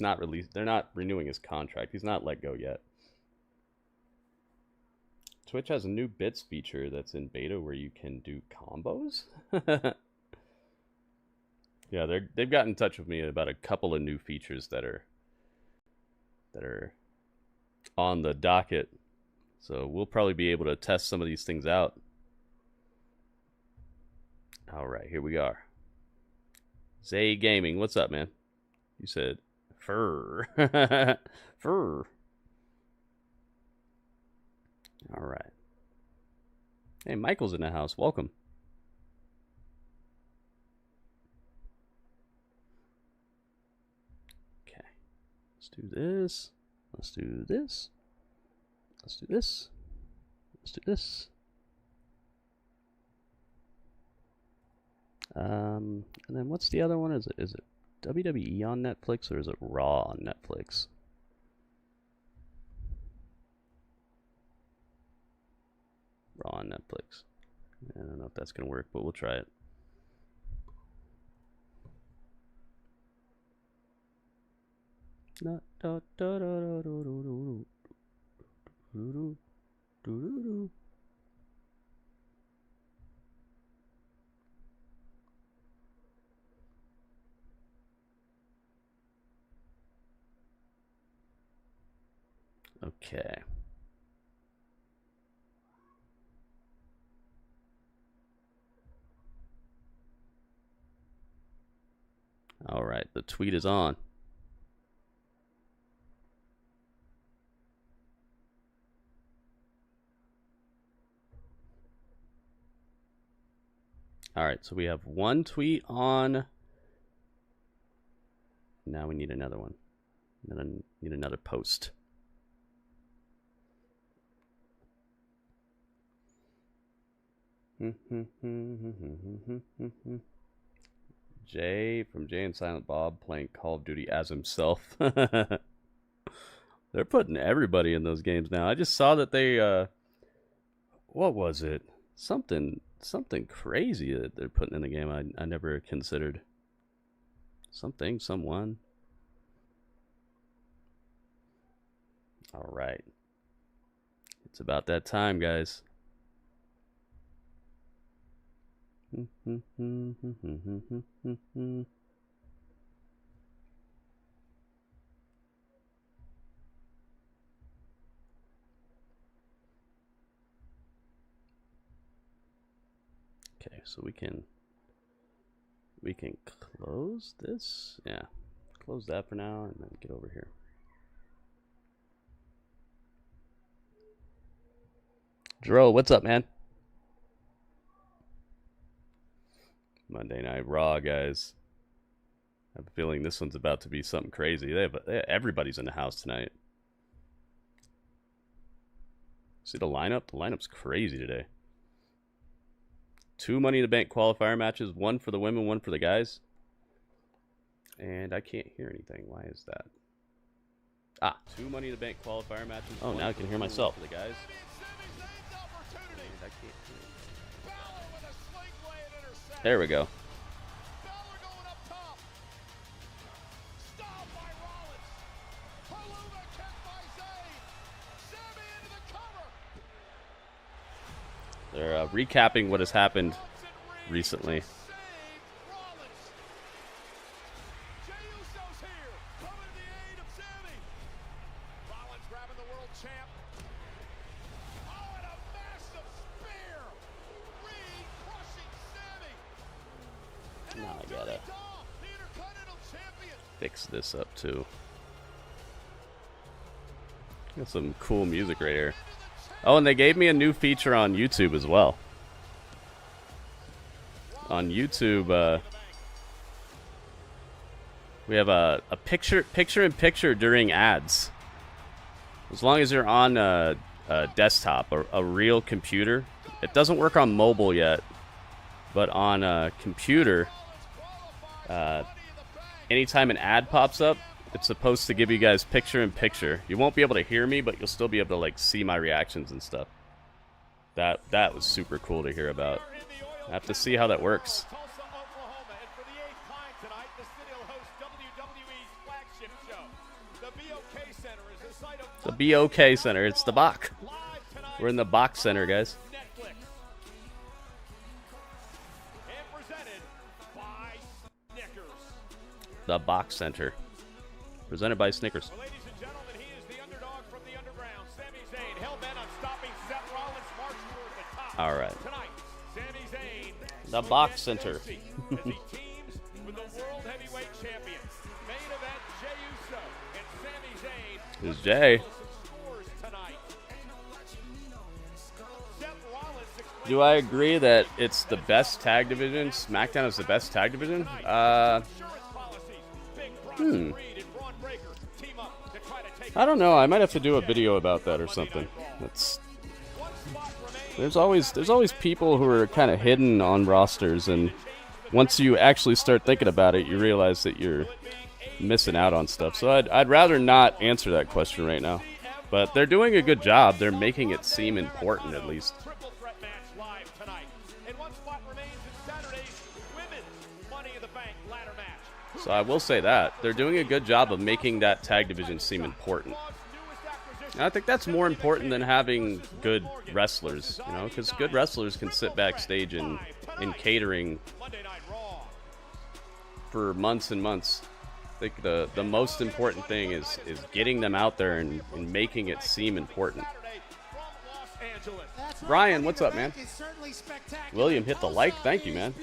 not released. They're not renewing his contract. He's not let go yet. Twitch has a new bits feature that's in beta where you can do combos. Yeah, they've got in touch with me about a couple of new features that are on the docket. So we'll probably be able to test some of these things out. All right, here we are. Zay Gaming, what's up, man? You said fur. Fur. All right. Hey, Michael's in the house. Welcome. Okay. Let's do this. Let's do this. Let's do this. Let's do this. And then what's the other one? Is it WWE on Netflix or is it Raw on Netflix? Raw on Netflix. I don't know if that's gonna work, but we'll try it. Okay. All right, the tweet is on. All right, so we have one tweet on. Now we need another one. Then I need another post. Jay from Jay and Silent Bob playing Call of Duty as himself. They're putting everybody in those games now. I just saw that they what was it? Something crazy that they're putting in the game I never considered. Someone. All right. It's about that time, guys. Okay, so we can close this. Yeah, close that for now and then get over here. Dro, what's up, man? Monday Night Raw, guys. I have a feeling this one's about to be something crazy. Everybody's in the house tonight. See the lineup? The lineup's crazy today. 2 Money in the Bank qualifier matches, one for the women, one for the guys. And I can't hear anything. Why is that? 2 Money in the Bank qualifier matches. Oh, now I can hear myself. For the guys. And I can't hear. There we go. They're recapping what has happened recently. Now I gotta fix this up too. Got some cool music right here. Oh, and they gave me a new feature on YouTube as well. On YouTube, we have a picture-in-picture during ads. As long as you're on a desktop, a real computer. It doesn't work on mobile yet, but on a computer, anytime an ad pops up, it's supposed to give you guys picture-in-picture. You won't be able to hear me, but you'll still be able to like see my reactions and stuff. That was super cool to hear about. I have to see how that works. Tonight, the city will host WWE's flagship show. The BOK Center is the site of The BOK Center. It's the Bach. live tonight. We're in the Bach Center, guys. Netflix. And presented by Snickers. The Bach Center. Presented by Snickers. Well, ladies and gentlemen, he is the underdog from the underground. Sami Zayn, hell-bent on stopping Seth Rollins' march toward the top. All right. Tonight, Sami Zayn. The Bach Center. as he teams with the World Heavyweight Champions. Main event, Jey Uso and Sami Zayn. This is Jay. Scores tonight. Seth Rollins explains Do I agree that it's the best tag division? SmackDown is the best tag division? insurance policies. Big Bronson Reed and Braun Breaker team up to try to take I don't know. I might have to do a video about that or something. That's one spot remains. there's always people who are kind of hidden on rosters, and once you actually start thinking about it, you realize that you're missing out on stuff. So I'd rather not answer that question right now. But they're doing a good job. They're making it seem important, at least. Triple threat match live tonight. And one spot remains in Saturday's women's Money in the Bank ladder match. So I will say that they're doing a good job of making that tag division seem important. Raw's newest acquisition. And I think that's more important than having good wrestlers, you know, because good wrestlers can sit backstage in catering Monday Night Raw. for months and months. I think the most important thing is getting them out there and making it seem important. Saturday from Los Angeles. Ryan, what's up, man? William hit the like. Thank you, man.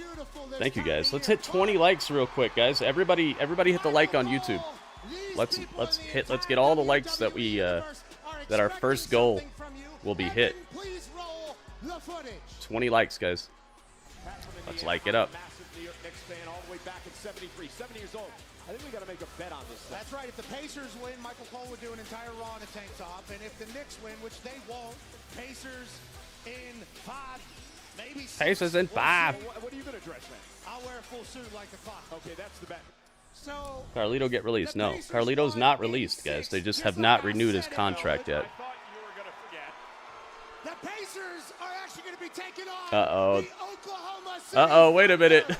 Thank you, guys. Let's hit 20 likes real quick, guys. Everybody hit the like on YouTube. Let's get all the likes that we that our first goal will be hit. 20 likes, guys. Let's like it up. Massive New York Knicks fan all the way back at 73, 70 years old. I think we got to make a bet on this. That's right. If the Pacers win, Michael Cole would do an entire Raw in a tank top. And if the Knicks win, which they won't, Pacers in 5, maybe 6. Pacers in 5. What are you going to dress, man? I'll wear a full suit like the clock. Okay, that's the bet. So Carlito get released? No, Carlito's not released, guys. They just have not renewed his contract yet. I thought you were going to forget. the Pacers are actually going to be taking on Uh-oh. the Oklahoma City Uh-oh, wait a minute. in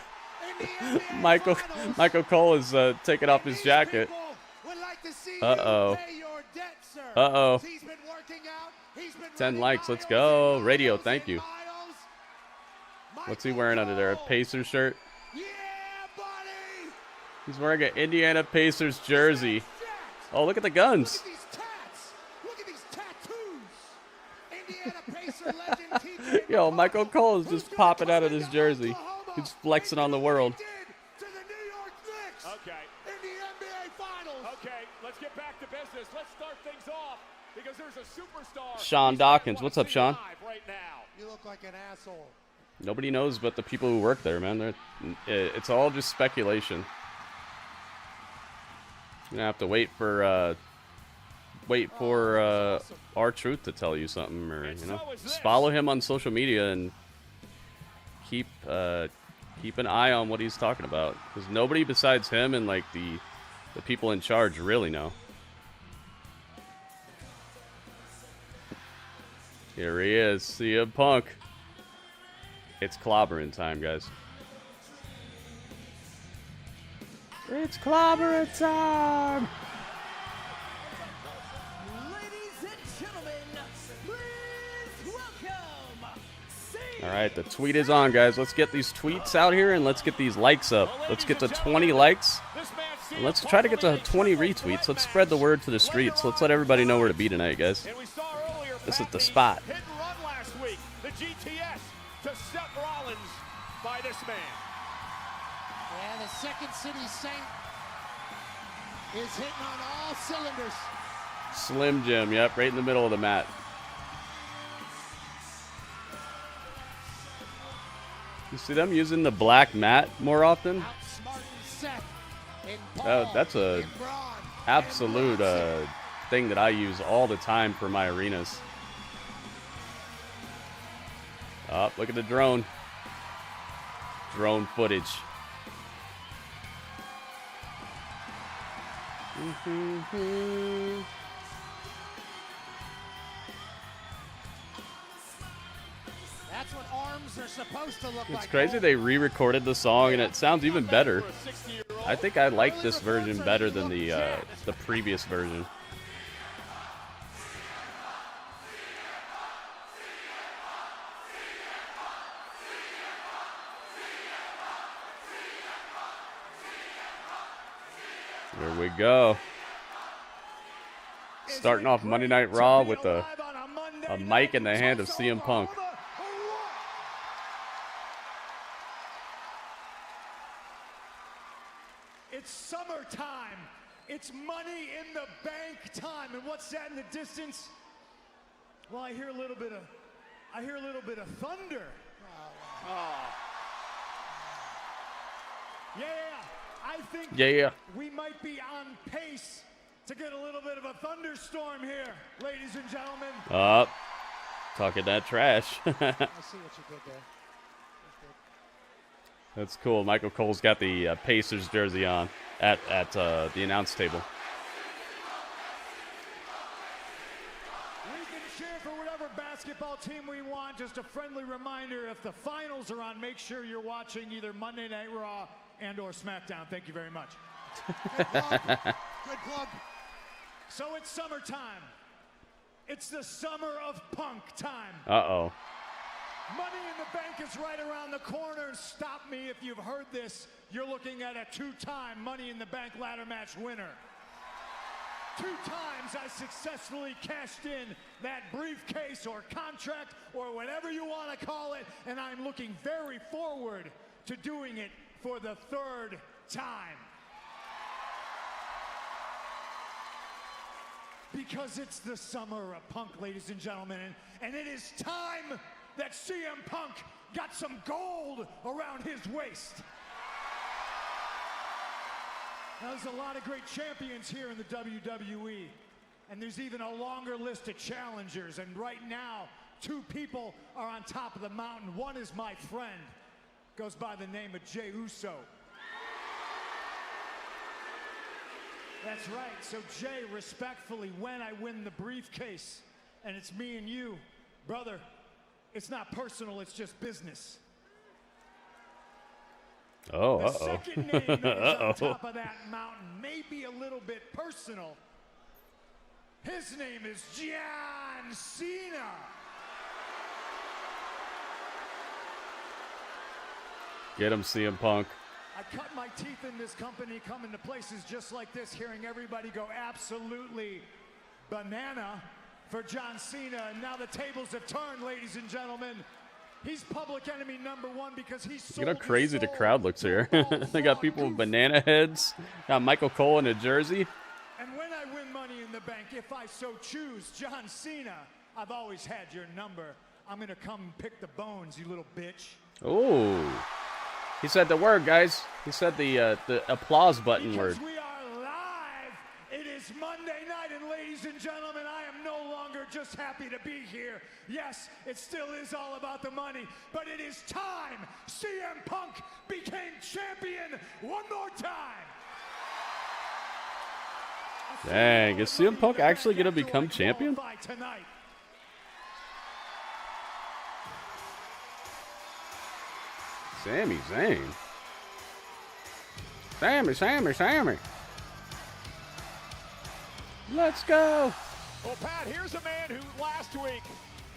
the NBA Michael Finals. Cole is taking off his These jacket. people would like to see Uh-oh. you pay your debt, sir. Uh-oh. He's been working out. He's been 10 running likes, let's miles go. and Radio, miles thank and you. miles. What's he Michael wearing under there? A Cole. Pacers shirt? Yeah, buddy. He's wearing an Indiana Pacers jersey. Oh, look at the Look guns. at these tats. Look at these tattoos. Indiana Pacer legend TJ Yo, Michael McConnell, Cole is who's just gonna popping come out of this into jersey. Oklahoma. He's flexing on the world. He did to the New York Knicks Okay. in the NBA Finals. Okay, let's get back to business. Let's start things off because there's a superstar. Sean He's Dawkins. What's up, watching Sean? live right now. You look like an asshole. Nobody knows but the people who work there, man. It's all just speculation. You're gonna have to wait for R-Truth to tell you something, or And you know, so is just this. follow him on social media and keep an eye on what he's talking about, because nobody besides him and like the people in charge really know. Here he is, CM Punk. It's clobbering time, guys. It's clobbering time! Ladies and gentlemen, please welcome Alright, the tweet is on, guys. Let's get these tweets out here and let's get these likes up. Let's get to 20 likes. This man And let's try to get to 20 retweets. Let's spread the word to the streets. Let's let everybody know where to be tonight, guys. And we saw earlier This is Pat the Beam spot. hit and run last week. The GTS to Seth Rollins by this man. Yeah, the Second City Saint is hitting on all cylinders. Slim Jim, yep, right in the middle of the mat. You see them using the black mat more often? Outsmarting Seth and Paul That's a and Bron absolute and Bronson. thing that I use all the time for my arenas. Oh, look at the drone. Drone footage. That's what arms are supposed to look like. It's crazy they re-recorded the song and it sounds even better. I think I like this version better than the previous version. Here we go. Starting off Monday Night Raw with a mic in the hand of CM Punk. It's summertime. It's money in the bank time. And what's that in the distance? Well, I hear a little bit of thunder. Yeah. I think we might be on pace to get a little bit of a thunderstorm here, ladies and gentlemen. Talking that trash. I see what you did there. That's cool. Michael Cole's got the Pacers jersey on at the announce table. We can cheer for whatever basketball team we want. Just a friendly reminder, if the finals are on, make sure you're watching either Monday Night Raw and or SmackDown. Thank you very much. Good plug. Good plug. So it's summertime. It's the summer of Punk time. Uh-oh. Money in the Bank is right around the corner. And stop me if you've heard this. You're looking at a two-time Money in the Bank ladder match winner. 2 times I successfully cashed in that briefcase or contract or whatever you want to call it, and I'm looking very forward to doing it for the 3rd time. Because it's the summer of Punk, ladies and gentlemen, and it is time that CM Punk got some gold around his waist. Now, there's a lot of great champions here in the WWE, and there's even a longer list of challengers, and right now, 2 people are on top of the mountain. One is my friend, goes by the name of Jey Uso. That's right, so Jey, respectfully, when I win the briefcase, and it's me and you, brother, it's not personal, it's just business. Oh, The second name that is on top of that mountain may be a little bit personal. His name is John Cena. Get him, CM Punk. I cut my teeth in this company coming to places just like this, hearing everybody go absolutely banana for John Cena. And now the tables have turned, ladies and gentlemen. He's public enemy #1 because he's sold. You know how crazy the crowd looks here. They got people with banana heads. Got Michael Cole in a jersey. And when I win Money in the Bank, if I so choose, John Cena, I've always had your number. I'm going to come and pick the bones, you little bitch. Oh. He said the word, guys. He said the applause button word. We are live. It is Monday night, and ladies and gentlemen, I am no longer just happy to be here. Yes, it still is all about the money, but it is time CM Punk became champion one more time. Dang, is CM Punk actually going to become champion? Tonight. Sami Zayn. Sammy. Let's go. Well, Pat, here's a man who last week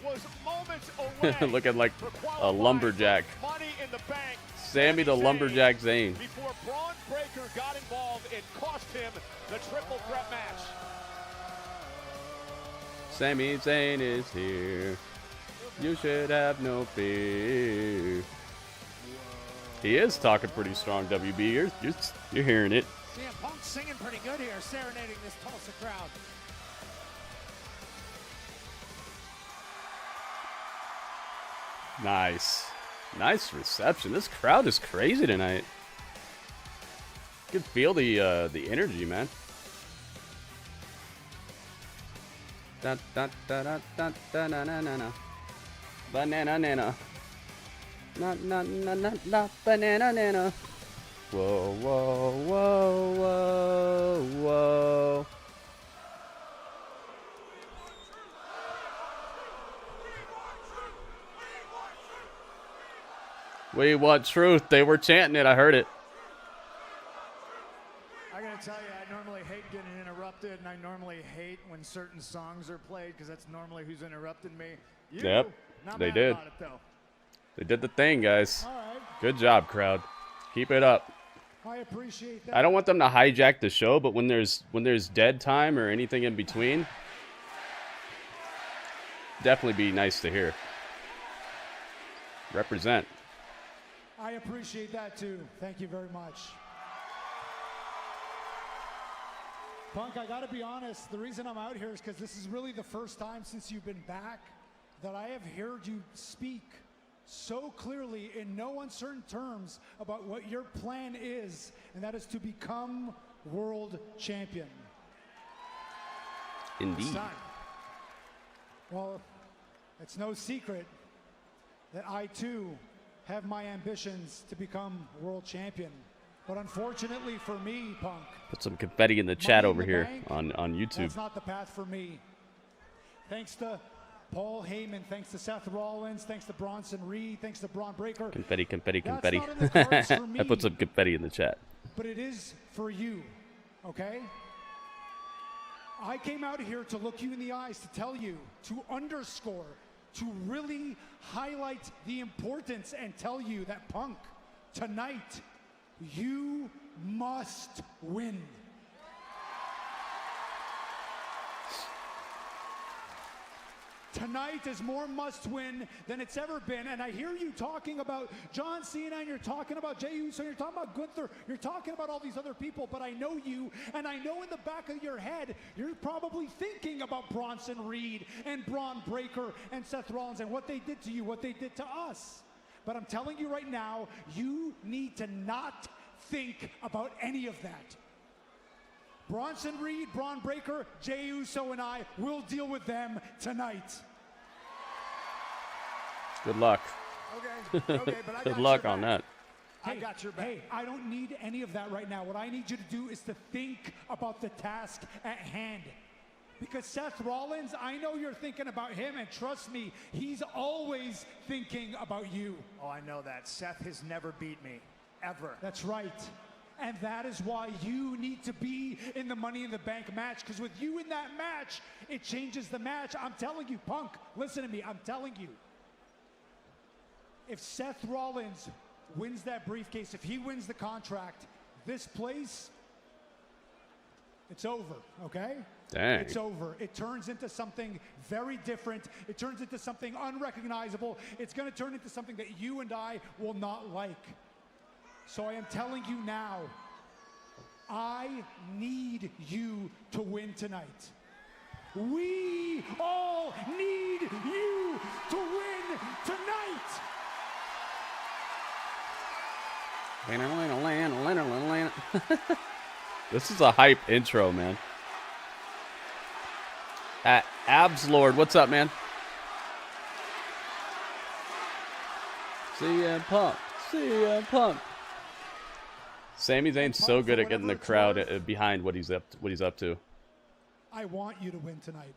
was moments away. Looking like a lumberjack. Money in the Bank. Sammy the Lumberjack Zayn. Before Bron Breakker got involved and cost him the triple threat match. Sami Zayn is here. You should have no fear. He is talking pretty strong, WB. You're hearing it. CM Punk singing pretty good here, serenading this Tulsa crowd. Nice reception. This crowd is crazy tonight. You can feel the energy, man. Da da da da da da na na na na. Banana nana. Na na na na na banana nana. Whoa whoa whoa whoa whoa. We want truth. They were chanting it. I heard it. I gotta tell you, I normally hate getting interrupted, and I normally hate when certain songs are played because that's normally who's interrupting me. Yep, not they mad did. about it, though. They did the thing, guys. All right, Good job, crowd. Keep it up. I appreciate that. I don't want them to hijack the show, but when there's dead time or anything in between, definitely be nice to hear. Represent. I appreciate that too. Thank you very much. Punk, I gotta be honest, the reason I'm out here is because this is really the first time since you've been back that I have heard you speak so clearly in no uncertain terms about what your plan is, and that is to become world champion. Indeed. It's time. Well, it's no secret that I too have my ambitions to become world champion. But unfortunately for me, Punk, Put some confetti in the chat Money in over the here Bank, on YouTube. that's not the path for me. Thanks to Paul Heyman, thanks to Seth Rollins, thanks to Bronson Reed, thanks to Braun Breaker. Confetti, confetti, That's confetti. not in the cards for me. I put some confetti in the chat. But it is for you, okay? I came out here to look you in the eyes, to tell you, to underscore, to really highlight the importance and tell you that, Punk, tonight, you must win. Tonight is more must win than it's ever been. And I hear you talking about John Cena, and you're talking about Jey Uso, you're talking about Gunther, you're talking about all these other people, but I know you, and I know in the back of your head, you're probably thinking about Bronson Reed and Braun Breaker and Seth Rollins and what they did to you, what they did to us. But I'm telling you right now, you need to not think about any of that. Bronson Reed, Braun Breaker, Jey Uso, and I will deal with them tonight. Good luck. Okay, okay, but I got Good luck your on back. that. I got your back. Hey, I don't need any of that right now. What I need you to do is to think about the task at hand. Because Seth Rollins, I know you're thinking about him, and trust me, he's always thinking about you. Oh, I know that. Seth has never beat me, ever. That's right. And that is why you need to be in the Money in the Bank match, because with you in that match, it changes the match. I'm telling you, Punk, listen to me, I'm telling you. If Seth Rollins wins that briefcase, if he wins the contract, this place, it's over, okay? Dang. It's over. It turns into something very different. It turns into something unrecognizable. It's going to turn into something that you and I will not like. So I am telling you now, I need you to win tonight. We all need you to win tonight. This is a hype intro, man. Abs Lord, what's up, man? CM Punk, CM Punk. Sami Zayn's so good at getting the crowd behind what he's up to. I want you to win tonight.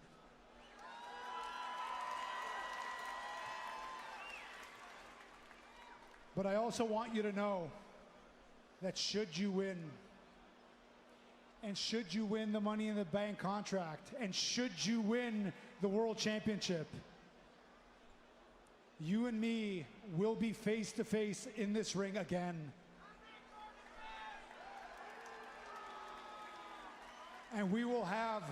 But I also want you to know that should you win, and should you win the Money in the Bank contract, and should you win the World Championship, you and me will be face to face in this ring again. And we will have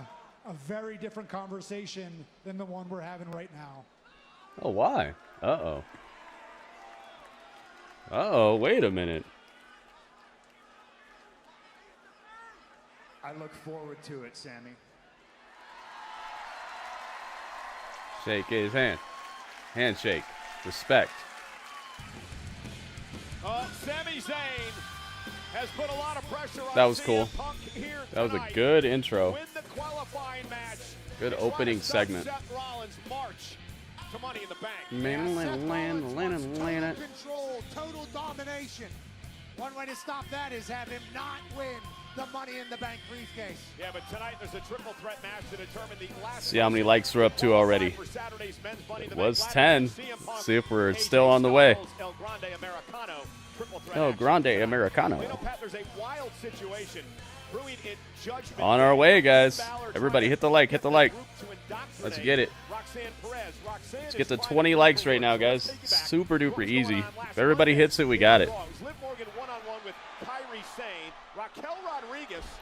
a very different conversation than the one we're having right now. Oh, why? Uh-oh. Uh-oh, wait a minute. I look forward to it, Sami. Shake his hand. Handshake. Respect. Sami Zayn has put a lot of pressure on That was CM cool. Punk here That was a tonight. good intro. Win the qualifying match. Good They opening try to stop segment. Seth Rollins' march to Money in the Bank. Control, total domination. One way to stop that is have him not win the Money in the Bank briefcase. Yeah, but tonight there's a triple threat match to determine the last. See how many likes we're up to already. It was 10. See if we're still on the way. Oh, Grande Americano. There's a wild situation brewing in Judgment. On our way, guys. Everybody hit the like, hit the like. Let's get it. Let's get to 20 likes right now, guys. Super duper easy. If everybody hits it, we got it.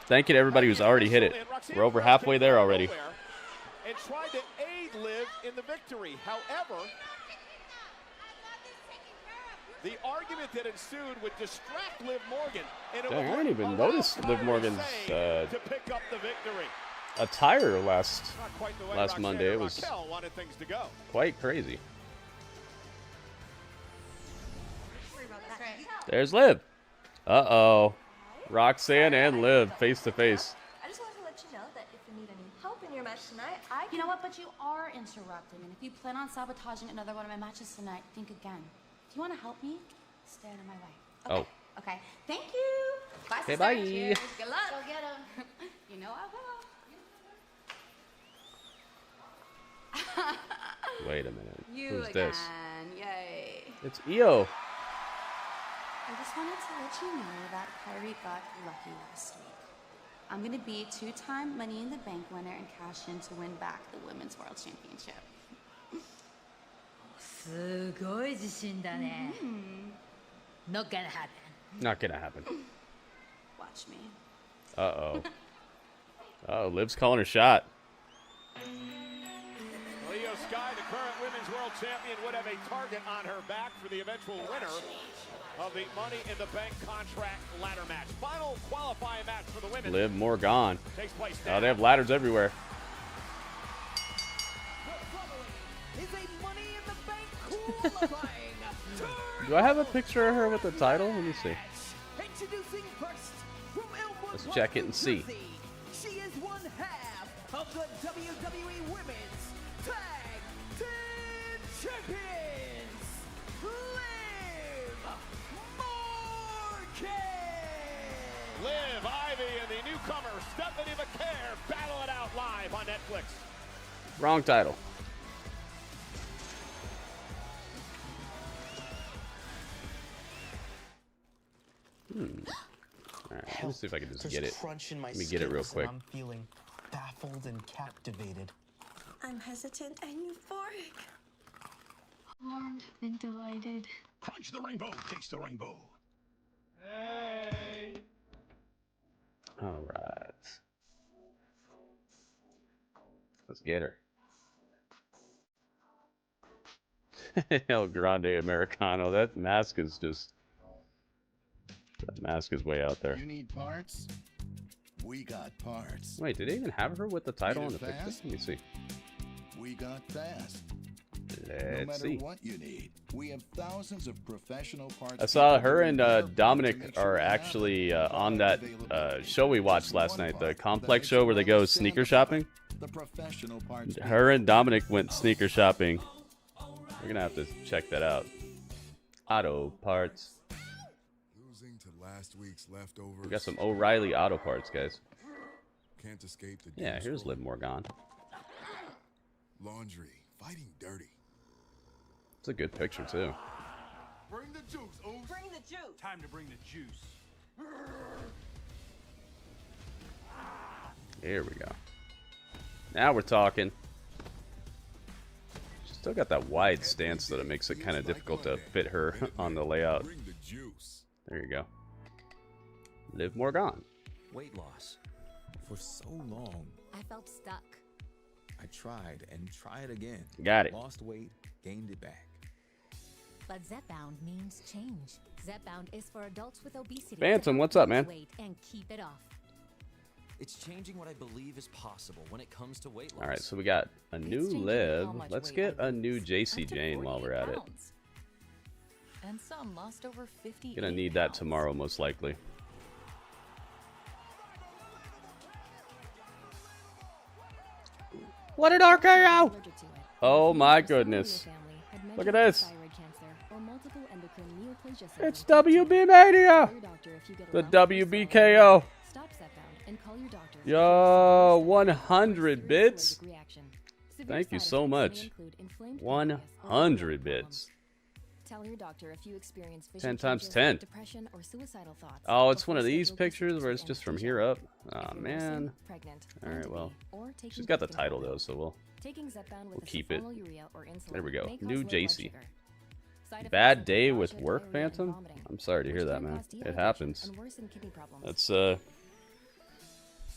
Thank you to everybody who's already hit it. We're over halfway there already. And tried to aid Liv in the victory. However, the argument that ensued would distract Liv Morgan. And Dang, I didn't even notice Liv Morgan's to pick up the victory. attire last Last Monday. It was quite crazy. There's Liv. Uh-oh. Roxanne and Liv face to face. I just wanted to let you know that if you need any help in your match tonight, You know what? But you are interrupting, and if you plan on sabotaging another one of my matches tonight, think again. If you want to help me, stay out of my way. Okay. Oh. Okay. Thank you. Bye. Okay, sister. bye. Cheers. Good luck. Go get him. You know I will. Wait a minute. You Who's again. this? Yay. It's Io. I just wanted to let you know that Kyrie got lucky last week. I'm going to be 2-time Money in the Bank winner and cash in to win back the Women's World Championship. すごい自信だね。Not gonna happen. Not gonna happen. Watch me. Uh-oh. Oh, Liv's calling her shot. Leo Sky, the current Women's World Champion, would have a target on her back for the eventual winner of the Money in the Bank contract ladder match. Final qualifying match for the women. Liv Morgan. Takes place Oh, now. they have ladders everywhere. Is a Money in the Bank qualifying. Do I have a picture of her with the title? Let me see. Introducing first from Elmwood, Let's check it and see. Jersey. She is one half of the WWE Women's Tag Team Champions, Liv Morgan. Liv, Ivy, and the newcomer, Stephanie Vaquer, battle it out live on Netflix. Wrong title. Alright, let me see if I can just get it. Let me get it real quick. I'm feeling baffled and captivated. I'm hesitant and euphoric. Alarmed and delighted. Crunch the rainbow, taste the rainbow. Alright. Let's get her. El Grande Americano. That mask is just... That mask is way out there. You need parts? We got parts. Wait, did they even have her with the title Need on it the picture? fast? Let me see. We got fast. No Let's matter see. what you need, we have thousands of professional parts. I saw people her doing and their part to Dominic make sure are it happens. actually on Product that availability. show we watched Just last one night, the part Complex that show makes where they it go all sneaker stand shopping. The professional parts. Her and Dominic went sneaker shopping. We're gonna have to check that out. Auto parts. Losing to last week's leftovers. We got some O'Reilly auto parts, guys. Can't escape the Yeah, juice here's roll. Liv Morgan. Laundry, fighting dirty. It's a good picture too. Bring the juice, ooh. Bring the juice. Time to bring the juice. Here we go. Now we're talking. She's still got that wide stance that it makes it kind of difficult to fit her on the layout. Bring the juice. There you go. Liv Morgan. Weight loss. For so long, I felt stuck. I tried and tried again. Got it. Lost weight, gained it back. But Zepbound means change. Zepbound is for adults with obesity. Phantom, to help what's up, lose man? weight and keep it off. It's changing what I believe is possible when it comes to weight loss. All right, so we got a new changing how Liv. much Let's weight get I a new lose. JC Up to Jane while we're 48 at it. pounds. And some lost over 50. Gonna need that tomorrow, most likely. What an RKO! Oh my goodness. Look at this. It's WB Mania! The WBKO. and call your doctor. Yo, 100 bits. Thank you so much. 100 bits. Tell your doctor if you experience 10 times 10. Depression or suicidal thoughts. Oh, it's one of these pictures where it's just from here up. Oh man. All right, well, she's got the title though, so we'll keep it. There we go. New JC. Bad day with work, Phantom. I'm sorry to hear that, man. It happens. That's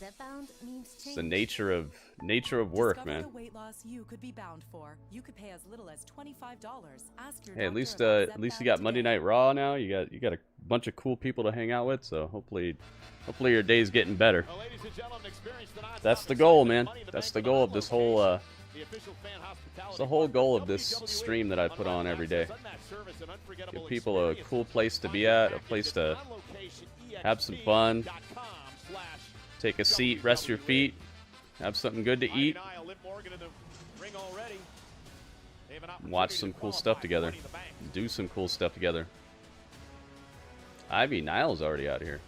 it's the nature of work, man. Weight loss you could be bound for. You could pay as little as $25. Ask your Hey, at least you got Monday Night Raw now. You got a bunch of cool people to hang out with. So hopefully your day's getting better. That's the goal, man. That's the goal of this whole. It's the whole goal of this stream that I put on every day. Give people a cool place to be at, a place to have some fun. Take a seat, rest your feet, have something good to eat, watch some cool stuff together, do some cool stuff together. Nile's already out here.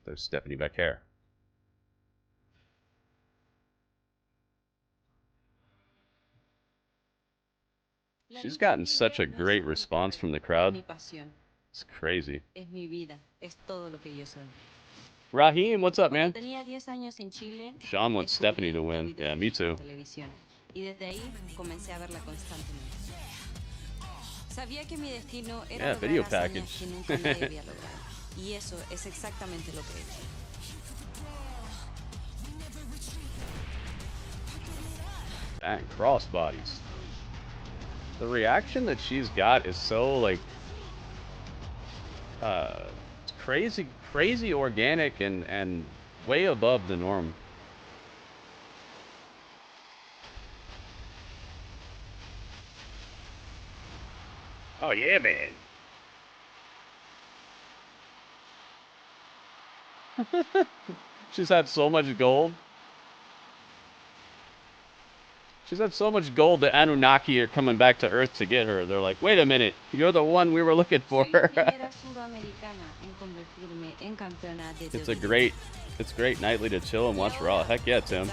There's Stephanie Vaquer. She's gotten such a great response from the crowd. It's crazy. Raheem, what's up, man? Sean wants Stephanie to win. Yeah, me too. Yeah, video package. Dang, crossbodies. The reaction that she's got is so, like, crazy organic and way above the norm. Oh yeah, man. She's had so much gold. She's had so much gold that Anunnaki are coming back to Earth to get her. They're like, wait a minute, you're the one we were looking for. It's great nightly to chill and watch Raw. Heck yeah, Tim.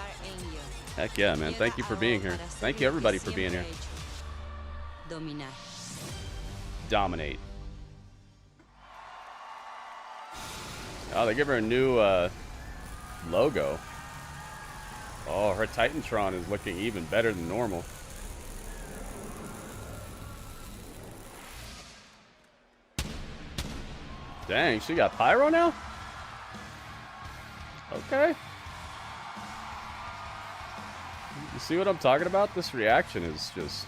Heck yeah, man. Thank you for being here. Thank you everybody for being here. Dominate. Oh, they give her a new logo. Oh, her Titantron is looking even better than normal. Dang, she got pyro now? Okay. You see what I'm talking about? This reaction is just...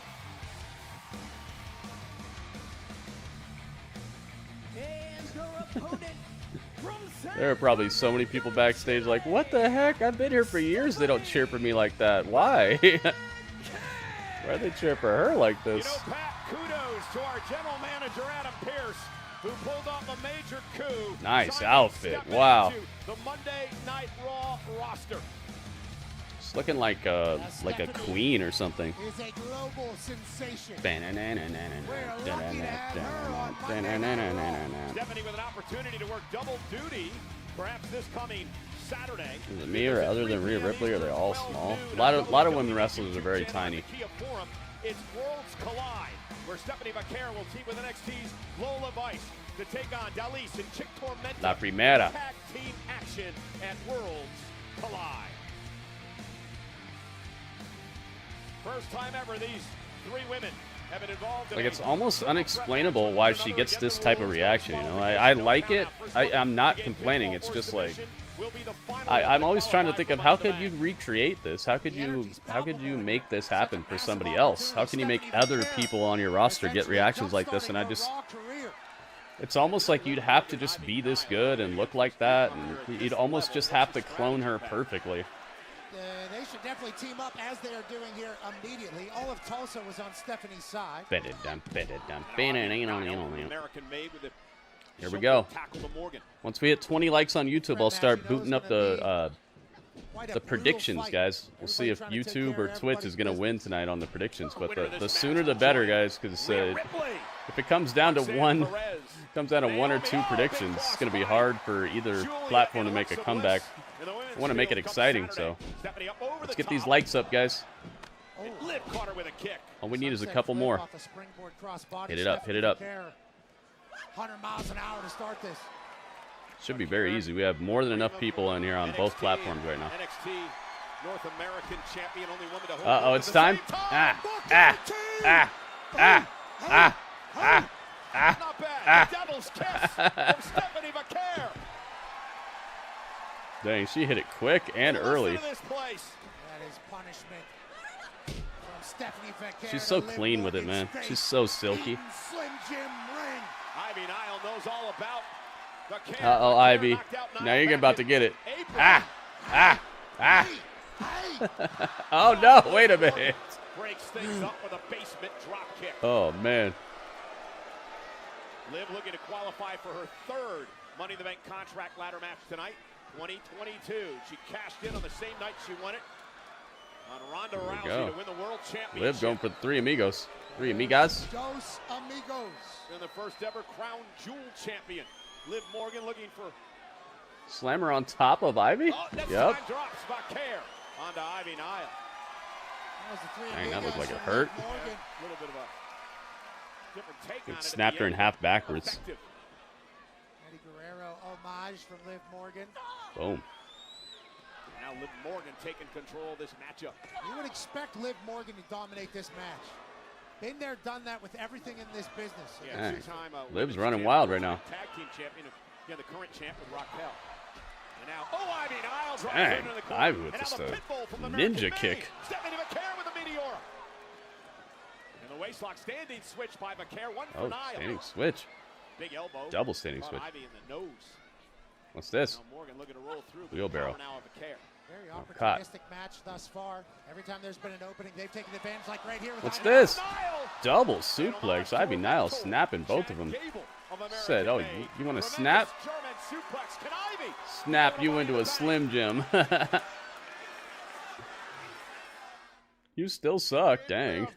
There are probably so many people backstage like, what the heck? I've been here for years. They don't cheer for me like that. Why? Why do they cheer for her like this? You know, Pat, kudos to our general manager, Adam Pearce, who pulled off a major coup. Nice outfit. Wow. The Monday Night Raw roster. It's looking like a queen or something. Is a global sensation. Stephanie with an opportunity to work double duty, perhaps this coming Saturday. Is it me or other than Rhea Ripley? Are they all small? A lot of women wrestlers are very tiny. It's Worlds Collide, where Stephanie Vaquer will team with NXT's Lola Vice to take on Dalise and Chick Tormenta. La Primera. Tag team action at Worlds Collide. First time ever these three women have been involved. Like, it's almost unexplainable why she gets this type of reaction, you know? I like it. I'm not complaining. It's just like... I'm always trying to think of how could you recreate this? How could you make this happen for somebody else? How can you make other people on your roster get reactions like this? And I just... It's almost like you'd have to just be this good and look like that, and you'd almost just have to clone her perfectly. They should definitely team up as they are doing here immediately. All of Tulsa was on Stephanie's side. Here we go. Once we hit 20 likes on YouTube, I'll start booting up the predictions, guys. We'll see if YouTube or Twitch is going to win tonight on the predictions. But the sooner the better, guys, because if it comes down to comes down to one or two predictions, it's going to be hard for either platform to make a comeback. I want to make it exciting, so let's get these likes up, guys. All we need is a couple more. Hit it up, hit it up. 100 miles an hour to start this. Should be very easy. We have more than enough people in here on both platforms right now. North American champion, only woman to hold Uh-oh, it's time. Ah, ah, ah, ah, ah, ah, ah, Not bad. ah. Devil's kiss from Stephanie Vaquer. Dang, she hit it quick and early. That is punishment from Stephanie Vaquer. She's so clean with it, man. She's so silky. Slim Jim ring. Ivy Nile knows all about Vaquer. Uh-oh, Ivy. Now you're about to get it. Ah, ah, ah. Oh, no, wait a minute. Breaks things up with a basement drop kick. Oh, man. Liv looking to qualify for her third Money in the Bank contract ladder match tonight, 2022. She cashed in on the same night she won it on Ronda Rousey to win the world championship. Liv going for the three amigos. Three amigas. Dos amigos. And the first ever crown jewel champion. Liv Morgan looking for... Slammer on top of Ivy? Oh, yep. Drops Vaquer onto Ivy Nile. Dang, that looked like it hurt. A little bit of a different take on It it. snapped her in half backwards. Effective. Eddie Guerrero homage from Liv Morgan. Boom. Now Liv Morgan taking control of this matchup. You would expect Liv Morgan to dominate this match. Been there, done that with everything in this business. Yeah, Dang. two-time, Liv's running wild right now. Tag team champion, again, the current champ with Raquel. And now, Ivy Nile drives Dang, into the corner. Ivy with And just now the a pitbull from the ninja American kick. Mini. Stephanie Vaquer with a Meteora. And the waistlock standing switch by Vaquer, one for Oh, Nile. standing switch. Big elbow. Double standing Caught switch. Ivy in the nose. What's this? Now Morgan looking to roll through. Wheelbarrow. Now Vaquer. Very caught. opportunistic match thus far. Every time there's been an opening, they've taken advantage, like right here with What's Ivy this? Nile. Double suplex. Ivy Nile snapping both of them. Said, oh, you want to snap? German suplex. Can Ivy? Snap you into a Slim Jim. You still suck, dang.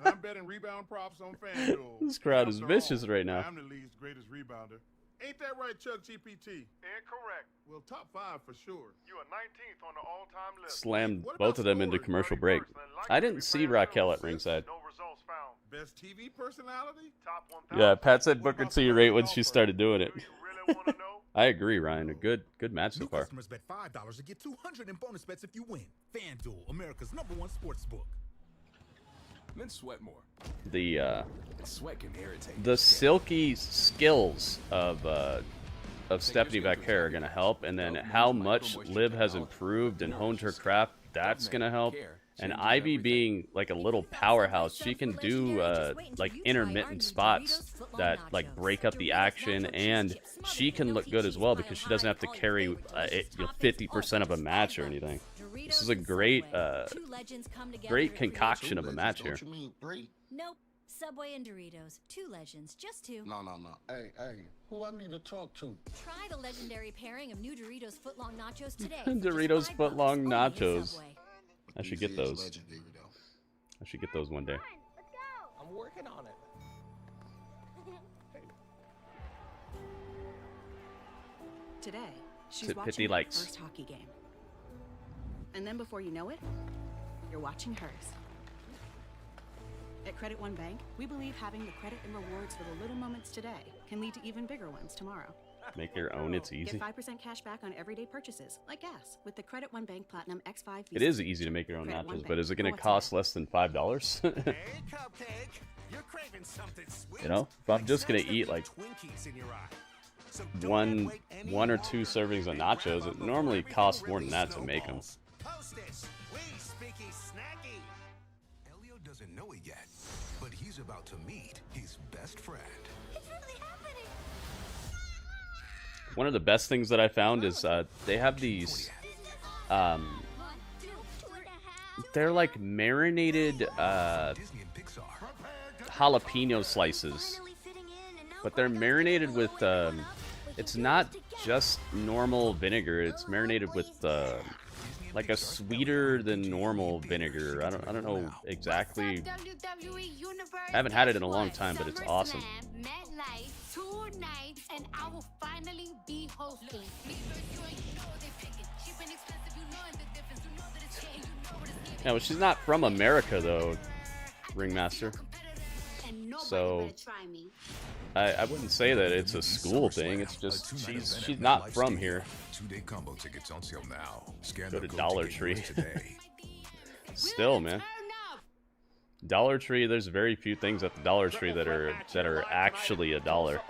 I'm betting rebound props on FanDuel. This crowd is After vicious all, right now. I'm the league's greatest rebounder. Ain't that right, Chuck GPT? Incorrect. Well, top 5 for sure. You are 19th on the all-time list. Slammed both of them into commercial break. I didn't see Raquel at ringside. No results found. Best TV personality? Top 1,000. Yeah, Pat said Booker T right when she started doing it. Do you really want to know? I agree, Ryan. A good match so New far. customers bet $5 to get $200 in bonus bets if you win. FanDuel, America's #1 sports book. Men sweat more. The Sweat can irritate. the silky skills of Stephanie Vaquer are gonna help, and then how much Liv has improved and honed her craft, that's gonna help. And Ivy being like a little powerhouse, she can do like intermittent spots that like break up the action, and she can look good as well because she doesn't have to carry 50% of a match or anything. This is a great great concoction of a match here. Nope. Subway and Doritos. Two legends. Just two. No. Hey, who I need to talk to? Try the legendary pairing of new Doritos footlong nachos today. Doritos footlong Only at nachos. Subway. I should get those. I should get those one day. I'm working on it. Today, she's Hit watching the her likes. first hockey game. And then before you know it, you're watching hers. At Credit One Bank, we believe having the credit and rewards for the little moments today can lead to even bigger ones tomorrow. Make your own, it's easy. Get 5% cash back on everyday purchases, like gas, with the Credit One Bank Platinum X5 It is easy to make your own Credit One nachos, but Bank. is it going Know to what's cost less than $5? Cupcake, you're craving something sweet. You know, if I'm just going to eat like Twinkies in your eye. So one or two servings of nachos, it normally costs more than that to make them. Hostess, we speaky snacky. Elio doesn't know it yet, but he's about to meet his best friend. It's really happening. One of the best things that I found is they have these, they're like marinated jalapeno slices, but they're marinated with, it's not just normal vinegar, it's marinated with like a sweeter than normal vinegar. I don't know exactly. I haven't had it in a long time, but it's awesome. 2 nights, and I will finally be hosting. Yeah, well, she's not from America though, Ringmaster. So I wouldn't say that it's a school thing. It's just she's not from here. 2-day combo tickets on sale now. Go to Dollar Tree. Still, man. Dollar Tree, there's very few things at the Dollar Tree that are actually $1.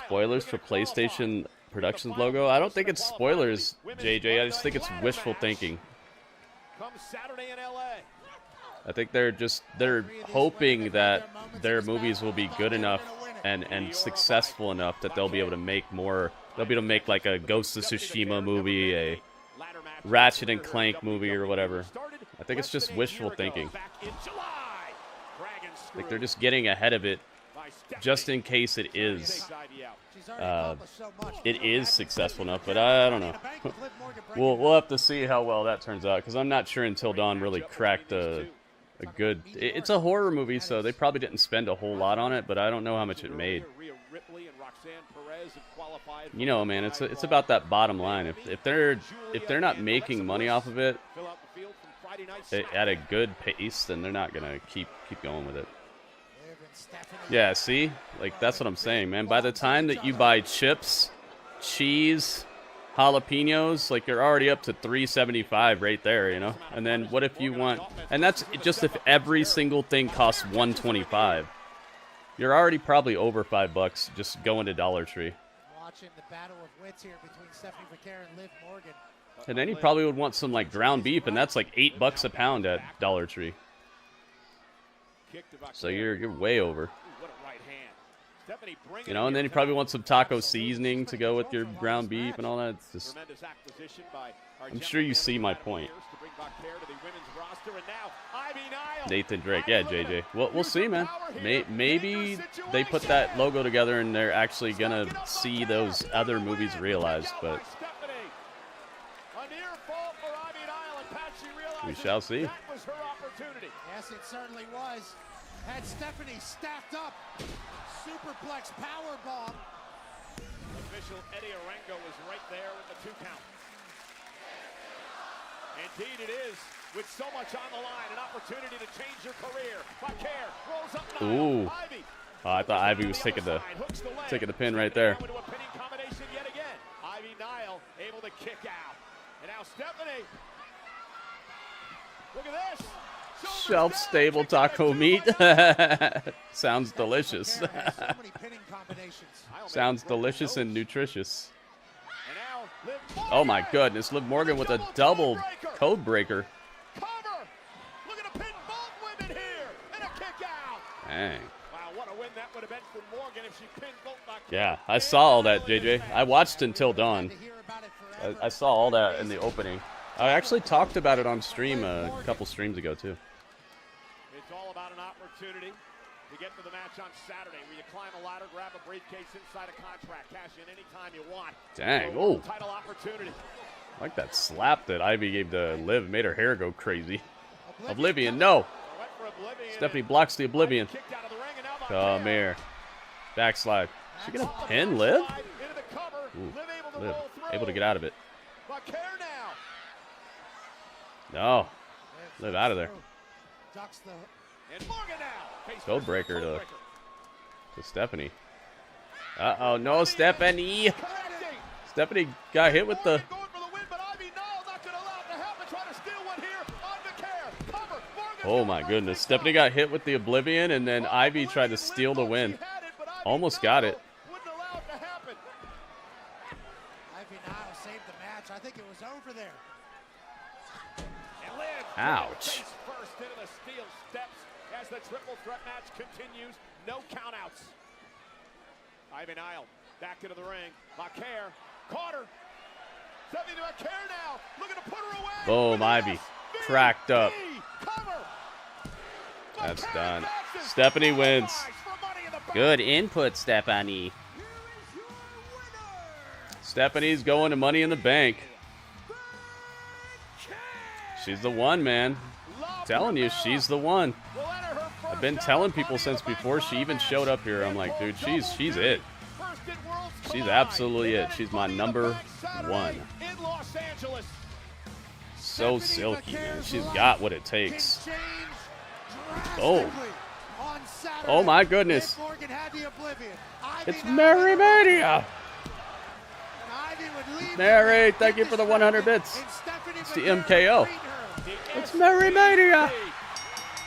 Spoilers for PlayStation Productions logo? I don't think it's spoilers, JJ. I just think it's wishful thinking. I think they're hoping that their movies will be good enough and successful enough that they'll be able to make more. They'll be able to make like a Ghost of Tsushima movie, a Ratchet and Clank movie, or whatever. I think it's just wishful thinking. Like they're just getting ahead of it, just in case it is successful enough. But I don't know. We'll have to see how well that turns out, because I'm not sure Until Dawn really cracked a good. It's a horror movie, so they probably didn't spend a whole lot on it, but I don't know how much it made. You know, man, it's about that bottom line. If they're not making money off of it at a good pace, then they're not gonna keep going with it. Yeah, see, like that's what I'm saying, man. By the time that you buy chips, cheese, jalapenos, like you're already up to $3.75 right there, you know. And then what if you want? And that's just if every single thing costs $1.25. You're already probably over $5 just going to Dollar Tree. Watching the battle of wits here between Stephanie Vaquer and Liv Morgan. And then you probably would want some like ground beef, and that's like $8 a pound at Dollar Tree. So you're way over. You know, and then you probably want some taco seasoning to go with your ground beef and all that. It's just, I'm sure you see my point. Nathan Drake, yeah, JJ. We'll see, man. Maybe they put that logo together and they're actually gonna see those other movies realized, but we shall see. Yes, it certainly was. Had Stephanie stacked up. Superplex powerbomb. Official Eddie Arango is right there with the 2 count. Indeed it is, with so much on the line, an opportunity to change your career. Vaquer rolls up Nile. Ooh. I thought Ivy was taking the pin right there. Into a pinning combination yet again. Ivy Nile able to kick out. And now Stephanie. Look at this. Shelf-stable taco meat. Sounds delicious. Sounds delicious and nutritious. Oh my goodness, Liv Morgan with a double code breaker. Dang. Yeah, I saw all that, JJ. I watched Until Dawn. I saw all that in the opening. I actually talked about it on stream a couple streams ago, too. It's all about an opportunity to get to the match on Saturday, where you climb a ladder, grab a briefcase inside a contract, cash in anytime you want. Dang, oh. Title opportunity. I like that slap that Ivy gave to Liv, made her hair go crazy. Oblivion, no. Stephanie blocks the Oblivion. Come here. Backslide. Is she gonna pin Liv? Ooh, Liv, able to get out of it. No. Liv out of there. Code breaker to Stephanie. Uh-oh, no, Stephanie. Stephanie got hit with the... Oh my goodness. Stephanie got hit with the Oblivion, and then Ivy tried to steal the win. Almost got it. Ivy Nile saved the match. I think it was over there. Ouch. First into the steel steps as the triple threat match continues. No countouts. Ivy Nile back into the ring. Vaquer caught her. Stephanie Vaquer now looking to put her away. Boom, Ivy cracked up. That's done. Stephanie wins. Good input, Stephanie. Stephanie's going to Money in the Bank. She's the one, man. I'm telling you, she's the one. been telling people since before she even showed up here. I'm like, dude, she's it. She's absolutely it. She's my number one. So silky, man. She's got what it takes. Oh. Oh my goodness. It's Mary Mania. Mary, thank you for the 100 bits. It's the MKO. It's Mary Mania.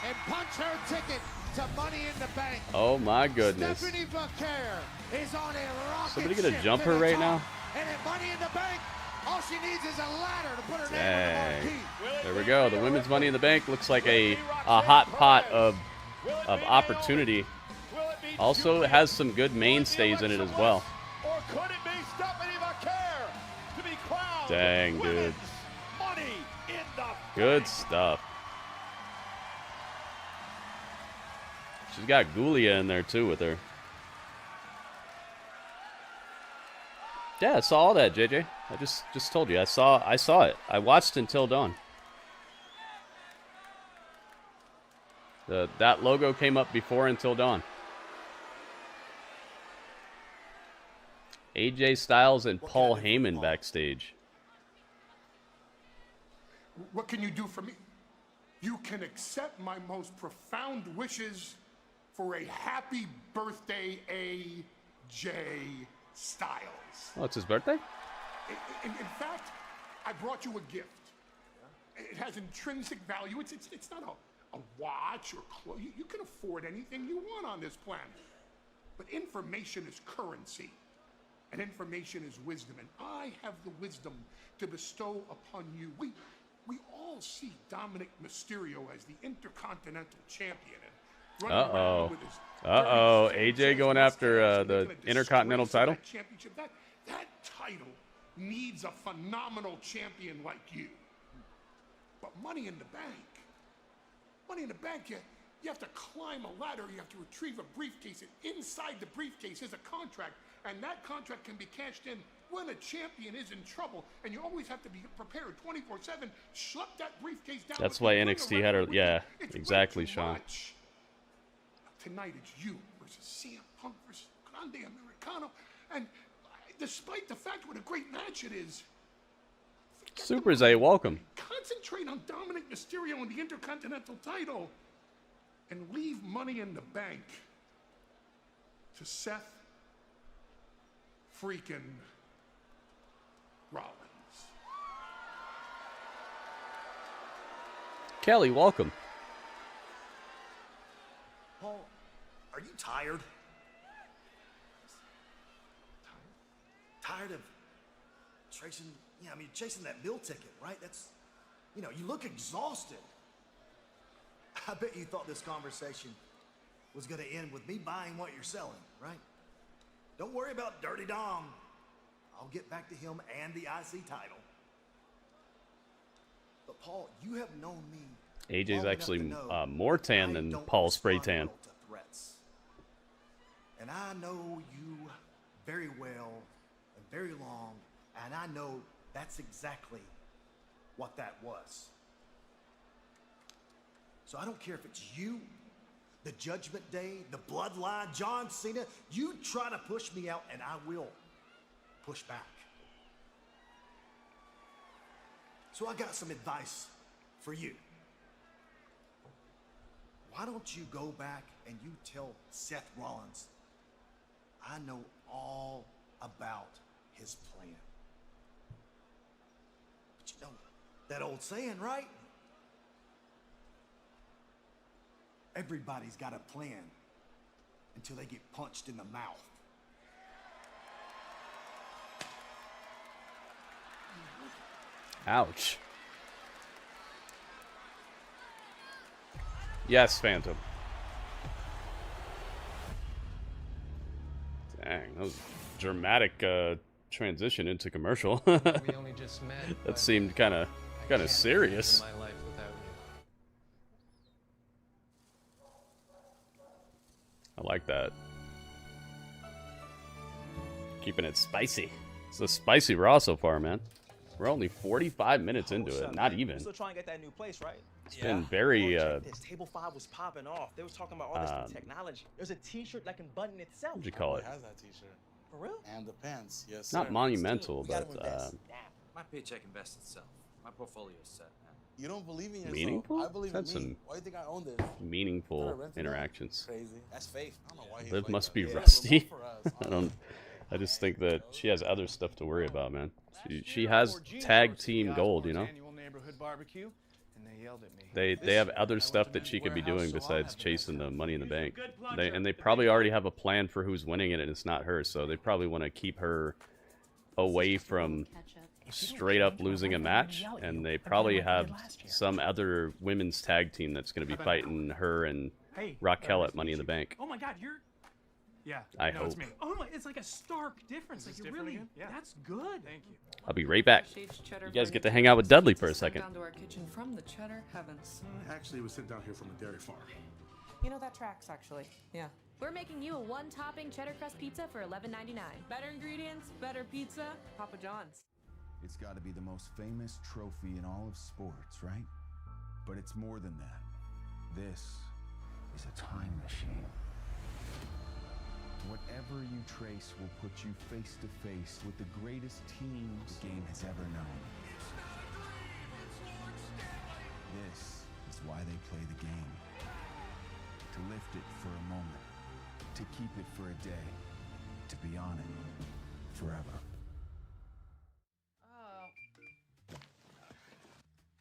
And punch her ticket to Money in the Bank. Oh my goodness. Vaquer is on a rocket. Somebody gonna jump her right now? And at Money in the Bank, all she needs is a ladder to put her name on the marquee. There we go. The women's Money in the Bank looks like a hot pot of opportunity. Also, it has some good mainstays in it as well. Or could it be Stephanie Vaquer to be crowned? Dang, dude. Money in the Good stuff. She's got Gulia in there too with her. Yeah, I saw all that, JJ. I just told you. I saw it. I watched Until Dawn. That logo came up before Until Dawn. AJ Styles and Paul Heyman backstage. What can you do for me? You can accept my most profound wishes for a happy birthday, AJ Styles. Oh, it's his birthday? In fact, I brought you a gift. It has intrinsic value. It's not a watch or clothes. You can afford anything you want on this planet. But information is currency. And information is wisdom. And I have the wisdom to bestow upon you. We all see Dominic Mysterio as the Intercontinental Champion. And running around with his AJ going after the Intercontinental title? That title needs a phenomenal champion like you. But Money in the Bank, you have to climb a ladder, you have to retrieve a briefcase, and inside the briefcase is a contract, and that contract can be cashed in when a champion is in trouble, and you always have to be prepared 24/7. Schlep that briefcase down. That's why NXT had her. Yeah, exactly, Sean. Tonight it's you versus CM Punk versus Grande Americano, and despite the fact what a great match it is, Super Zay, welcome. Concentrate on Dominic Mysterio and the Intercontinental title, and leave Money in the Bank to Seth freaking Rollins. Kelly, welcome. Paul, are you tired? Tired of chasing that bill ticket, right? You look exhausted. I bet you thought this conversation was going to end with me buying what you're selling, right? Don't worry about Dirty Dom. I'll get back to him and the IC title. But Paul, you have known me. AJ's actually more tan than Paul Spray Tan. And I know you very well and very long, and I know that's exactly what that was. So I don't care if it's you, the Judgment Day, the Bloodline, John Cena. You try to push me out, and I will push back. So I got some advice for you. Why don't you go back and you tell Seth Rollins, I know all about his plan. But you know that old saying, right? Everybody's got a plan until they get punched in the mouth. Ouch. Yes, Phantom. Dang, that was a dramatic transition into commercial. We only just met. That seemed kind of serious. My life without you. I like that. Keeping it spicy. It's a spicy Raw so far, man. We're only 45 minutes into it. Not even. Still trying to get that new place, right? It's been very Table 5 was popping off. They was talking about all this new technology. There's a T-shirt that can button itself. What'd you call it? Has that T-shirt? For real? And the pants, yes. Not sir. monumental, We gotta but invest. My paycheck invests itself. My portfolio is set, man. You don't believe in yourself. Meaningful? I believe That's in me. some Why do you think I own this? meaningful interactions. Crazy. That's faith. I don't know why he's Liv like must that. be Yeah, rusty. remote for us. I just think that she has other stuff to worry about, man. She has tag team gold, you know. Annual neighborhood barbecue, and they yelled at me. They have other stuff that she could be doing besides chasing the Money in the Bank. They probably already have a plan for who's winning it, and it's not her. So they probably want to keep her away from straight up losing a match, and they probably have some other women's tag team that's going to be fighting her and Raquel at Money in the Bank. Oh my God, you're. Yeah, I no, it's hope. me. Oh my, it's like a stark difference. Like you're really. Yeah. That's good. Thank you. I'll be right back. You guys get to hang out with Dudley for a second. Down to our kitchen from the cheddar heavens. Actually, we sent down here from a dairy farm. You know that tracks actually. Yeah. We're making you a one-topping cheddar crust pizza for $11.99. Better ingredients, better pizza, Papa John's. It's got to be the most famous trophy in all of sports, right? But it's more than that. This is a time machine. Whatever you trace will put you face to face with the greatest team the game has ever known. This is why they play the game. To lift it for a moment, to keep it for a day, to be on it forever.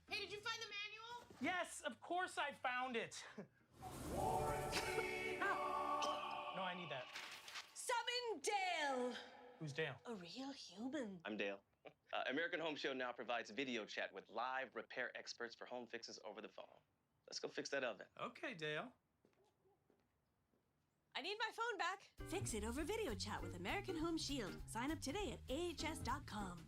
Hey, did you find the manual? Yes, of course I found it. No, I need that. Summon Dale! Who's Dale? A real human. I'm Dale. American Home Show now provides video chat with live repair experts for home fixes over the phone. Let's go fix that oven. Okay, Dale. I need my phone back. Fix it over video chat with American Home Shield. Sign up today at ahs.com.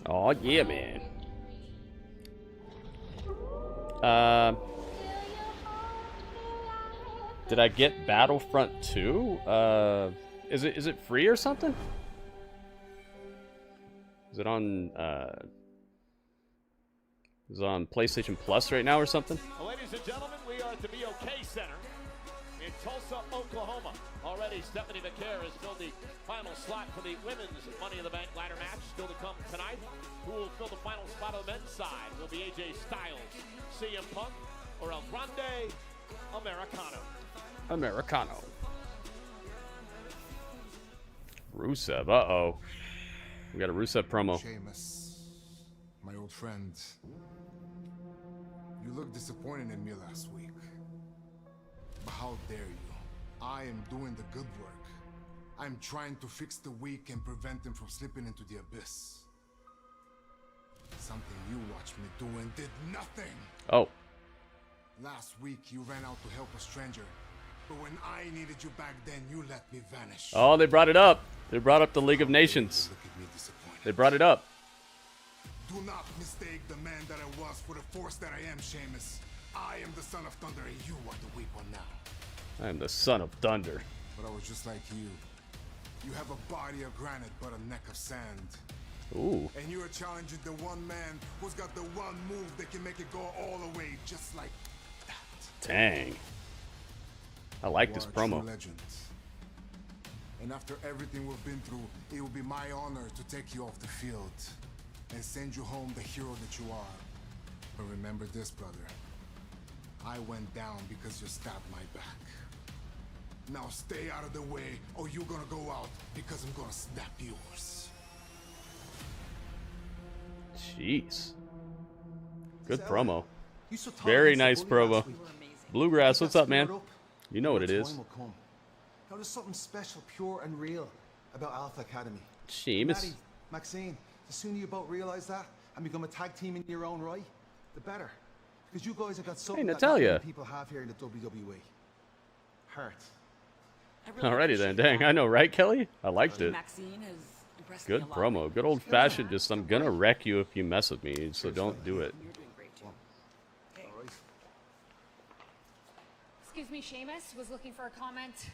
Oh yeah, man. Did I get Battlefront 2? Is it free or something? Is it on PlayStation Plus right now or something? Well, ladies and gentlemen, we are at the BOK Center in Tulsa, Oklahoma. Already, Stephanie Vaquer has filled the final slot for the women's Money in the Bank ladder match. Still to come tonight. Who will fill the final spot on the men's side? Will be AJ Styles, CM Punk, or El Grande, Americano. Americano. Rusev, uh-oh. We got a Rusev promo. Sheamus, my old friend. You looked disappointed in me last week. But how dare you? I am doing the good work. I'm trying to fix the weak and prevent them from slipping into the abyss. Something you watched me do and did nothing. Oh. Last week you ran out to help a stranger. But when I needed you back then, you let me vanish. Oh, they brought it up. They brought up the League of Nations. They brought it up. Do not mistake the man that I was for the force that I am, Sheamus. I am the son of thunder and you are the weak one now. I am the son of thunder. But I was just like you. You have a body of granite but a neck of sand. Ooh. And you are challenging the one man who's got the one move that can make it go all the way, just like that. Dang. I like this You are a promo. true legend. And after everything we've been through, it will be my honor to take you off the field and send you home the hero that you are. But remember this, brother. I went down because you stabbed my back. Now stay out of the way, or you're gonna go out because I'm gonna snap yours. Jeez. Good Is that promo. You so tough Very against the nice bully last promo. week. Bluegrass, You what's got up, man? stirred up. You know what Your it is. time will come. Now there's something special, pure and real about Alpha Academy. Sheamus. Maddie, Maxine, the sooner you both realize that and become a tag team in your own right, the better. Because you guys have got something that not Natalia. many people have here in the WWE. Heart. Alrighty then. Dang, I know, right, Kelly? I liked it. Maxine has impressed me Good a lot. promo. Good old fashioned. Just I'm gonna wreck you if you mess with me, so don't do it. You're doing great too. me, Sheamus. Was looking for a comment.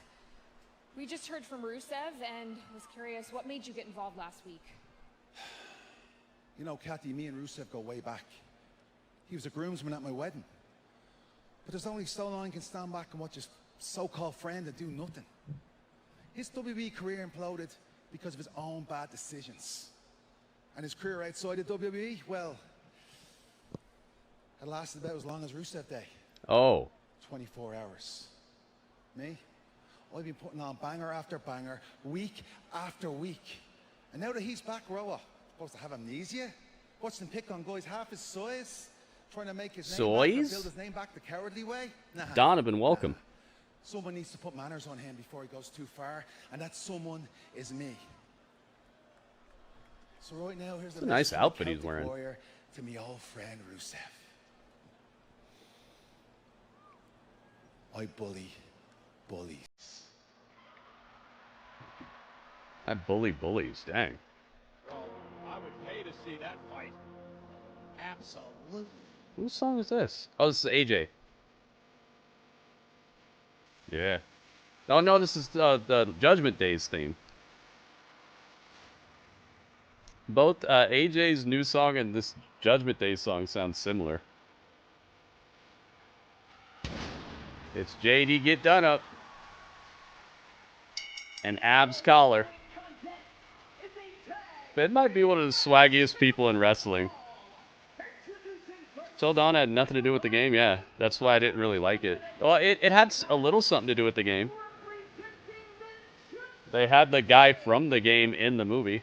We just heard from Rusev and was curious, what made you get involved last week? You know, Kathy, me and Rusev go way back. He was a groomsman at my wedding. But there's only so long you can stand back and watch his so-called friend and do nothing. His WWE career imploded because of his own bad decisions. And his career outside of WWE, well, it lasted about as long as Rusev Day. Oh. 24 hours. Me? I've been putting on banger after banger, week after week. And now that he's back, Roa, supposed to have amnesia? Watch him pick on guys half his size? Trying to make his name back, or build his name back the cowardly way? Nah. Donovan, welcome. Someone needs to put manners on him before he goes too far, and that someone is me. So right now, here's a nice outfit he's wearing. To me old friend Rusev. I bully bullies. I bully bullies, dang. Bro, I would pay to see that fight. Absolutely. Whose song is this? Oh, this is AJ. Yeah. Oh no, this is the Judgment Day's theme. Both AJ's new song and this Judgment Day song sound similar. It's JD Get Done Up. And Abs Collar. It might be one of the swaggiest people in wrestling. Till Dawn had nothing to do with the game, yeah. That's why I didn't really like it. Well, it had a little something to do with the game. They had the guy from the game in the movie.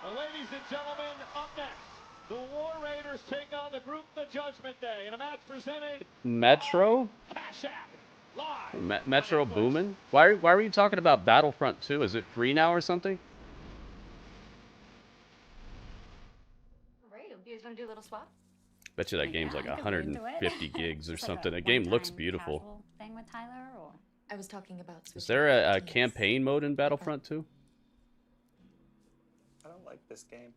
Well, ladies and gentlemen, up next, the War Raiders take on the group The Judgment Day in a match presented Metro? Cash App Live. Metro Boomin? Why were you talking about Battlefront 2? Is it free now or something? Right, you guys want to do a little swap? Bet you that game's like 150 gigs or something. The game looks beautiful. Thing with Tyler, or I was talking about. Is there a campaign mode in Battlefront 2? I don't like this game.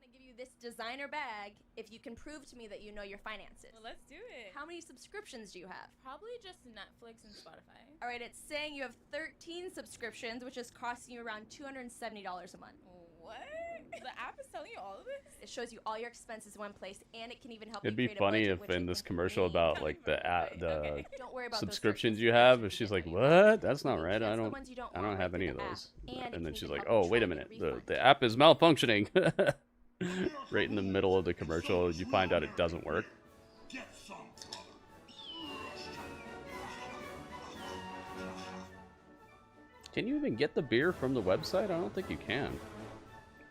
I'm gonna give you this designer bag if you can prove to me that you know your finances. Well, let's do it. How many subscriptions do you have? Probably just Netflix and Spotify. All right, it's saying you have 13 subscriptions, which is costing you around $270 a month. What? The app is telling you all of this? It shows you all your expenses in one place, and it can even help It'd you be create funny a budget, if in this commercial about like the Don't worry about subscriptions you have, if she's like, "What? That's not right. I don't have any of those." And then she's like, "Oh, wait a minute. The app is malfunctioning." Right in the middle of the commercial, you find out it doesn't work. Can you even get the beer from the website? I don't think you can.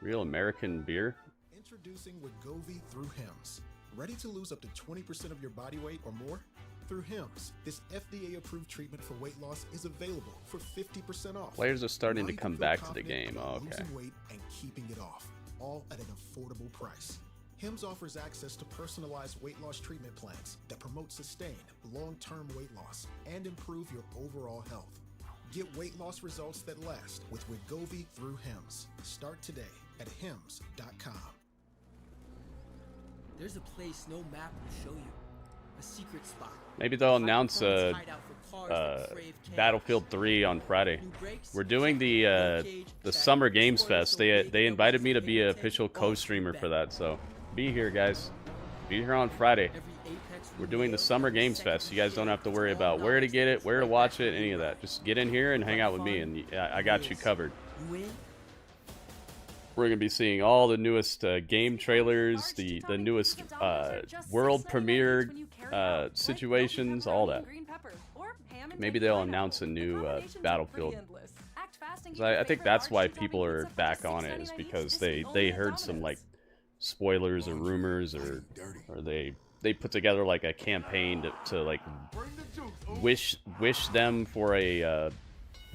Real American beer. Introducing Wegovy through Hims. Ready to lose up to 20% of your body weight or more? Through Hims, this FDA-approved treatment for weight loss is available for 50% off. Players are starting to come back to the game. Oh, okay. Losing weight and keeping it off, all at an affordable price. Hims offers access to personalized weight loss treatment plans that promote sustained, long-term weight loss and improve your overall health. Get weight loss results that last with Wegovy through Hims. Start today at hims.com. There's a place no map will show you. A secret spot. Maybe they'll announce Battlefield 3 on Friday. We're doing the Summer Games Fest. They invited me to be an official co-streamer for that, so be here, guys. Be here on Friday. We're doing the Summer Games Fest. You guys don't have to worry about where to get it, where to watch it, any of that. Just get in here and hang out with me, and I got you covered. We're going to be seeing all the newest game trailers, the newest world premiere situations, all that. Maybe they'll announce a new Battlefield. I think that's why people are back on it, is because they heard some like spoilers or rumors, or they put together like a campaign to like wish them for a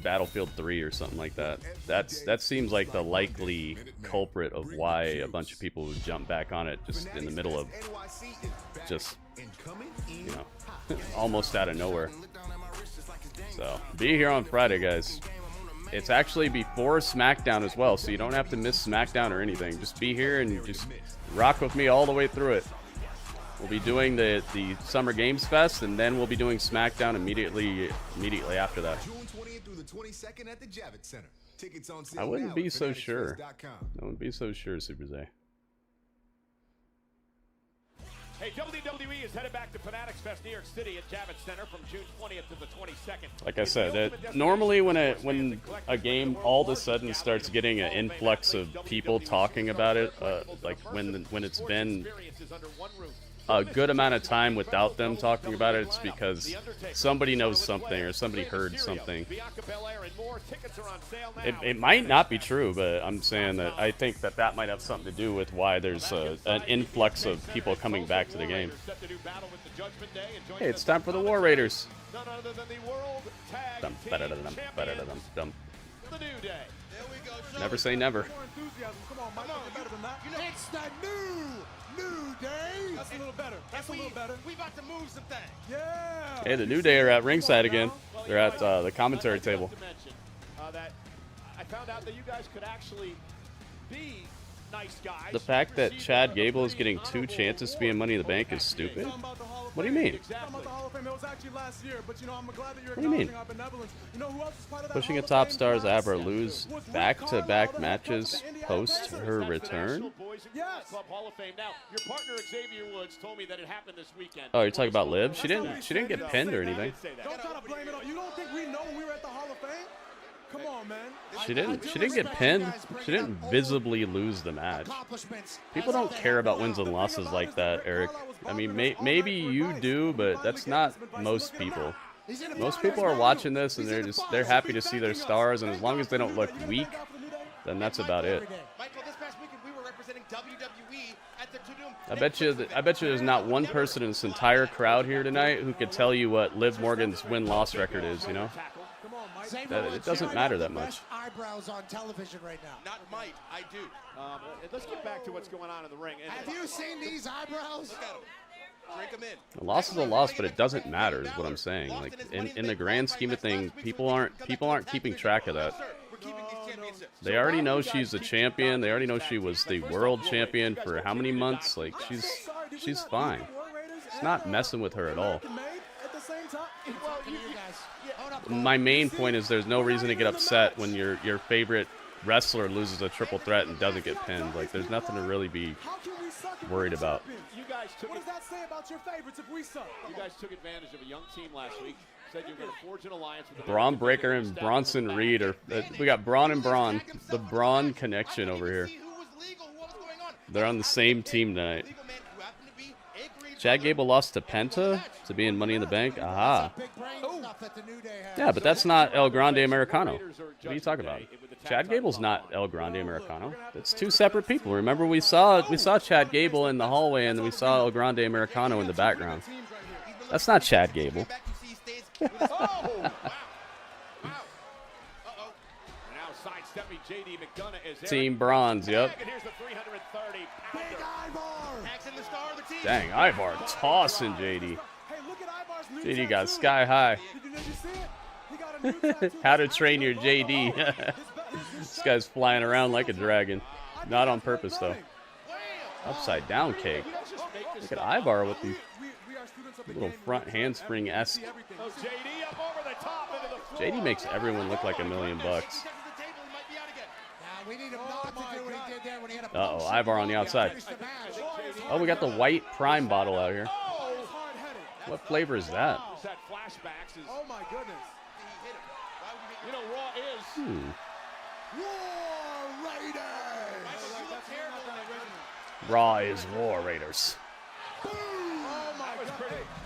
Battlefield 3 or something like that. That seems like the likely culprit of why a bunch of people would jump back on it just in the middle of almost out of nowhere. So be here on Friday, guys. it's actually before SmackDown as well, so you don't have to miss SmackDown or anything. Just be here and just rock with me all the way through it. We'll be doing the Summer Games Fest, and then we'll be doing SmackDown immediately after that. I wouldn't be so sure. I wouldn't be so sure, Super Zay. Hey, WWE is headed back to Fanatics Fest, New York City at Javits Center from June 20th to the 22nd. Like I said, normally when a game all of a sudden starts getting an influx of people talking about it, like when it's been a good amount of time without them talking about it, it's because somebody knows something or somebody heard something. It might not be true, but I'm saying that I think that might have something to do with why there's an influx of people coming back to the game. Hey, it's time for the War Raiders. Never say never. It's the New Day. That's a little better. That's a little better. We about to move some things. Yeah. Hey, the New Day are at ringside again. They're at the commentary table. That I found out that you guys could actually be nice guys. The fact that Chad Gable is getting 2 chances to be in Money in the Bank is stupid. What do you mean? What do you mean? Pushing a top star's Abra lose back-to-back matches post her return? Oh, you're talking about Liv? She didn't get pinned or anything. Don't try to blame it on you. Don't think we know we were at the Hall of Fame? Come on, man. She didn't get pinned. She didn't visibly lose the match. People don't care about wins and losses like that, Eric. I mean, maybe you do, but that's not most people. Most people are watching this and they're happy to see their stars, and as long as they don't look weak, then that's about it. I bet you there's not one person in this entire crowd here tonight who could tell you what Liv Morgan's win-loss record is, you know? It doesn't matter that much. Eyebrows on television right now. Not might, I do. Let's get back to what's going on in the ring. Have you seen these eyebrows? Look at them. Drink them in. A loss is a loss, but it doesn't matter, is what I'm saying. Like in the grand scheme of things, people aren't keeping track of that. They already know she's the champion. They already know she was the world champion for how many months? Like she's fine. It's not messing with her at all. My main point is there's no reason to get upset when your favorite wrestler loses a triple threat and doesn't get pinned. Like there's nothing to really be worried about. What does that say about your favorites if we suck? You guys took advantage of a young team last week. Said you were going to forge an alliance with the Braun Breaker and Bronson Reed are. We got Braun and Braun. The Braun connection over here. They're on the same team tonight. Chad Gable lost to Penta to be in Money in the Bank. Aha. Yeah, but that's not El Grande Americano. What are you talking about? Chad Gable's not El Grande Americano. It's 2 separate people. Remember, we saw Chad Gable in the hallway, and then we saw El Grande Americano in the background. That's not Chad Gable. Team Bronze, yep. Dang, Ivar tossing JD. JD got sky high. How to Train Your JD. This guy's flying around like a dragon. Not on purpose, though. Upside down cake. Look at Ivar with the little front handspring-esque. JD makes everyone look like $1 million. Uh-oh, Ivar on the outside. Oh, we got the white Prime bottle out here. What flavor is that? Oh my goodness. You know, Raw is War Raiders. Raw is War Raiders. Oh my God.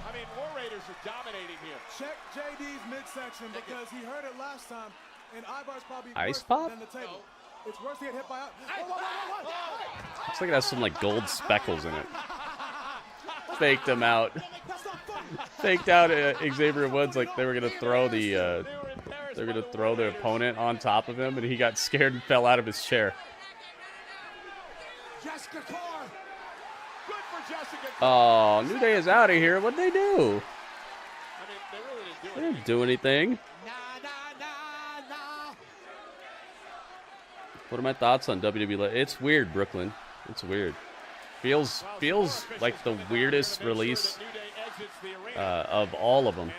I mean, War Raiders are dominating here. Check JD's midsection because he heard it last time, and Ivar's probably Ice worse pop? than the table. It's worse to get hit by. Looks like it has some like gold speckles in it. Faked him out. Faked out Xavier Woods like they were gonna throw their opponent on top of him, and he got scared and fell out of his chair. Oh, New Day is out of here. What'd they do? I mean, they really didn't do anything. What are my thoughts on WWE? It's weird, Brooklyn. It's weird. Feels like the weirdest release of all of them.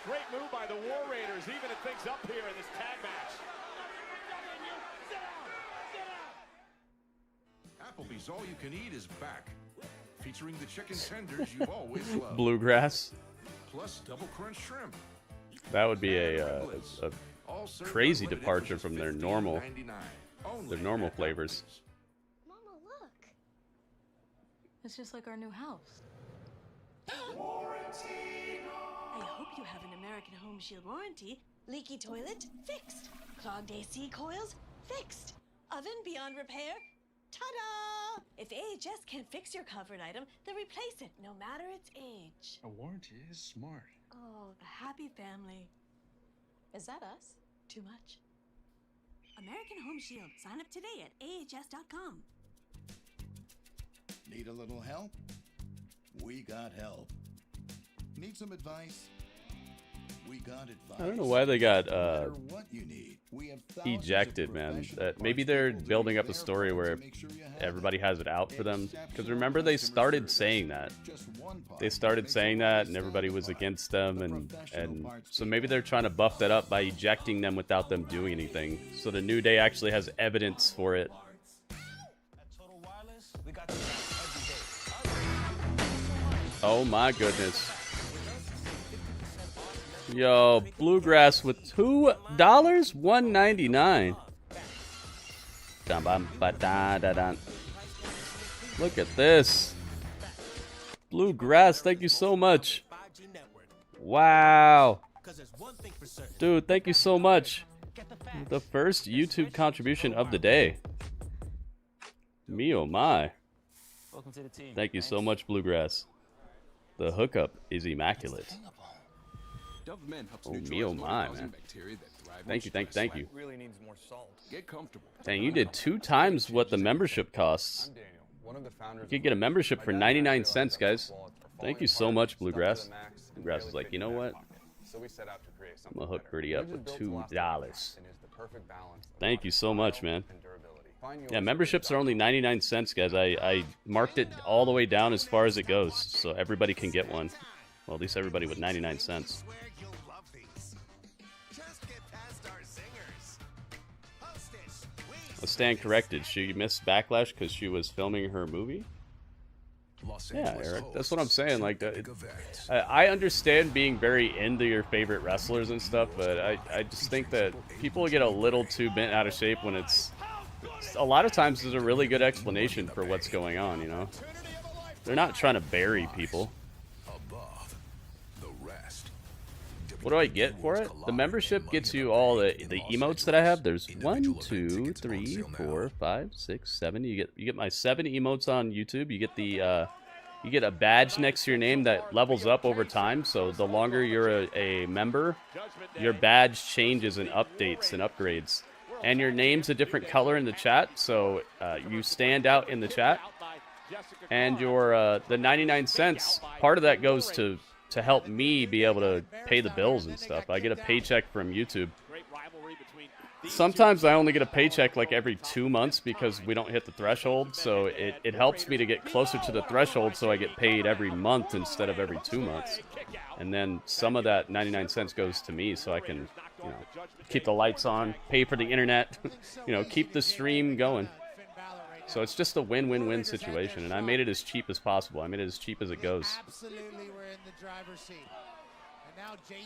Great move by the War Raiders, even at things up here in this tag match. Applebee's All You Can Eat is back, featuring the chicken tenders you've always loved. Bluegrass. Plus double crunch shrimp. That would be a crazy departure from their normal flavors. Mama, look. It's just like our new house. I hope you have an American Home Shield warranty. Leaky toilet? Fixed. Clogged AC coils? Fixed. Oven beyond repair? Ta-da! If AHS can't fix your covered item, then replace it, no matter its age. A warranty is smart. Oh, the happy family. Is that us? Too much? American Home Shield. Sign up today at ahs.com. Need a little help? We got help. Need some advice? We got advice. I don't know why they got No matter what you need, we have thousands of ejected, man. professional Maybe parts they're people to building make up a their story parts where to make sure you have everybody it. has it out for them. Because Exceptional remember, they customer started service. saying that. Just one part They started makes saying a that, party and everybody stand was apart. against them, The and professional parts so maybe they're trying to buff that up by ejecting them without them doing anything. So the New Day actually has evidence for it. Oh my goodness. Yo, Bluegrass with $2, $1.99. Look at this. Bluegrass, thank you so much. Wow. Dude, thank you so much. The first YouTube contribution of the day. Me oh my. Welcome to the team. Thank you so much, Bluegrass. The hookup is immaculate. Oh, me oh my, man. Thank you, thank you. Really needs more salt. Get comfortable. Dang, you did 2 times what the membership costs. You could get a membership for 99 cents, guys. Thank you so much, Bluegrass. Bluegrass is like, you know what? I'm gonna hook Gritty up with $2. Thank you so much, man. Yeah, memberships are only 99 cents, guys. I marked it all the way down as far as it goes, so everybody can get one. Well, at least everybody with 99 cents. I'll stand corrected. She missed Backlash because she was filming her movie? Yeah, Eric, that's what I'm saying. Like, I understand being very into your favorite wrestlers and stuff, but I just think that people get a little too bent out of shape when it's... A lot of times there's a really good explanation for what's going on, you know? They're not trying to bury people. What do I get for it? The membership gets you all the emotes that I have. There's 1, 2, 3, 4, 5, 6, 7. You get my 7 emotes on YouTube. You get the you get a badge next to your name that levels up over time. So the longer you're a member, your badge changes and updates and upgrades. And your name's a different color in the chat, so you stand out in the chat. And your the 99 cents, part of that goes to help me be able to pay the bills and stuff. I get a paycheck from YouTube. Sometimes I only get a paycheck like every 2 months because we don't hit the threshold, so it helps me to get closer to the threshold so I get paid every month instead of every 2 months. And then some of that 99 cents goes to me so I can, you know, keep the lights on, pay for the internet, you know, keep the stream going. So it's just a win-win-win situation, and I made it as cheap as possible. I made it as cheap as it goes.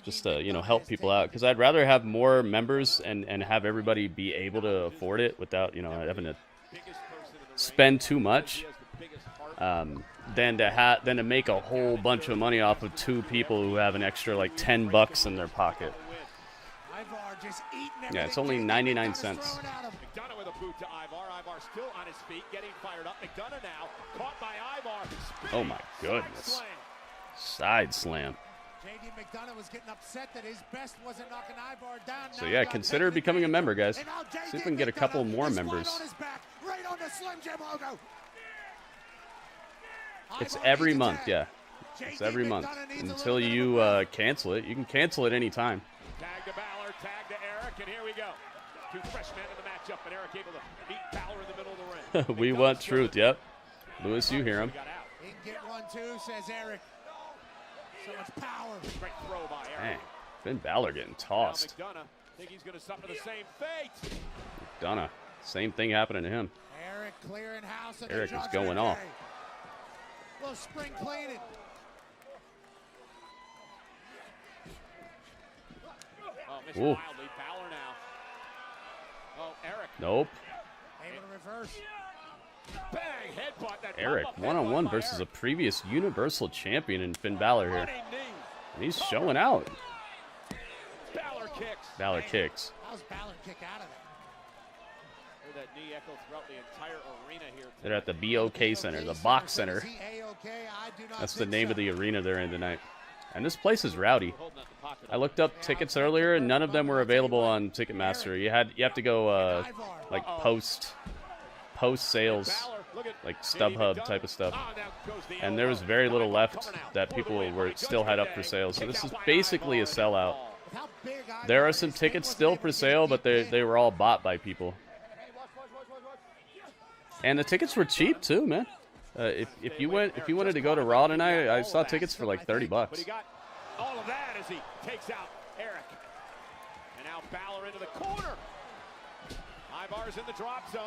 Just to, you know, help people out, because I'd rather have more members and have everybody be able to afford it without, you know, having to spend too much, than to make a whole bunch of money off of 2 people who have an extra like $10 in their pocket. Yeah, it's only 99 cents. McDonough with a boot to Ivar. Ivar still on his feet, getting fired up. McDonough now caught by Ivar. Oh my goodness. Side slam. JD McDonough was getting upset that his best wasn't knocking Ivar down. So yeah, consider becoming a member, guys. See if we can get a couple more members. Right on the Slim Jim logo. It's every month, yeah. It's every month. Until you cancel it. You can cancel it anytime. Tag to Balor, tag to Eric, and here we go. Two fresh men in the matchup, and Eric able to meet Balor in the middle of the ring. We want truth. Yep. Lewis, you hear him. He can get one too, says Eric. So much power. Great throw by Eric. Dang. Finn Balor getting tossed. McDonough think he's going to suffer the same fate. McDonough. Same thing happening to him. Eric clearing house. Eric is going off. Little spring cleaning. Oh, missed Ooh. wildly. Balor now. Oh, Eric. Nope. Able to reverse. Bang, headbutt. That Eric, one-on-one versus a previous Universal Champion in Finn Balor here. And he's showing out. Balor kicks. Balor kicks. How's Balor kick out of Hear there? that knee echo throughout the entire arena here. They're at the BOK Center, the Box Center. That's the name of the arena they're in tonight. And this place is rowdy. I looked up tickets earlier, and none of them were available on Ticketmaster. You have to go like post sales, like StubHub type of stuff. And there was very little left that people were still had up for sale. So this is basically a sellout. There are some tickets still for sale, but they were all bought by people. And the tickets were cheap too, man. If you wanted to go to Raw tonight, I saw tickets for like $30. But he got all of that as he takes out Eric. And now Balor into the corner. Ivar's in the drop zone.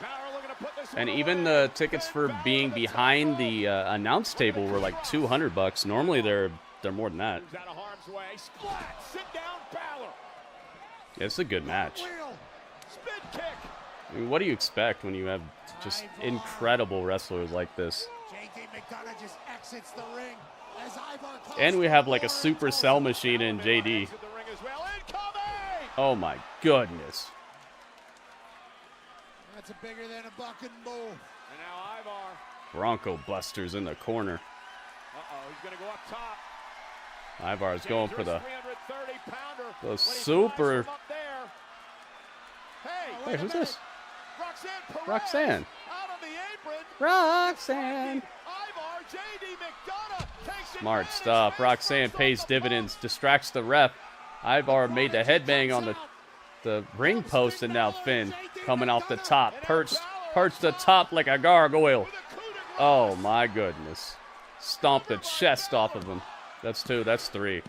Balor looking to put this And one even away. the tickets for being behind the announce table were like $200. Normally they're more than that. Moves out of harm's way. Splat. Sit down, Balor. Yeah, it's a good match. Spin kick. I mean, what do you expect when you have just incredible wrestlers like this? JD McDonough just exits the ring as Ivar calls And we have like a super cell machine in JD. The ring as well. Incoming. Oh my goodness. That's a bigger than a bucking bull. And now Ivar. Bronco Busters in the corner. Uh-oh, he's going to go up top. Ivar is going for the 330-pounder. super. Hey, Hey, who's this? Roxanne Perez Roxanne. out on the apron. Roxanne. Ivar, JD McDonough takes Smart stuff. Roxanne pays dividends, distracts the ref. Ivar made the headbang on the ring post, and now Finn coming off the top, perched the top like a gargoyle. Oh my goodness. Stomped the chest off of him. That's 2, that's 3.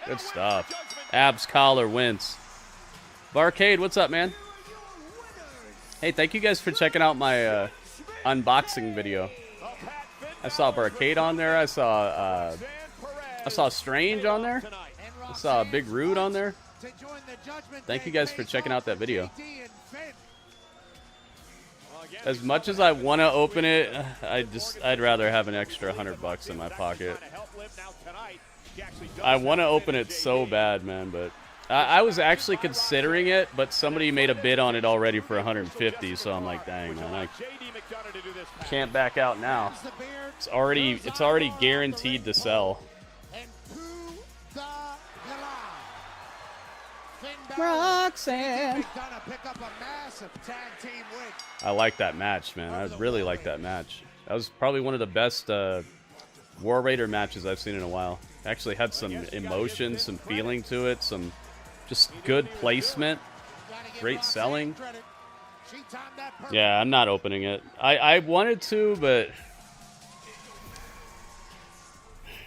Good stuff. Abs collar wins. Barcade, what's up, man? Hey, thank you guys for checking out my unboxing video. I saw Barcade on there. I saw Strange on there. I saw Big Rude on there. Thank you guys for checking out that video. As much as I want to open it, I'd rather have an extra $100 in my pocket. I want to open it so bad, man, but I was actually considering it, but somebody made a bid on it already for $150, so I'm like, dang, man, I can't back out now. It's already guaranteed to sell. Roxanne. I like that match, man. I really like that match. That was probably one of the best War Raider matches I've seen in a while. Actually had some emotion, some feeling to it, some just good placement, great selling. Yeah, I'm not opening it. I wanted to, but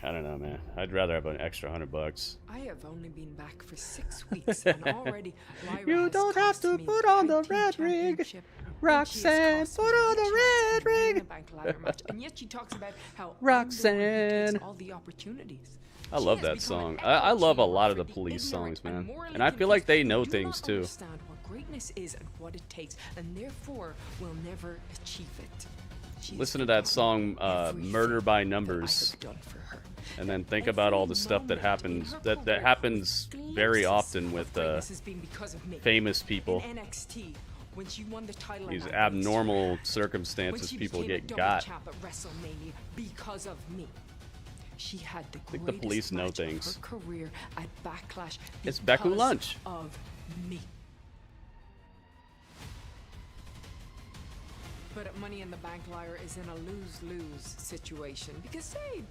I don't know, man. I'd rather have an extra $100. I have only been back for 6 weeks, and already Lyra You has don't have cost to me put on the tag red team ring. championship, Roxanne, and she has put cost me on the chance red to win ring. a bank ladder match, and yet she talks about how Roxanne. all the opportunities. I love that song. I love a lot of the Police songs, man. And I feel like they know things too. Understand what greatness is and what it takes, and therefore will never achieve it. She Listen to that song, Murder by Numbers, done for her. and then think about all the stuff that happens that happens very often with famous people. In NXT, when she won the title These at abnormal when circumstances she people became a get double got. champ at WrestleMania because of me. She had the I think the police know match of things. her career at Backlash It's Beku because Lunch. of me. But at Money in the Bank, Lyra is in a lose-lose situation because, hey,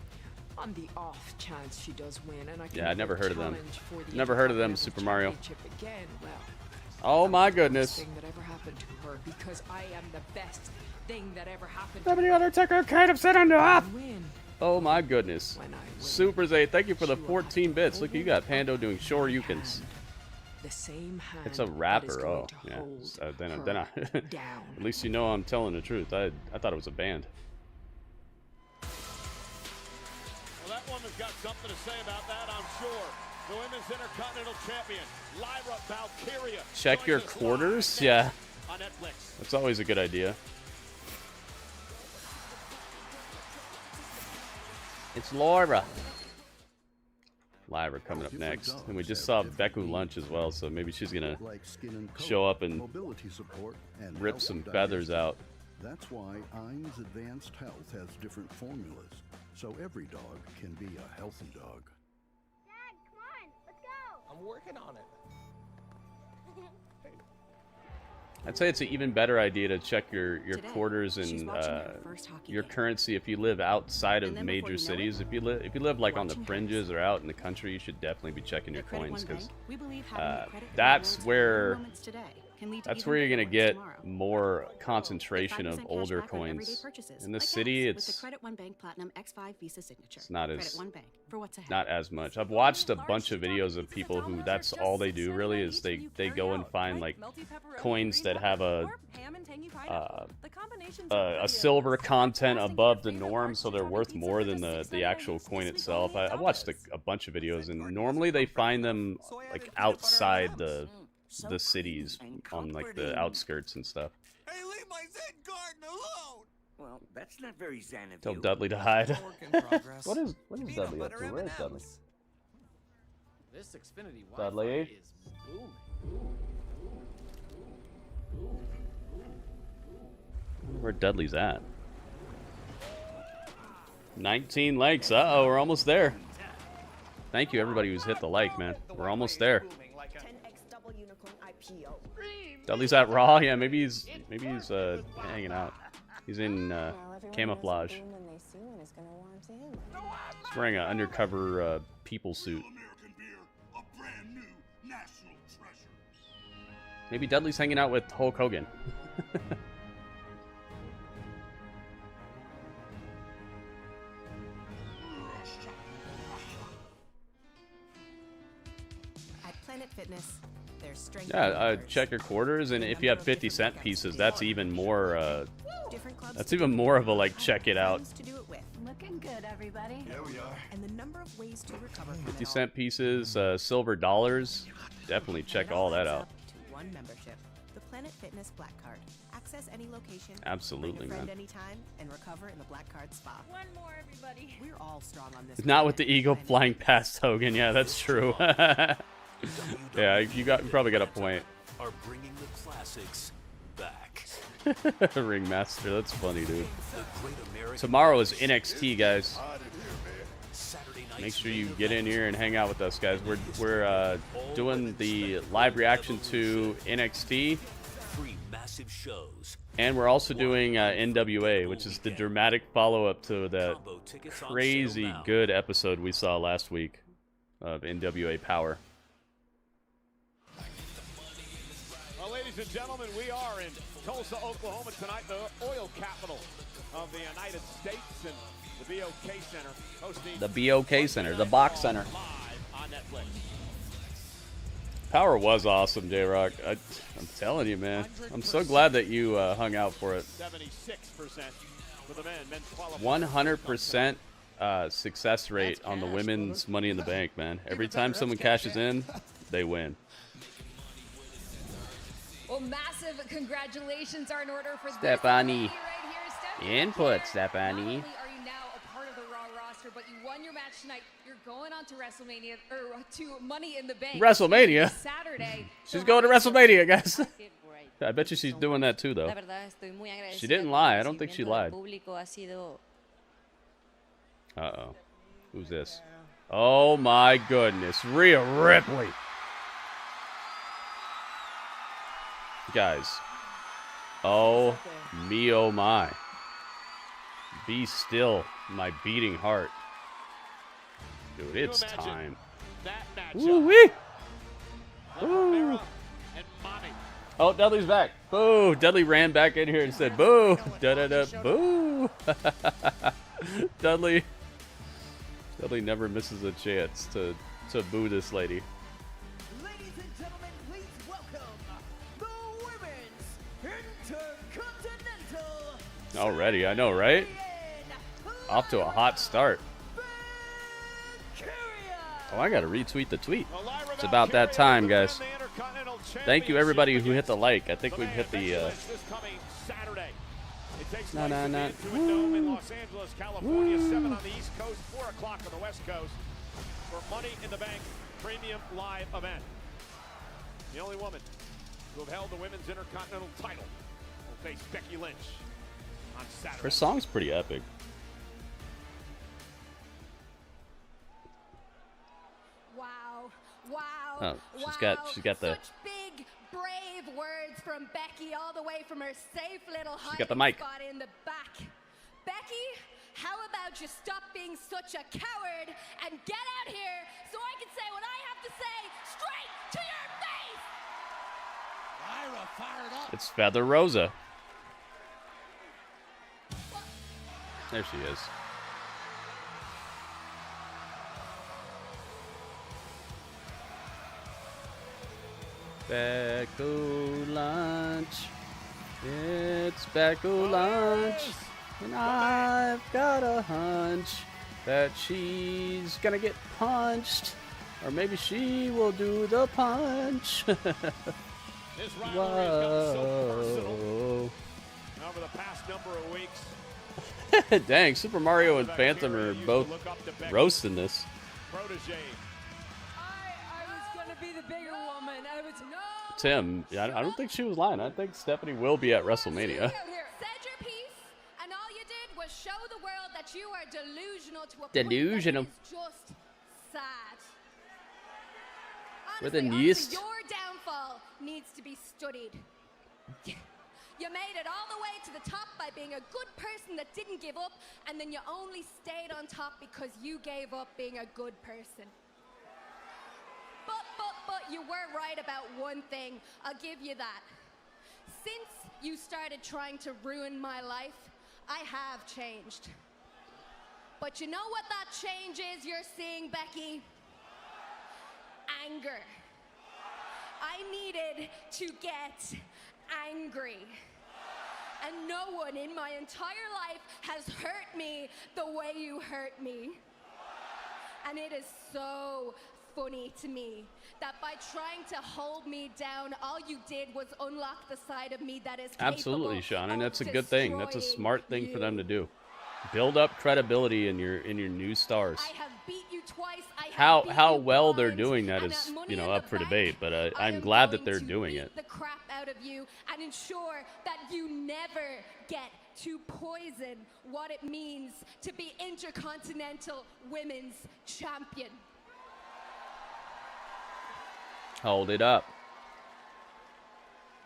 On the off chance she does win, and I can Yeah, I never heard of them. challenge for the Never heard of them, Intercontinental Super Mario. Championship Again, well, Oh my the goodness. best thing that ever happened to her, because I am the best thing that ever happened W to her. Undertaker kind of set on off. Win. Oh my goodness. Super Zay, thank you for the 14 bits. Look, you got Pando doing Shoryukens. The same hand It's a that is rapper. going Oh, to yeah. hold Then her I down. at least you know I'm telling the truth. I thought it was a band. Well, that woman's got something to say about that, I'm sure. The Women's Intercontinental Champion, Lyra Valkyria. Check your quarters? Yeah. On Netflix. That's always a good idea. It's Lyra. Lyra coming up next. And we just saw Beku lunch as well, so maybe she's gonna show up and rip some feathers out. That's why Ein's Advanced Health has different formulas, so every dog can be a healthy dog. Dad, come on, let's go. I'm working on it. I'd say it's an even better idea to check your quarters and your currency if you live outside of major cities. If you live like on the fringes or out in the country, you should definitely be checking your coins, because that's where you're gonna get more concentration of older coins. In the city, it's not as much. I've watched a bunch of videos of people who that's all they do really is they go and find like coins that have a silver content above the norm, so they're worth more than the actual coin itself. I've watched a bunch of videos, and normally they find them like outside the cities, on like the outskirts and stuff. Hey, leave my Zen garden alone! Well, that's not very Zen of Tell you. Dudley to hide. What is Dudley up to? Where is Dudley? This Xfinity Dudley? Wi-Fi is booming. Where Dudley's at? 19 likes. Uh-oh, we're almost there. Thank you, everybody who's hit the like, man. We're almost there. Dudley's at Raw. Yeah, maybe he's hanging out. He's in camouflage. He's wearing an undercover people suit. Maybe Dudley's hanging out with Hulk Hogan. At Planet Fitness, there's strength. Yeah, check your quarters, and if you have 50-cent pieces, that's even more. That's even more of a like check it out. Looking good, everybody. Yeah, we are. And the number of ways to recover 50-cent pieces, silver dollars. Definitely check all that out. to one membership. The Planet Fitness Black Card. Access any location. Absolutely, bring a friend man. anytime and recover in the Black Card spa. One more, everybody. We're all strong on this. Not with the eagle flying past Hogan. Yeah, that's true. Yeah, you probably got a point. Are bringing the classics back. Ringmaster, that's funny, dude. Tomorrow is NXT, guys. Make sure you get in here and hang out with us, guys. We're doing the live reaction to NXT. Free massive shows. And we're also doing NWA, which is the dramatic follow-up to that crazy good episode we saw last week of NWA Power. Well, ladies and gentlemen, we are in Tulsa, Oklahoma tonight, the oil capital of the United States, and the BOK Center hosting The BOK Center, the Box Center. live on Netflix. Power was awesome, J-Rock. I'm telling you, man. I'm so glad that you hung out for it. 76% for the men. Men's qualified. 100% success rate on the women's Money in the Bank, man. Every time someone cashes in, they win. Well, massive congratulations are in order for Stephanie. this right here, Stephanie. Input, Stephanie. Not only are you now a part of the Raw roster, but you won your match tonight. You're going on to WrestleMania, or to Money in the Bank. WrestleMania? Saturday. She's going to WrestleMania, guys. I bet you she's doing that too, though. She didn't lie. I don't think she lied. Uh-oh. Who's this? Oh, my goodness. Rhea Ripley. Guys. Oh, me, oh, my. Be still, my beating heart. Dude, it's time. That Woo-wee! Woo. And Mommy. Oh, Dudley's back. Boo! Dudley ran back in here and said, boo! Da-da-da, boo! Dudley never misses a chance to boo this lady. Ladies and gentlemen, please welcome the Women's Intercontinental. Already, I know, right? Off to a hot start. Oh, I gotta retweet the tweet. It's about that time, guys. Thank you, everybody who hit the like. I think we've hit the. No. In Los Angeles, California, 7 on the East Coast, 4 o'clock on the West Coast for Money in the Bank premium live event. The only woman who have held the Women's Intercontinental title will face Becky Lynch on Saturday. Her song's pretty epic. Wow. Oh, she's got the. Such big, brave words from Becky all the way from her safe little hiding got the mic. spot in the back. Becky, how about you stop being such a coward and get out here so I can say what I have to say straight to your face? Lyra fired up. It's Feather Rosa. There she is. Becco lunch. It's Becco lunch. And I've got a hunch that she's gonna get punched. Or maybe she will do the punch. This rivalry has gotten so personal over the past number of weeks. Dang, Super Mario and Phantom are both roasting this. Protege. I was gonna be the bigger woman. I was Tim, yeah, I don't think she was lying. I think Stephanie will be at WrestleMania. Said your piece, and all you did was show the world that you are delusional to a Delusional. point that is just sad. With a Honestly, yeast. your downfall needs to be studied. You made it all the way to the top by being a good person that didn't give up, and then you only stayed on top because you gave up being a good person. But you were right about one thing. I'll give you that. Since you started trying to ruin my life, I have changed. But you know what that change is you're seeing, Becky? Anger. I needed to get angry. And no one in my entire life has hurt me the way you hurt me. And it is so funny to me that by trying to hold me down, all you did was unlock the side of me that is Absolutely, capable Sean, and of that's a good thing. That's a smart thing destroying for them to do. Build up credibility in your new stars. I have beat you twice. I have How beat how you well blind, they're doing that and is, at Money you know, in up the for Bank, debate, but I I'm am glad that going they're to doing beat it. the crap out of you and ensure that you never get to poison what it means to be Intercontinental Women's Champion. Hold it up.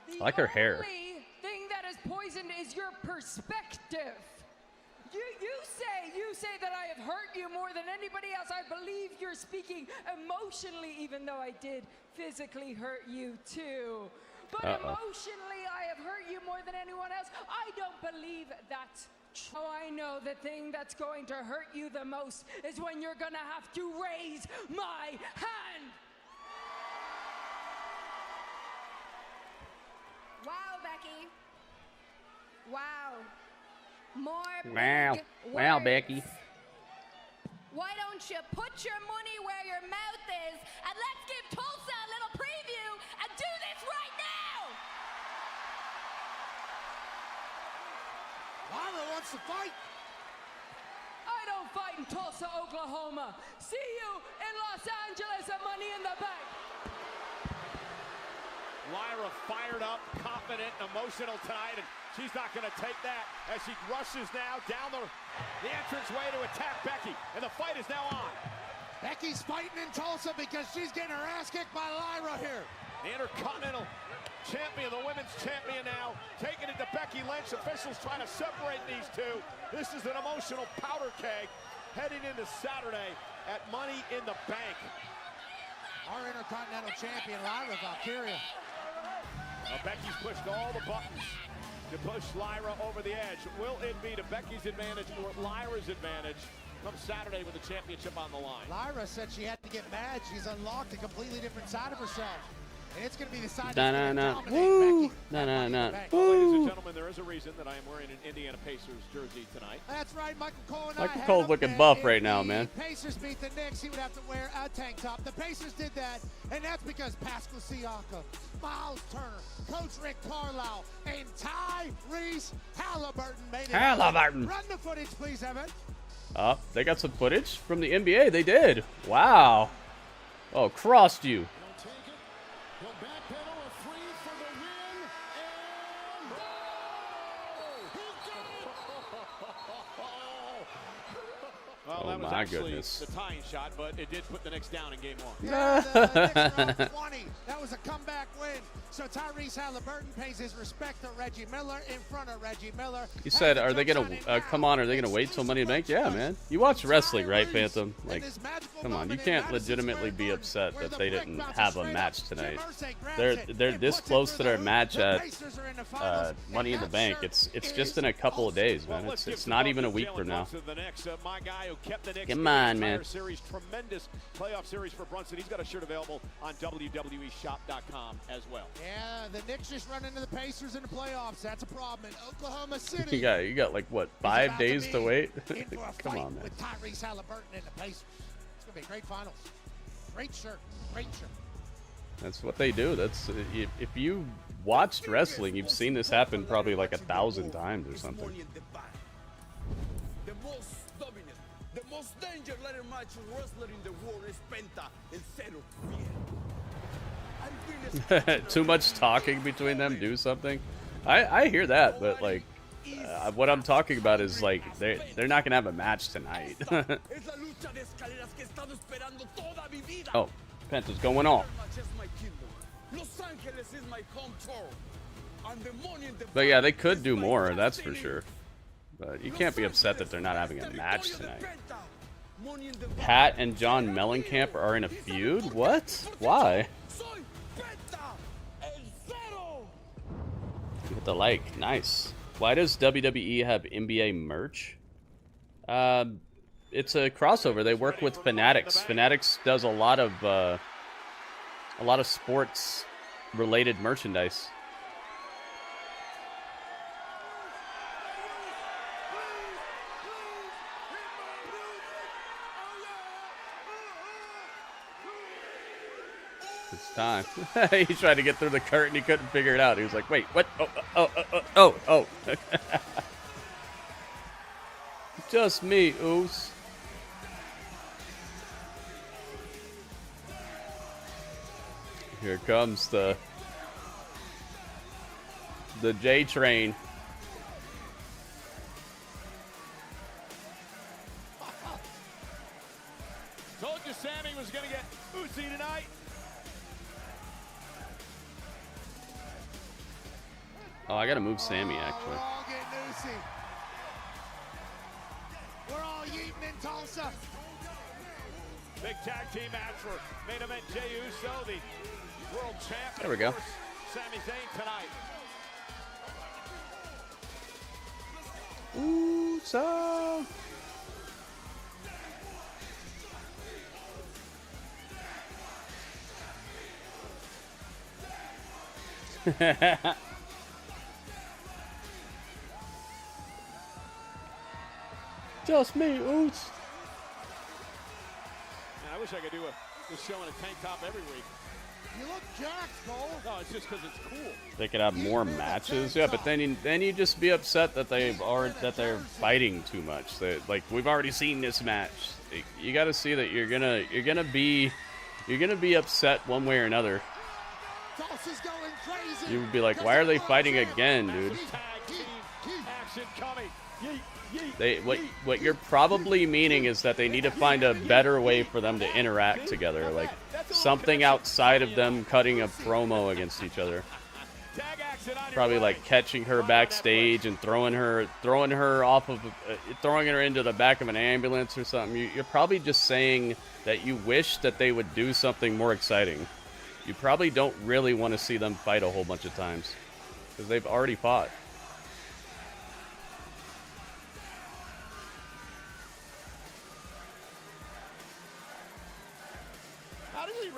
I like her hair. The only thing that is poisoned is your perspective. You say that I have hurt you more than anybody else. I believe you're speaking emotionally, even though I did physically hurt you too. But emotionally, I have hurt you more than anyone else. I don't believe that's true. Oh, I know the thing that's going to hurt you the most is when you're gonna have to raise my hand. Wow, Becky. Wow. More Wow. big Wow, words. Becky. Why don't you put your money where your mouth is and let's give Tulsa a little preview and do this right now! Lyra wants to fight. I don't fight in Tulsa, Oklahoma. See you in Los Angeles at Money in the Bank. Lyra fired up, confident, emotional tonight, and she's not going to take that as she rushes now down the entranceway to attack Becky, and the fight is now on. Becky's fighting in Tulsa because she's getting her ass kicked by Lyra here. The Intercontinental Champion, the Women's Champion now, taking it to Becky Lynch. Officials trying to separate these two. This is an emotional powder keg. heading into Saturday at Money in the Bank. Our Intercontinental Champion, Lyra Valkyria. Becky's pushed all the buttons to push Lyra over the edge. Will it be to Becky's advantage or Lyra's advantage come Saturday with the championship on the line? Lyra said she had to get mad. She's unlocked a completely different side of herself. And it's going to be the side Nah, that's nah, going to nah. dominate Woo. Becky. Nah, nah, nah. Well, ladies and Woo. gentlemen, there is a reason that I am wearing an Indiana Pacers jersey tonight. That's right, Michael Cole and Michael I Cole's had looking up buff there. right If now, the man. Pacers beat the Knicks, he would have to wear a tank top. The Pacers did that, and that's because Pascal Siakam, Miles Turner, Coach Rick Carlisle, and Tyrese Halliburton made it. Halliburton. Run the footage, please, Evan. They got some footage from the NBA. They did. Wow. Oh, crossed you. Well, Oh, that was my actually goodness. the tying shot, but it did put the Knicks down in game one. Yeah, the Knicks are up 20. That was a comeback win. So Tyrese Halliburton pays his respect to Reggie Miller in front of Reggie Miller. You said, are they going to, come on, are they going to wait till Money in the Bank? Yeah, man. You watch wrestling, right, Phantom? Like, come on, you can't legitimately be upset that they didn't have a match tonight. They're this close to their match at Money in the Bank. It's just in a couple of days, man. It's not even a week from now. Come on, man. Tremendous playoff series for Bronson. He's got a shirt available on WWEshop.com as well. Yeah, the Knicks just run into the Pacers in the playoffs. That's a problem in Oklahoma City. You got like what, 5 days to wait? In for a Come fight on, man. with Tyrese Halliburton and the Pacers. It's gonna be a great finals. Great shirt. Great shirt. That's what they do. That's if you watched wrestling, you've seen this happen probably like 1,000 times or something. The most dominant, the most danger ladder match wrestler in the world is Penta and Zero. Too much talking between them. Do something. I hear that, but like, what I'm talking about is like they're not gonna have a match tonight. Oh, Penta's going off. But yeah, they could do more. That's for sure. But you can't be upset that they're not having a match tonight. Pat and John Mellencamp are in a feud? What? Why? Hit the like. Nice. Why does WWE have NBA merch? It's a crossover. They work with Fanatics. Fanatics does a lot of sports related merchandise. It's time. He tried to get through the curtain. He couldn't figure it out. He was like, wait, what? Oh. Just me, Oos. Here comes the J train. Told you Sami was going to get Uzi tonight. Oh, I gotta move Sami, actually. We're all getting Uzi. We're all yeeting in Tulsa. Big tag team match for main event Jey Uso, the world champ. There we go. Sami Zayn tonight. Uso. Just me, Oots. Man, I wish I could do this show in a tank top every week. You look jacked, Cole. No, it's just because it's cool. They could have more matches, yeah, but then you just be upset that they're fighting too much. Like we've already seen this match. You got to see that you're gonna be upset one way or another. Tulsa's going crazy. You would be like, why are they fighting again, dude? Action coming. What you're probably meaning is that they need to find a better way for them to interact together, like something outside of them cutting a promo against each other. Tag action on your Probably way. like catching her backstage and throwing her off of, throwing her into the back of an ambulance or something. You're probably just saying that you wish that they would do something more exciting. You probably don't really want to see them fight a whole bunch of times because they've already fought.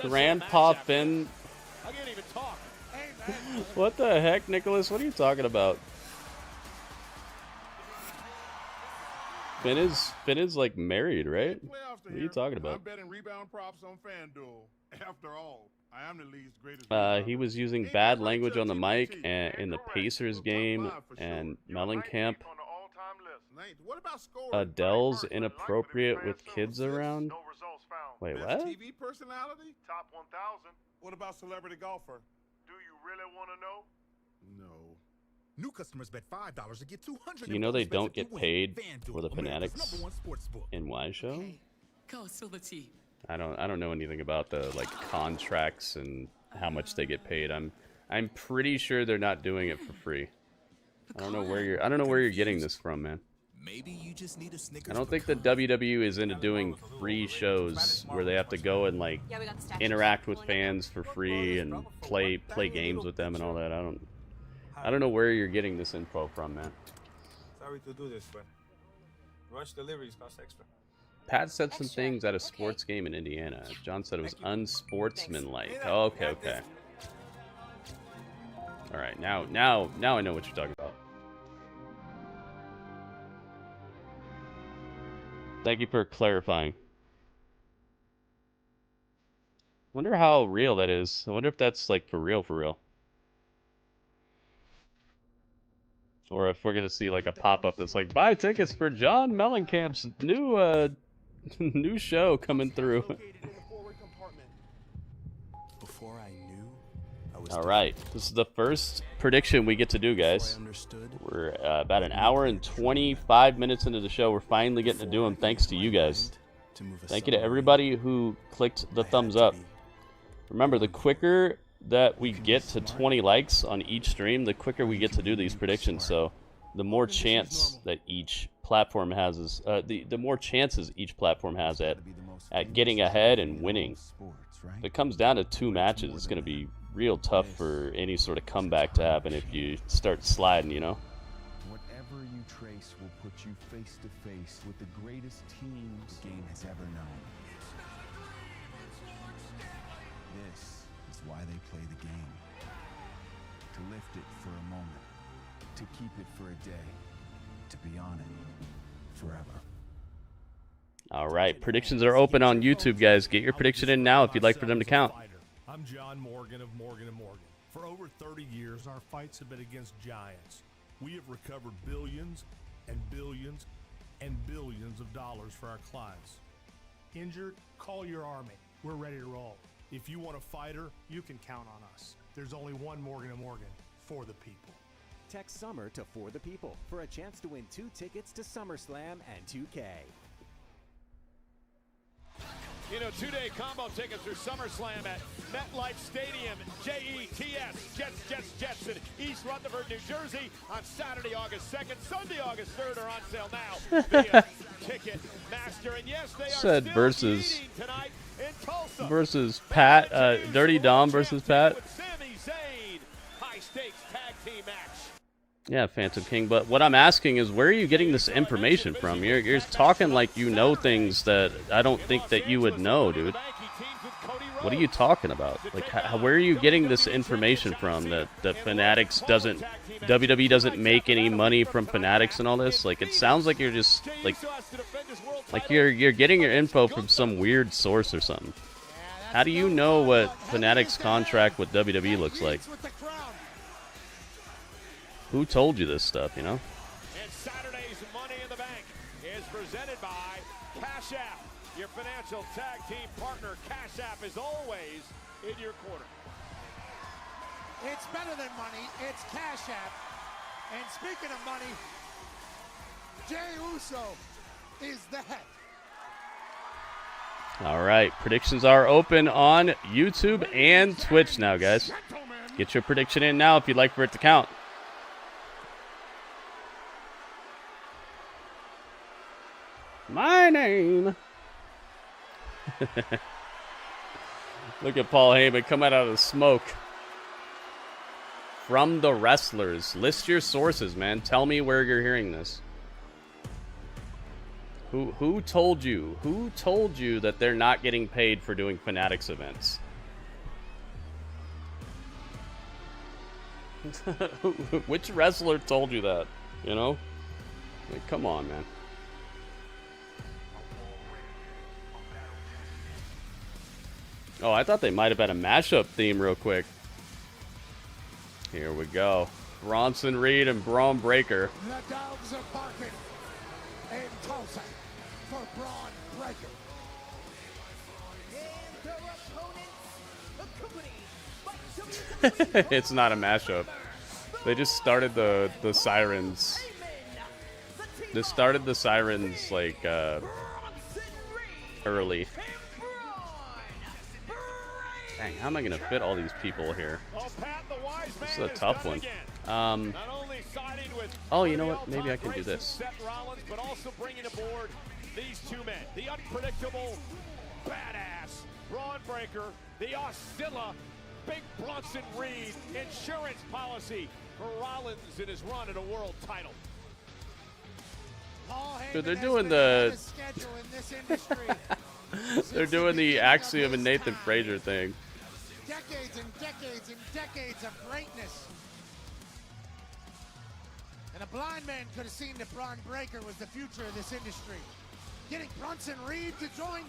Grandpa Finn. I can't even talk. What the heck, Nicholas? What are you talking about? Finn is like married, right? What are you talking about? I'm betting rebound props on FanDuel. After all, I am the league's greatest. He was using bad language on the mic and in the Pacers game and Mellencamp. What about scoring? Adele's inappropriate with kids around. Wait, Best what? TV personality? Top 1,000. What about celebrity golfer? Do you really want to know? No. New customers bet $5 to get $200. You know they don't get paid for the Fanatics NY show? I don't know anything about the like contracts and how much they get paid. I'm pretty sure they're not doing it for free. I don't know where you're getting this from, man. Maybe you just need a Snickers. I don't think the WWE is into doing free shows where they have to go and like interact with fans for free and play games with them and all that. I don't know where you're getting this info from, man. Sorry to do this, but rush deliveries cost extra. Pat said some things at a sports game in Indiana. John said it was unsportsmanlike. Okay. All right, now I know what you're talking about. Thank you for clarifying. Wonder how real that is. I wonder if that's like for real. Or if we're gonna see like a pop-up that's like, buy tickets for John Mellencamp's new show coming through. Before I knew, I was All right, this is the first prediction we get to do, guys. We're about an hour and 25 minutes into the show. We're finally getting to do them thanks to you guys. Thank you to everybody who clicked the thumbs up. Remember, the quicker that we get to 20 likes on each stream, the quicker we get to do these predictions. So the more chance that each platform has is the more chances each platform has at getting ahead and winning. If it comes down to 2 matches, it's going to be real tough for any sort of comeback to happen if you start sliding, you know. Whatever you trace will put you face to face with the greatest teams the game has ever known. This is why they play the game. To lift it for a moment, to keep it for a day, to be on it forever. All right, predictions are open on YouTube, guys. Get your prediction in now if you'd like for them to count. I'm John Morgan of Morgan & Morgan. For over 30 years, our fights have been against giants. We have recovered billions and billions and billions of dollars for our clients. Injured? Call your army. We're ready to roll. If you want a fighter, you can count on us. There's only one Morgan & Morgan for the people. Text SUMMER to For the People for a chance to win 2 tickets to SummerSlam and 2K. You know, 2-day combo tickets through SummerSlam at MetLife Stadium, JETS, Jets in East Rutherford, New Jersey on Saturday, August 2nd. Sunday, August 3rd are on sale now via Ticketmaster. And yes, they are Said still versus tonight in Tulsa. versus Pat, Dirty Dom versus Pat. With Sami Zayn, high-stakes tag team match. Yeah, Phantom King, but what I'm asking is where are you getting this information from? You're talking like you know things that I don't think that you would know, dude. What are you talking about? Like, where are you getting this information from that Fanatics doesn't, WWE doesn't make any money from Fanatics and all this? Like, it sounds like you're just, like you're getting your info from some weird source or something. How do you know what Fanatics' contract with WWE looks like? Who told you this stuff, you know? And Saturday's Money in the Bank is presented by Cash App. Your financial tag team partner, Cash App, is always in your corner. It's better than money. It's Cash App. And speaking of money, Jey Uso is that. All right, predictions are open on YouTube and Twitch now, guys. Get your prediction in now if you'd like for it to count. My name. Look at Paul Heyman come out of the smoke. From the wrestlers. List your sources, man. Tell me where you're hearing this. Who told you? Who told you that they're not getting paid for doing Fanatics events? Which wrestler told you that? You know? Like, come on, man. Oh, I thought they might have had a mashup theme real quick. Here we go. Bronson Reed and Braun Breaker. The dogs are barking in Tulsa for Braun Breaker. It's not a mashup. They just started the sirens. They started the sirens like early. Dang, how am I gonna fit all these people here? This is a tough one. Oh, you know what? Maybe I can do this. But also bringing aboard these two men, the unpredictable, badass Braun Breaker, the Oscilla, Big Bronson Reed, insurance policy for Rollins in his run at a world title. Dude, they're doing the they're doing the Axiom and Nathan Frazier thing. Decades and decades and decades of greatness. And a blind man could have seen that Braun Breaker was the future of this industry. Getting Bronson Reed to join.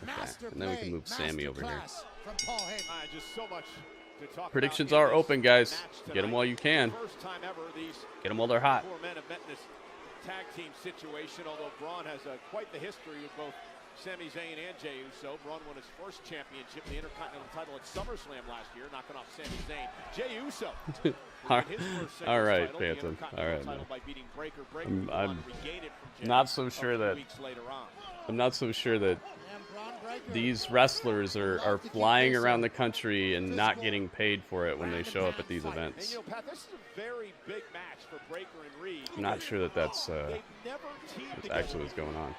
Master And then we can move Sammy over here. From Paul Heyman. Just so much to talk Predictions about are open, guys. Get them while you can. First time ever these Get them while they're hot. four men have met in this tag team situation, although Braun has quite the history with both Sami Zayn and Jey Uso. Braun won his first championship, the Intercontinental title at SummerSlam last year, knocking off Sami Zayn. Jey Uso. All right, Phantom. All right, man. I'm not so sure that these wrestlers are flying around the country and not getting paid for it when they show up at these events. I'm not sure that that's actually what's going on.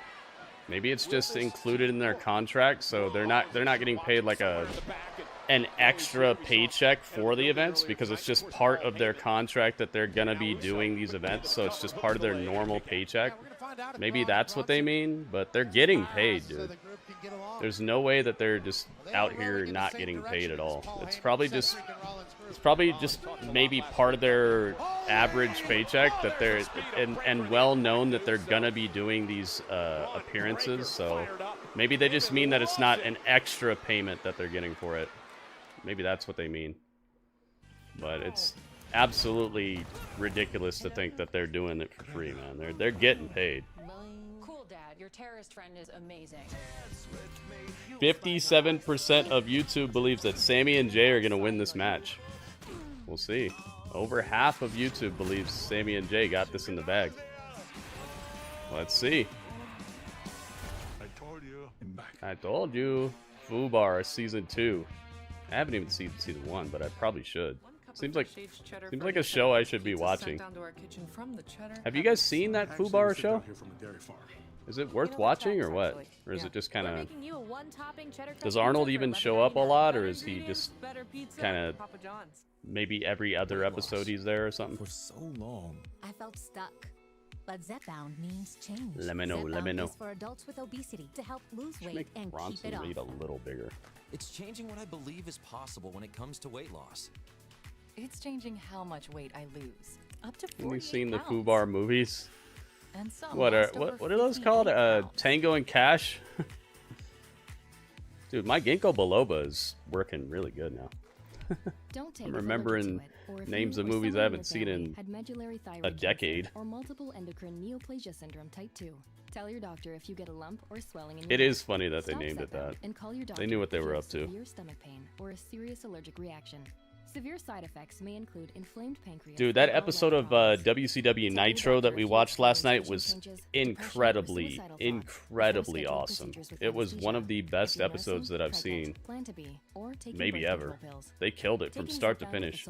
Maybe it's just included in their contract, so they're not getting paid like an extra paycheck for the events because it's just part of their contract that they're gonna be doing these events, so it's just part of their normal paycheck. Maybe that's what they mean, but they're getting paid, dude. There's no way that they're just out here not getting paid at all. It's probably just maybe part of their average paycheck that they're and well known that they're gonna be doing these appearances, so maybe they just mean that it's not an extra payment that they're getting for it. Maybe that's what they mean. But it's absolutely ridiculous to think that they're doing it for free, man. They're getting paid. Cool, Dad. Your terrorist friend is amazing. 57% of YouTube believes that Sammy and Jey are going to win this match. We'll see. Over half of YouTube believes Sammy and Jey got this in the bag. Let's see. I told you. Fubar Season 2. I haven't even seen Season 1, but I probably should. Seems like a show I should be watching. Have you guys seen that Fubar show? Is it worth watching or what? Or is it just kind of... Does Arnold even show up a lot, or is he just kind of... Maybe every other episode he's there or something? For so long. I felt stuck. But Zepbound means change. Let me know, let me know. Is for adults with obesity to help lose weight Make and Bronson keep it off. Reed a little bigger. It's changing what I believe is possible when it comes to weight loss. It's changing how much weight I lose. Up to 48 Have you seen the pounds. Fubar movies? And some What lost are over those called? 58 pounds. Tango and Cash? Dude, my ginkgo biloba is working really good now. Don't take I'm a remembering to it, or if names you of or movies I someone haven't in seen your in family had medullary thyroid a cancer decade. or multiple endocrine neoplasia syndrome type 2. Tell your doctor if you get a lump or swelling in your It gut. is funny that they Stop named it Zepbound that. and call your doctor They knew what if they you were have up to. severe stomach pain or a serious allergic reaction. Severe side effects may include inflamed pancreas. Dude, that episode of WCW Nitro that we watched last night was incredibly awesome. It was one of the best episodes that I've seen, maybe ever. They killed it from start to finish.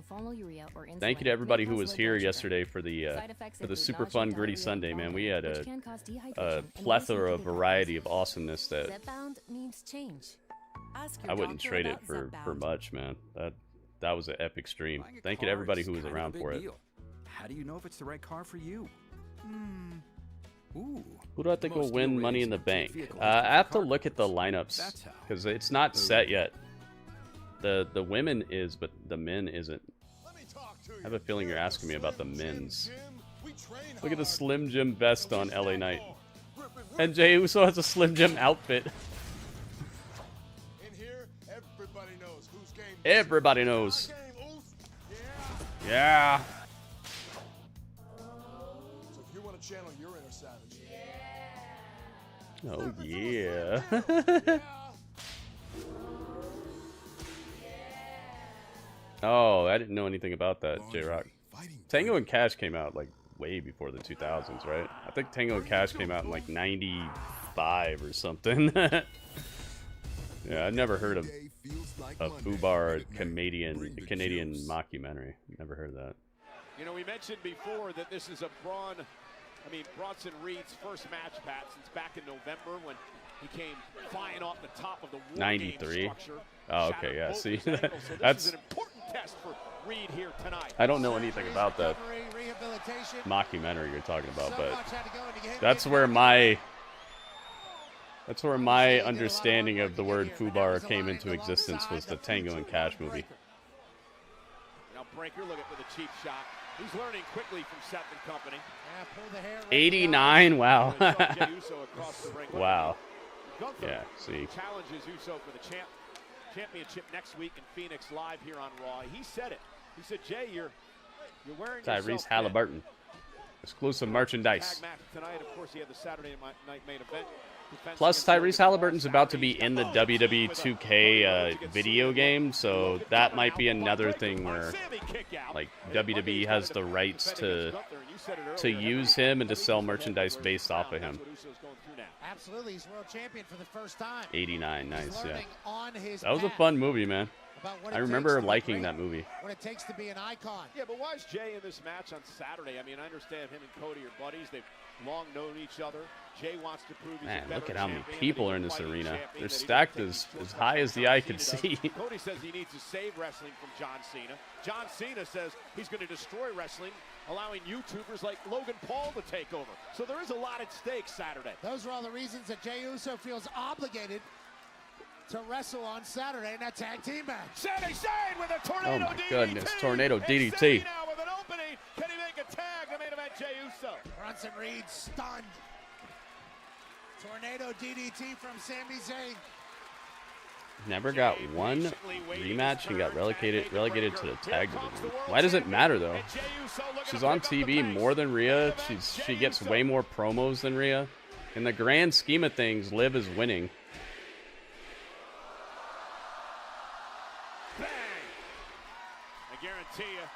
Thank you to everybody who was here yesterday for the super fun Gritty Sunday, man. We had a plethora of variety of awesomeness that I wouldn't trade it for much, man. That was an epic stream. Thank you to everybody who was around for it. How do you know if it's the right car for you? Who do I think will win Money in the Bank? I have to look at the lineups because it's not set yet. The women is, but the men isn't. I have a feeling you're asking me about the men's. Look at the Slim Jim vest on LA Knight. And Jey Uso has a Slim Jim outfit. Everybody knows. Yeah. So if you want to channel your inner savage. Oh yeah. Oh, I didn't know anything about that, J-Rock. Tango and Cash came out like way before the 2000s, right? I think Tango and Cash came out in like 95 or something. Yeah, I've never heard of a FUBAR Canadian mockumentary. Never heard of that. You know, we mentioned before that this is a Bronson Reed's first match, Pat, since back in November when he came flying off the top of the War 93. Oh, okay, yeah. See, so that's an important test for Reed here tonight. I don't know anything about that mockumentary you're talking about, but that's where my understanding of the word FUBAR came into existence, was the Tango and Cash movie. Now Breaker, look at with a cheap shot. He's learning quickly from Seth and company. 89, wow. Jey Uso across the ring. Wow. Gunther Yeah, see. challenges Uso for the championship next week in Phoenix live here on Raw. He said it. He said, Jay, you're wearing Tyrese yourself Halliburton. Exclusive merchandise. tag match tonight. Of course, he had the Saturday night main event. Plus, Tyrese Halliburton's about to be in the WWE 2K video game, so that might be another thing where, like, WWE has the rights to use him and to sell merchandise based off of him. Absolutely, he's world champion for the first time. 89, nice, yeah. On his That was a path fun movie, man. about what I it remember takes to liking be that movie. What it takes to be an icon. Yeah, but why is Jay in this match on Saturday? I mean, I understand him and Cody are buddies. They've long known each other. Jay wants to prove he's Man, a better look at how many champion people than are a in this fighting arena. champion They're that he stacked doesn't as think high as the eye can Cena see. does. Cody says he needs to save wrestling from John Cena. John Cena says he's going to destroy wrestling, allowing YouTubers like Logan Paul to take over. So there is a lot at stake Saturday. Those are all the reasons that Jey Uso feels obligated to wrestle on Saturday in that tag team match. Sami Zayn with a tornado Oh my DDT. goodness, tornado And DDT. Sami now with an opening. Can he make a tag? The main event, Jey Uso. Bronson Reed stunned. Tornado DDT from Sami Zayn. Never got one rematch and got relegated to the tag division. Why does it matter though? She's on TV more than Rhea. She gets way more promos than Rhea. In the grand scheme of things, Liv is winning. Bang! I guarantee you,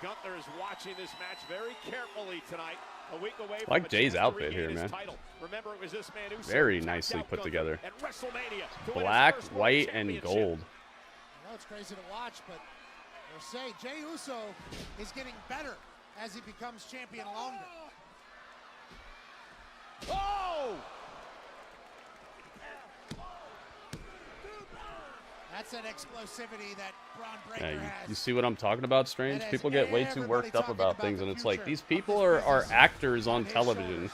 Gunther is watching this match very carefully tonight. A week away from Like a Jay's chance to outfit regain here, his man. title. Remember, it was this man Uso Very who nicely knocked out put Gunther together. at WrestleMania to win his Black, first world white, and championship. gold. I know it's crazy to watch, but they'll say Jey Uso is getting better as he becomes champion longer. Oh! That's that explosivity that Bron Breaker Yeah, has. you see what I'm talking about, Strange? People get way too worked up about things, and it's like, these people are actors on television.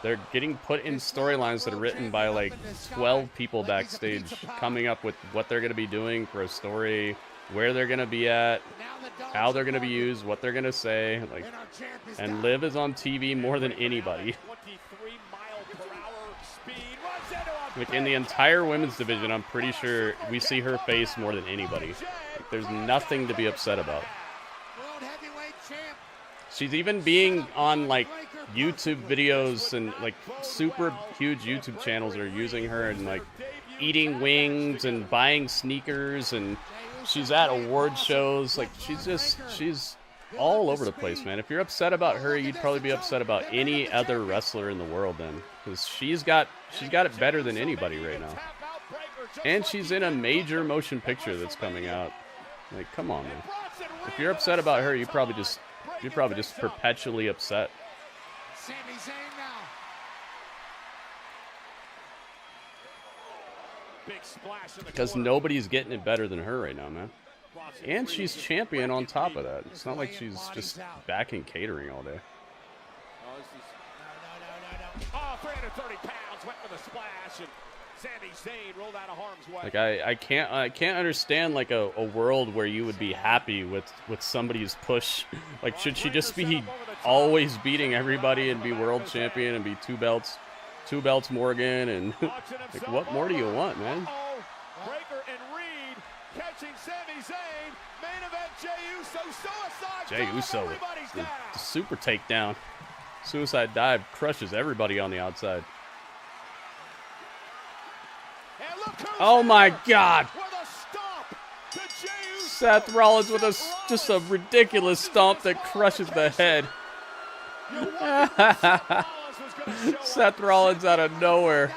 They're getting put in storylines that are written by like 12 people backstage, coming up with what they're going to be doing for a story, where they're going to be at, how they're going to be used, what they're going to say. Like, and Liv is on TV more than anybody. 23-mile-per-hour speed. Runs into a Like in the entire women's division, I'm pretty sure we see her face more than anybody. Like, there's nothing to be upset about. World heavyweight champ. She's even being on like YouTube videos, and like super huge YouTube channels are using her and like eating wings and buying sneakers, and she's at award shows. Like, she's all over the place, man. If you're upset about her, you'd probably be upset about any other wrestler in the world then, because she's got it better than anybody right now. And she's in a major motion picture that's coming out. Like, come on, man. If you're upset about her, you're probably just perpetually upset. Sami Zayn now. Big splash in the Because corner. nobody's getting it better than her right now, man. And she's champion on top of that. It's not like she's just back in catering all day. Oh, this is... Oh, 330 pounds went for the splash, and Sami Zayn rolled out of harm's way. Like, I can't understand like a world where you would be happy with somebody's push. Like, should she just be always beating everybody and be world champion and be two belts Morgan, and like, what more do you want, man? Breaker and Reed catching Sami Zayn. Main event, Jey Uso, suicide Jey dive. Uso, Everybody's down. the super takedown, suicide dive, crushes everybody on the outside. And look who's Oh my there God! with a stomp to Jey Uso. Seth Rollins with just a ridiculous stomp that crushes the head. Seth Rollins out of nowhere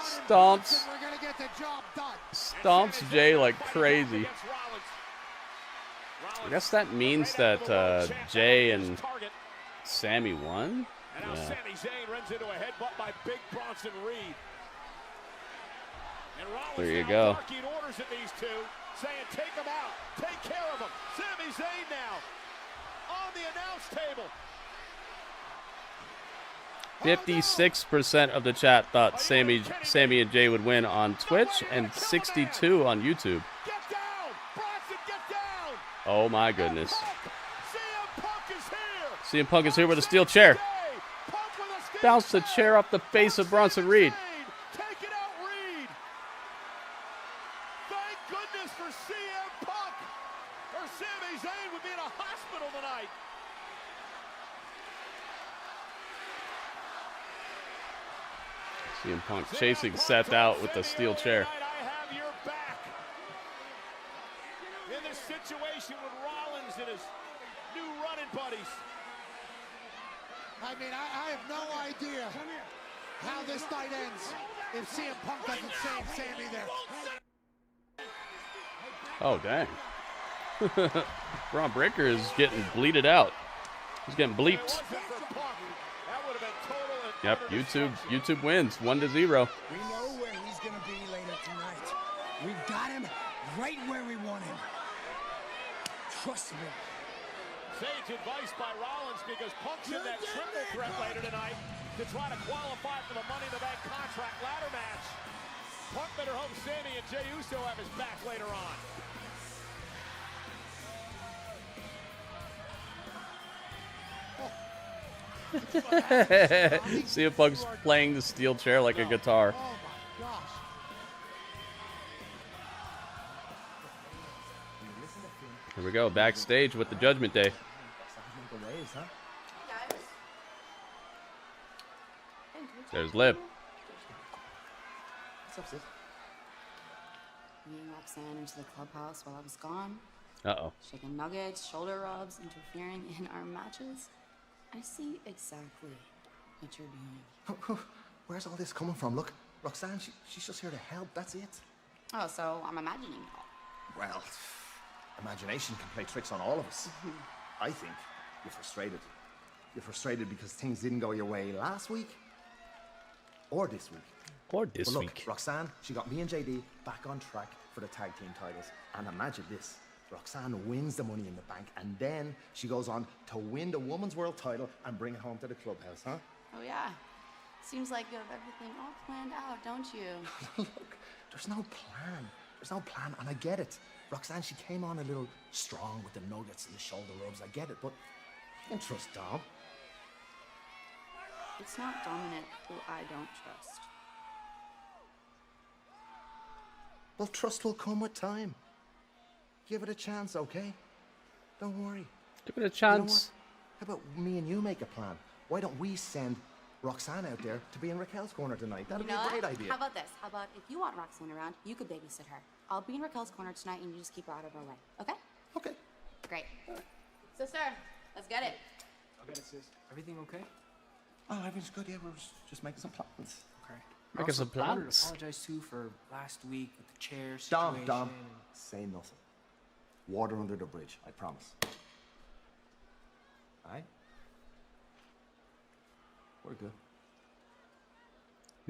stomps Jay like crazy. I guess that means that Jay and Sami won. And now Sami Zayn runs into a headbutt by Big Bronson Reed. And Rollins There you now go. barking orders at these two, saying take them out, take care of them. Sami Zayn now on the announce table. 56% of the chat thought Sami and Jay would win on Twitch, and 62 on YouTube. Get down! Bronson, get down! Oh my goodness. CM Punk is CM here! Punk is here with a steel chair. Punk with a steel Bounced the chair off the face of Bronson Reed. Take it out, Reed! Thank goodness for CM Punk! Or Sami Zayn would be in a hospital tonight. CM Punk chasing Seth out with the steel chair. I have your back. In this situation with Rollins and his new running buddies. I mean, I have no idea how this night ends if CM Punk doesn't save Sami there. Oh, dang. Braun Breaker is getting bleeded out. He's getting bleeped. Yep, YouTube wins 1-0. We know where he's gonna be later tonight. We've got him right where we want him. Trust me. Sage advice by Rollins because Punk's in that triple threat later tonight to try to qualify for the Money in the Bank contract ladder match. Punk better hope Sami and Jey Uso have his back later on. CM Punk's playing the steel chair like a guitar. Here we go, backstage with the Judgment Day. There's Liv. What's up, sis? Me and Roxanne into the clubhouse while I was gone. Uh-oh. Chicken nuggets, shoulder rubs, interfering in our matches. I see exactly what you're doing. Where's all this coming from? Look, Roxanne, she's just here to help, that's it. Oh, so I'm imagining it all. Well, imagination can play tricks on all of us. I think you're frustrated. You're frustrated because things didn't go your way last week or this week. Or this But look, week. Roxanne, she got me and JD back on track for the tag team titles. And imagine this. Roxanne wins the Money in the Bank, and then she goes on to win the Women's World title and bring it home to the clubhouse, huh? Oh, yeah. Seems like you have everything all planned out, don't you? Look, there's no plan. There's no plan, and I get it. Roxanne, she came on a little strong with the nuggets and the shoulder rubs. I get it, but you can trust Dom. It's not Dominic who I don't trust. Well, trust will come with time. Give it a chance, okay? Don't worry. Give it a chance. You know what? How about me and you make a plan? Why don't we send Roxanne out there to be in Raquel's corner tonight. That'd You know be a great what? idea. How about this? How about if you want Roxanne around, you could babysit her. I'll be in Raquel's corner tonight, and you just keep her out of her way. Okay? Okay. Great. Sister, let's get it. Okay, sis. Everything okay? Oh, everything's good. Yeah, we're just making some plans. Okay. Making some I wanted plans. to apologize too for last week with the chair Dom, situation. say nothing. Water under the bridge, I promise. Alright? We're good.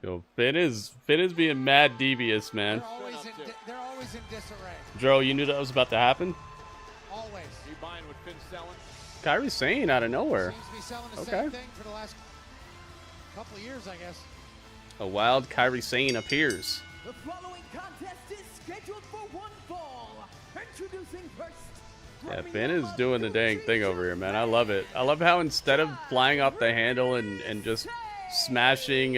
Yo, Finn is being mad devious, man. They're always in disarray. Dro, you knew that was about to happen? Always. You buying what Finn's selling? Kairi Sane out of nowhere. Seems to be selling the Okay. same thing for the last couple of years, I guess. A wild Kairi Sane appears. The following contest is scheduled for one fall. Introducing first. Yeah, Finn is doing the dang thing over here, man. I love it. I love how instead of flying off the handle and just smashing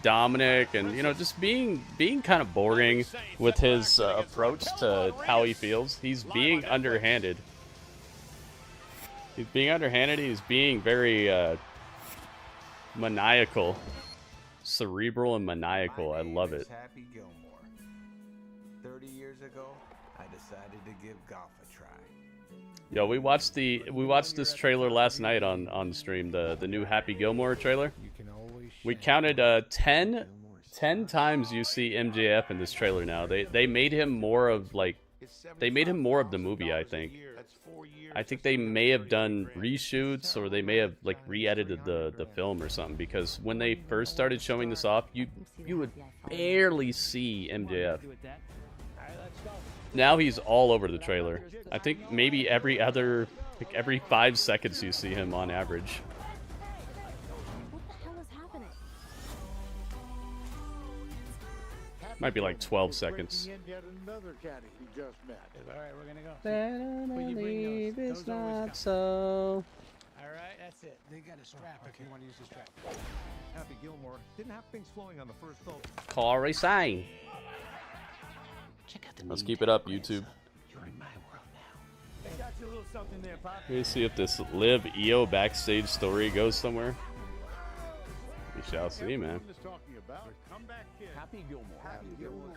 Dominic and, you know, just being kind of boring with his approach to how he feels, he's being underhanded. He's being underhanded. He's being very maniacal. Cerebral and maniacal. I love it. Happy Gilmore. 30 years ago, I decided to give golf a try. Yo, we watched this trailer last night on stream, the new Happy Gilmore trailer. We counted 10 times you see MJF in this trailer now. They made him more of the movie, I think. I think they may have done reshoots or they may have like re-edited the film or something, because when they first started showing this off, you would barely see MJF. Now he's all over the trailer. I think maybe every 5 seconds you see him on average. Might be like 12 seconds. Yet another caddy you just met. All right, we're gonna go. Better believe it's not so. All right, that's it. They got a strap if you want to use the strap. Happy Gilmore didn't have things flowing on the first vote. Kairi Sane. Let's keep it up, YouTube. They got you a little something there, Pop. Let me see if this Liv EO backstage story goes somewhere. We shall see, man. Happy Gilmore. Happy Gilmore.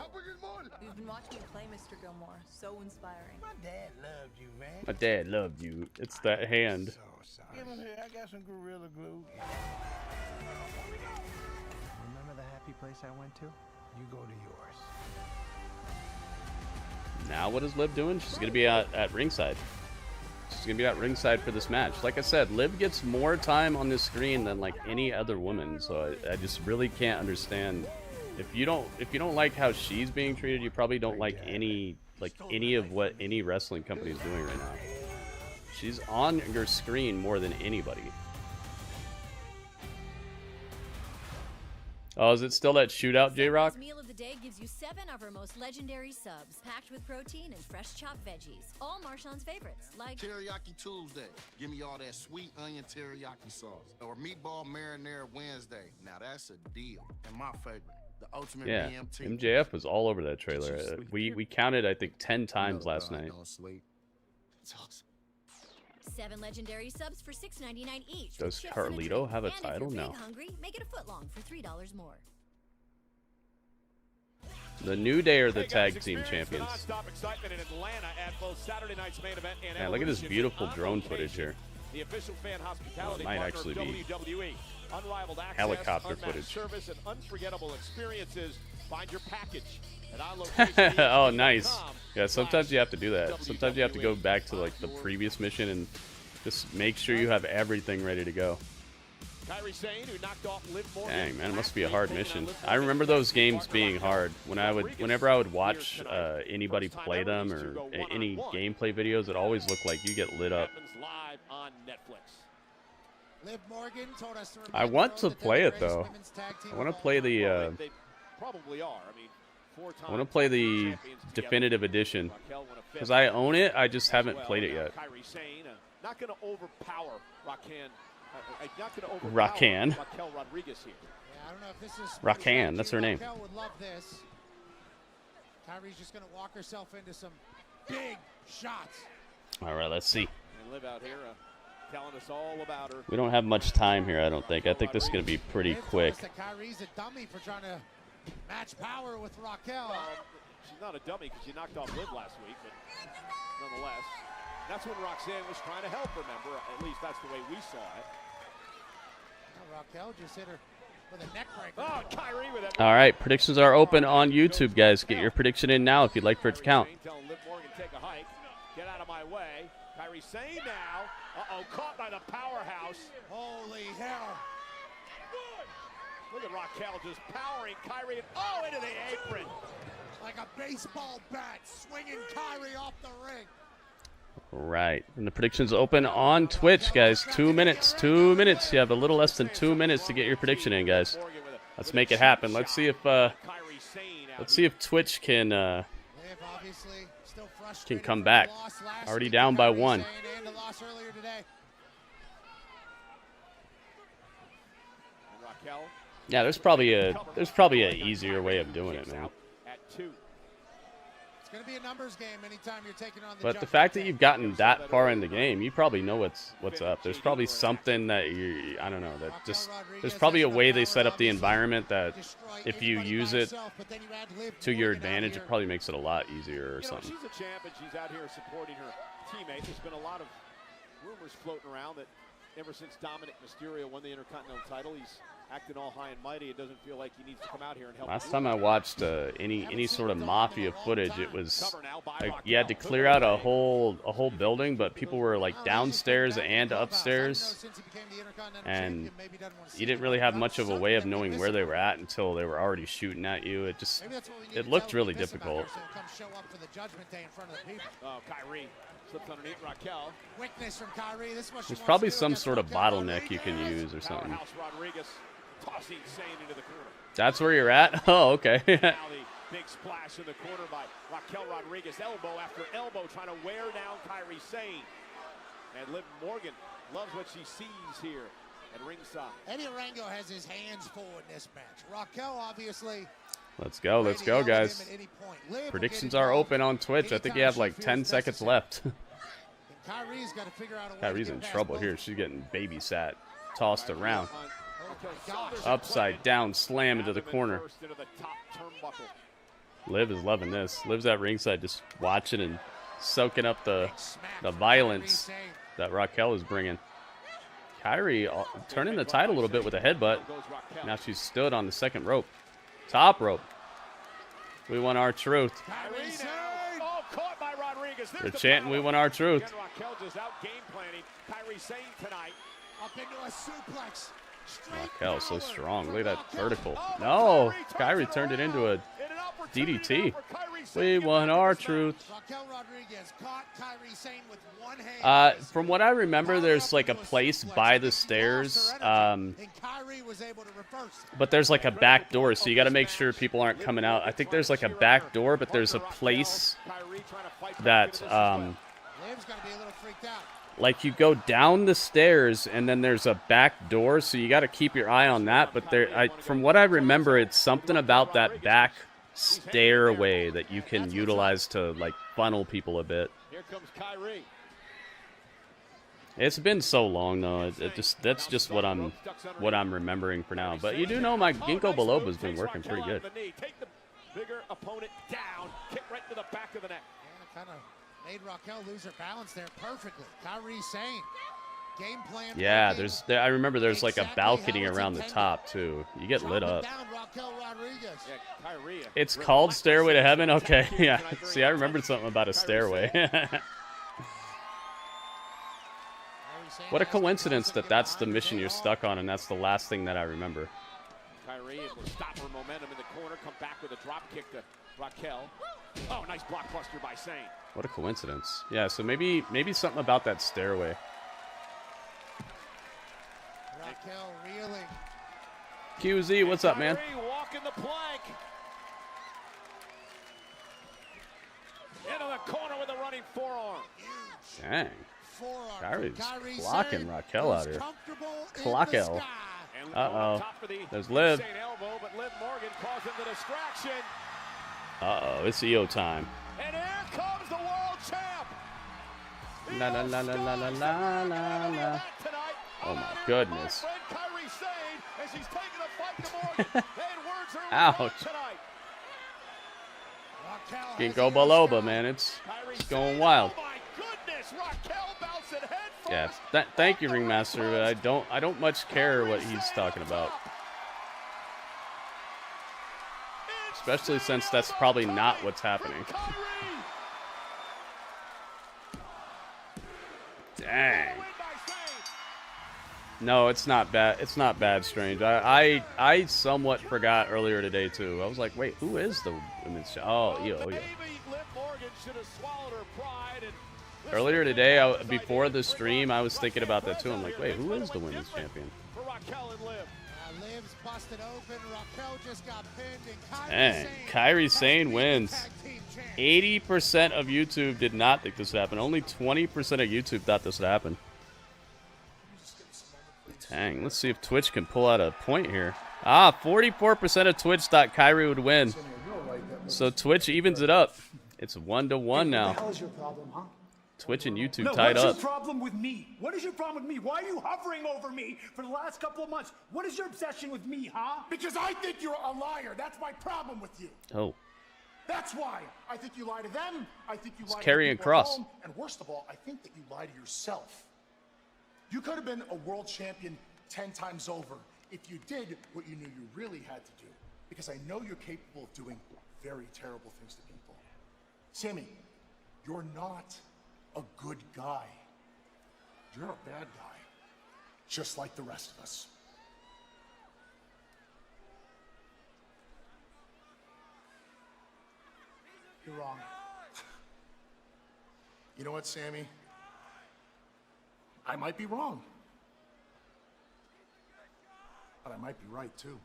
We've been watching you play, Mr. Gilmore. So inspiring. My dad loved you, man. My dad loved you. It's that hand. Give him here. I got some Gorilla Glue. Remember the happy place I went to? You go to yours. Now what is Liv doing? She's going to be at ringside. She's going to be at ringside for this match. Like I said, Liv gets more time on this screen than like any other woman, so I just really can't understand. If you don't like how she's being treated, you probably don't like any of what any wrestling company is doing right now. She's on your screen more than anybody. Oh, is it still that shootout, J-Rock? Meal of the day gives you 7 of our most legendary subs, packed with protein and fresh chopped veggies. All Marshawn's favorites, like Teriyaki Tuesday. Give me all that sweet onion teriyaki sauce. Or meatball marinara Wednesday. Now that's a deal. And my favorite, the ultimate Yeah, BMT. MJF was all over that trailer. We counted, I think, 10 times last night. It's awesome. 7 legendary subs for $6.99 each. Does with chips and a Carlito drink. have a And title? if you're No. big hungry, make it a foot long for $3 more. The New Day are the Hey guys, tag team experience the champions. non-stop excitement in Atlanta at both Saturday night's main event and Man, look at this Evolution beautiful on drone location. footage here. The official fan hospitality It might partner actually of be WWE. Unrivaled access, helicopter unmatched footage. service, and unforgettable experiences. Find your package at our location. Oh, nice. Yeah, sometimes you have to do that. Sometimes you have to go back to like the previous mission and just make sure you have everything ready to go. Kairi Sane, who knocked off Liv Morgan. Dang, man, it must be a hard mission. I remember those games being hard. Whenever I would watch anybody play them or any gameplay videos, it always looked like you get lit up. Live on Netflix. Liv Morgan told us to I want to play it though. I want to play the. They probably are. I mean, 4 times I want to play the definitive edition because I own it. I just haven't played it yet. Kairi Sane, not going to overpower Raquel. Not going to overpower Raquel Rodriguez here. Yeah, I don't know if this is Raquel, that's her name. Raquel would love this. Kairi's just going to walk herself into some big shots. All right, let's see. And Liv out here telling us all about her. We don't have much time here, I don't think. I think this is going to be pretty quick. Kyrie's a dummy for trying to match power with Raquel. She's not a dummy because she knocked off Liv last week, but nonetheless, that's when Roxanne was trying to help, remember? At least that's the way we saw it. Raquel just hit her with a neck breaker. Oh, Kyrie with it. All right, predictions are open on YouTube, guys. Get your prediction in now if you'd like for it to count. Telling Liv Morgan, take a hike. Get out of my way. Kyrie Sane now. Uh-oh, caught by the powerhouse. Holy hell. Look at Raquel just powering Kyrie. Oh, into the apron. Like a baseball bat, swinging Kyrie off the ring. Right, and the predictions open on Twitch, guys. 2 minutes, 2 minutes. You have a little less than 2 minutes to get your prediction in, guys. Let's make it happen. Let's see if Twitch can come back. Already down by 1. Yeah, there's probably a easier way of doing it, man. It's going to be a numbers game anytime you're taking on the But the fact that you've gotten that far in the game, you probably know what's up. There's probably something that I don't know, that just there's probably a way they set up the environment that if you use it to your advantage, it probably makes it a lot easier or something. She's a champ and she's out here supporting her teammate. There's been a lot of rumors floating around that ever since Dominic Mysterio won the Intercontinental title, he's acting all high and mighty. It doesn't feel like he needs to come out here and help. Last time I watched any sort of mafia footage, it was like you had to clear out a whole building, but people were like downstairs and upstairs, and you didn't really have much of a way of knowing where they were at until they were already shooting at you. It looked really difficult. Oh, Kyrie slipped underneath Raquel. Quickness from Kyrie. There's probably some sort of bottleneck you can use or something. Tossing Zayn into the corner. That's where you're at? Oh, okay. Now the big splash in the corner by Raquel Rodriguez. Elbow after elbow trying to wear down Kyrie Sane. And Liv Morgan loves what she sees here at ringside. Eddie Arango has his hands full in this match. Raquel obviously. Let's go, guys. Predictions are open on Twitch. I think you have like 10 seconds left. Kyrie's got to figure out a way. Kyrie's in trouble here. She's getting babysat, tossed around. Upside down slam into the corner. Liv is loving this. Liv's at ringside just watching and soaking up the violence that Raquel is bringing. Kyrie turning the tide a little bit with a headbutt. Now she's stood on the second rope. Top rope. We want our truth. They're chanting, we want our truth. Raquel just out game planning. Kyrie Sane tonight. Up into a suplex. Raquel so strong. Look at that vertical. No, Kyrie turned it into a DDT. We want our truth. From what I remember, there's like a place by the stairs, but there's like a back door, so you got to make sure people aren't coming out. I think there's like a back door, but there's a place that like you go down the stairs and then there's a back door, so you got to keep your eye on that. But from what I remember, it's something about that back stairway that you can utilize to like funnel people a bit. Here comes Kyrie. It's been so long though. That's just what I'm remembering for now. But you do know my Ginkgo biloba's been working pretty good. Take the bigger opponent down. Kick right to the back of the neck. Kind of made Raquel lose her balance there perfectly. Kyrie Sane. Game plan. Yeah, I remember there's like a balcony around the top too. You get lit up. It's called Stairway to Heaven? Okay, yeah. See, I remembered something about a stairway. What a coincidence that that's the mission you're stuck on and that's the last thing that I remember. Kyrie able to stop her momentum in the corner, come back with a drop kick to Raquel. Oh, nice blockbuster by Sane. What a coincidence. Yeah, so maybe something about that stairway. Raquel reeling. QZ, what's up, man? Walking the plank. Into the corner with a running forearm. Dang. Kyrie's clocking Raquel out here. Clockel. Uh-oh. There's Liv. Uh-oh, it's EO time. And here comes the world champ. La la la la la la la la la. Oh my goodness. Ouch. Ginkgo biloba, man. It's going wild. Yeah. Thank you, Ringmaster. I don't much care what he's talking about. Especially since that's probably not what's happening. Dang. No, it's not bad. It's not bad, Strange. I somewhat forgot earlier today too. I was like, wait, who is the women's? Oh, yeah. Earlier today, before the stream, I was thinking about that too. I'm like, wait, who is the women's champion? Dang, Kairi Sane wins. 80% of YouTube did not think this would happen. Only 20% of YouTube thought this would happen. Dang, let's see if Twitch can pull out a point here. 44% of Twitch thought Kairi would win. So Twitch evens it up. It's 1-1 now. What the hell is your problem, huh? Twitch and YouTube tied up. What's your problem with me? What is your problem with me? Why are you hovering over me for the last couple of months? What is your obsession with me, huh? Because I think you're a liar. That's my problem with you. Oh. That's why. I think you lie to them. I think you lie to Karrion people at Kross. home. And worst of all, I think that you lie to yourself. You could have been a world champion 10 times over if you did what you knew you really had to do. Because I know you're capable of doing very terrible things to people. Sami, you're not a good guy. You're a bad guy. Just like the rest of us. You're wrong. You know what, Sami? I might be wrong. But I might be right, too.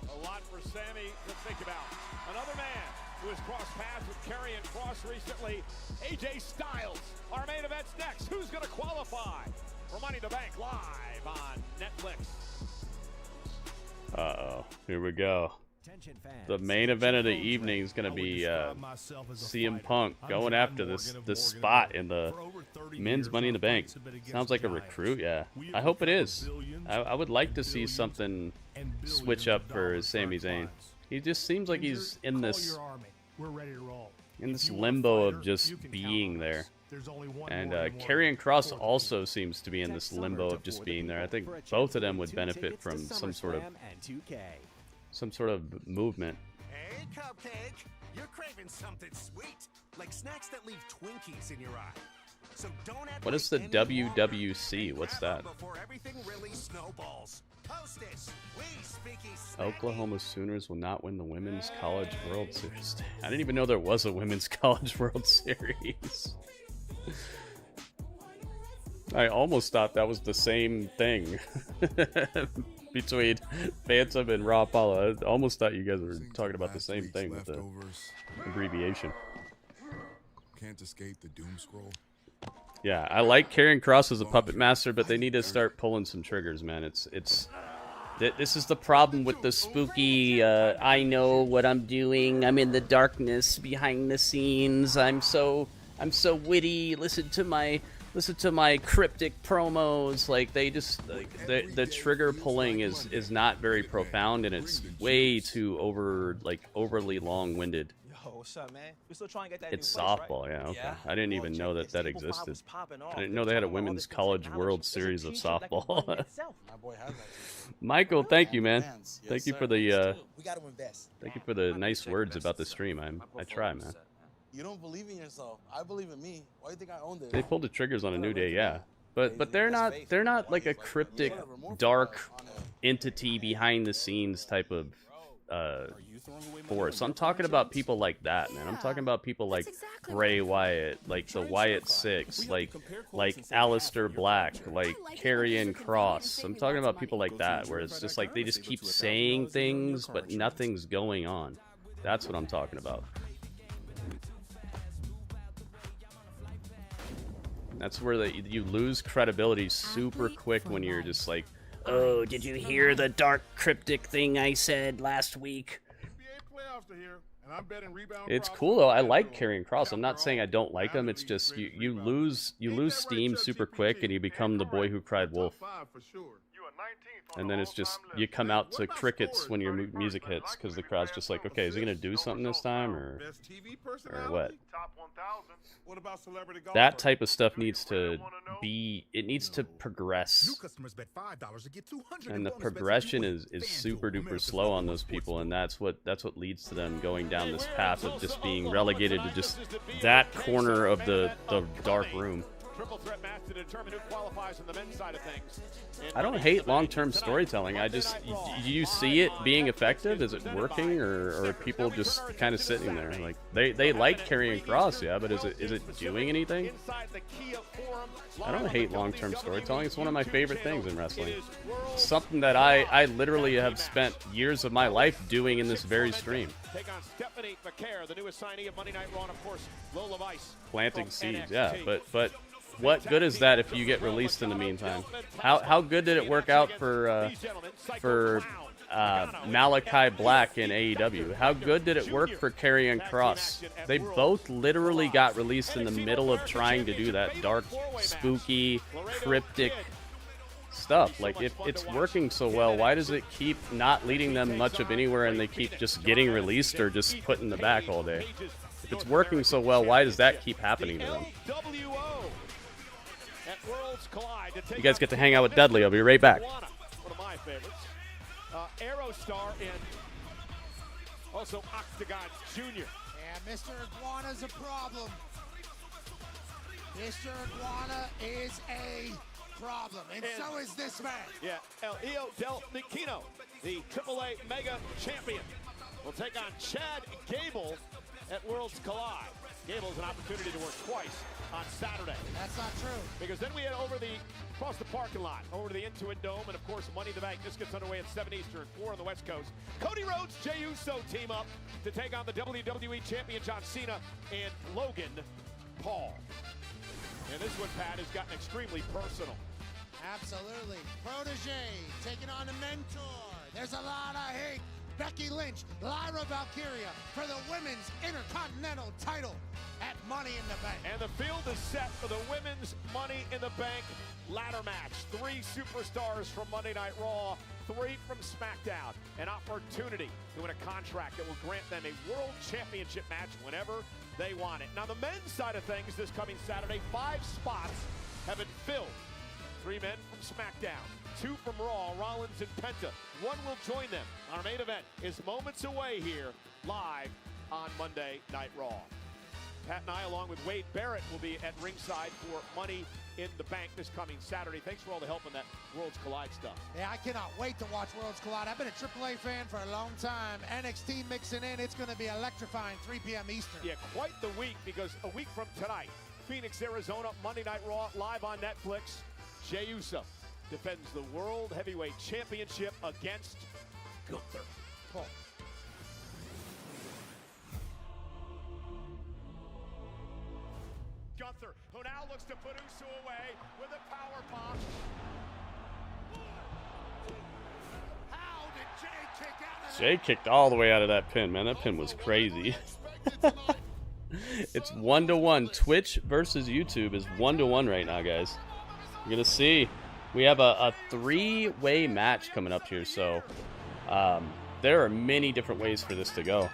A lot for Sami to think about. Another man who has crossed paths with Karrion Kross recently, AJ Styles. Our main event's next. Who's going to qualify for Money in the Bank live on Netflix? Uh-oh. Here we go. The main event of the evening is going to be CM Punk going after this spot in the men's Money in the Bank. Sounds like a recruit, yeah. I hope it is. I would like to see something switch up for Sami Zayn. He just seems like he's in this limbo of just being there. And Karrion Kross also seems to be in this limbo of just being there. I think both of them would benefit from some sort of movement. Hey, Cupcake, you're craving something sweet, like snacks that leave Twinkies in your eye. So don't What is the WWC? What's that? before everything really snowballs. Hostess, we speaky Oklahoma Sooners will not win the Women's College World Series. I didn't even know there was a Women's College World Series. I almost thought that was the same thing between Phantom and Raw Apollo. I almost thought you guys were talking about the same thing with the abbreviation. Can't escape the doom scroll. Yeah, I like Karrion Kross as a puppet master, but they need to start pulling some triggers, man. This is the problem with the spooky, I know what I'm doing, I'm in the darkness behind the scenes, I'm so witty, listen to my cryptic promos. Like, they just, like, the trigger pulling is not very profound, and it's way too overly long-winded. Yo, what's up, man? We still trying to get that It's new place, right? softball, yeah, okay. Yeah. I didn't even know that existed. I didn't know they had a women's college world series of softball. Michael, thank you, man. Thank you for the thank you for the nice words about the stream. I try, man. You don't believe in yourself. I believe in me. Why do you think I own this? They pulled the triggers on a New Day, yeah. But they're not like a cryptic, dark entity behind the scenes type of force. I'm talking about people like that, man. I'm talking about people like Bray Wyatt, like the Wyatt Six, like Aleister Black, like Karrion Kross. I'm talking about people like that, where it's just like they just keep saying things, but nothing's going on. That's what I'm talking about. That's where you lose credibility super quick when you're just like, Oh, did you hear the dark cryptic thing I said last week? It's cool though. I like carrying Cross. I'm not saying I don't like him. It's just you lose steam super quick and you become the boy who cried wolf. And then it's just you come out to crickets when your music hits because the crowd's just like, okay, is he gonna do something this time or what? That type of stuff needs to be. It needs to progress. And the progression is super duper slow on those people, and that's what leads to them going down this path of just being relegated to just that corner of the dark room. Triple threat match to determine who qualifies on the men's side of things. I don't hate long-term storytelling. I just, do you see it being effective? Is it working, or are people just kind of sitting there? Like they like carrying Cross, yeah, but is it doing anything? I don't hate long-term storytelling. It's one of my favorite things in wrestling. Something that I literally have spent years of my life doing in this very stream. Take on Stephanie Vaquer, the new assignee of Monday Night Raw, and of course, Lola Vice. Planting seeds, yeah, but what good is that if you get released in the meantime? How good did it work out for Malachi Black in AEW? How good did it work for Karrion Kross? They both literally got released in the middle of trying to do that dark, spooky, cryptic stuff. Like, if it's working so well, why does it keep not leading them much of anywhere and they keep just getting released or just put in the back all day? If it's working so well, why does that keep happening to them? You guys get to hang out with Dudley. I'll be right back. One of my favorites. Aerostar and also Octagon Jr. Yeah, Mr. Iguana's a problem. Mr. Iguana is a problem, and so is this man. Yeah, El Hijo del Niquino, the AAA Mega Champion, will take on Chad Gable at Worlds Collide. Gable's an opportunity to work twice on Saturday. That's not true. Because then we head across the parking lot, over to the Intuit Dome, and of course Money in the Bank. This gets underway at 7 Eastern, 4 on the West Coast. Cody Rhodes, Jey Uso team up to take on the WWE Champion John Cena and Logan Paul. And this one, Pat, has gotten extremely personal. Absolutely. Protege taking on a mentor. There's a lot of hate. Becky Lynch, Lyra Valkyria for the Women's Intercontinental title at Money in the Bank. And the field is set for the Women's Money in the Bank ladder match. 3 superstars from Monday Night Raw, 3 from SmackDown. An opportunity to win a contract that will grant them a World Championship match whenever they want it. Now, the men's side of things this coming Saturday, 5 spots have been filled. 3 men from SmackDown, 2 from Raw, Rollins and Penta. 1 will join them. Our main event is moments away here, live on Monday Night Raw. Pat and I, along with Wade Barrett, will be at ringside for Money in the Bank this coming Saturday. Thanks for all the help on that Worlds Collide stuff. Yeah, I cannot wait to watch Worlds Collide. I've been a AAA fan for a long time. NXT mixing in. It's going to be electrifying, 3 p.m. Eastern. Yeah, quite the week, because a week from tonight, Phoenix, Arizona, Monday Night Raw, live on Netflix. Jey Uso defends the World Heavyweight Championship against Gunther. Paul. Gunther, who now looks to put Uso away with a power pop. How did Jey kick out of Jey kicked all the way out of that pin, man. That pin was crazy. It's 1-to-1. Twitch versus YouTube is 1-to-1 right now, guys. You're gonna see. We have a 3-way match coming up here, so there are many different ways for this to go.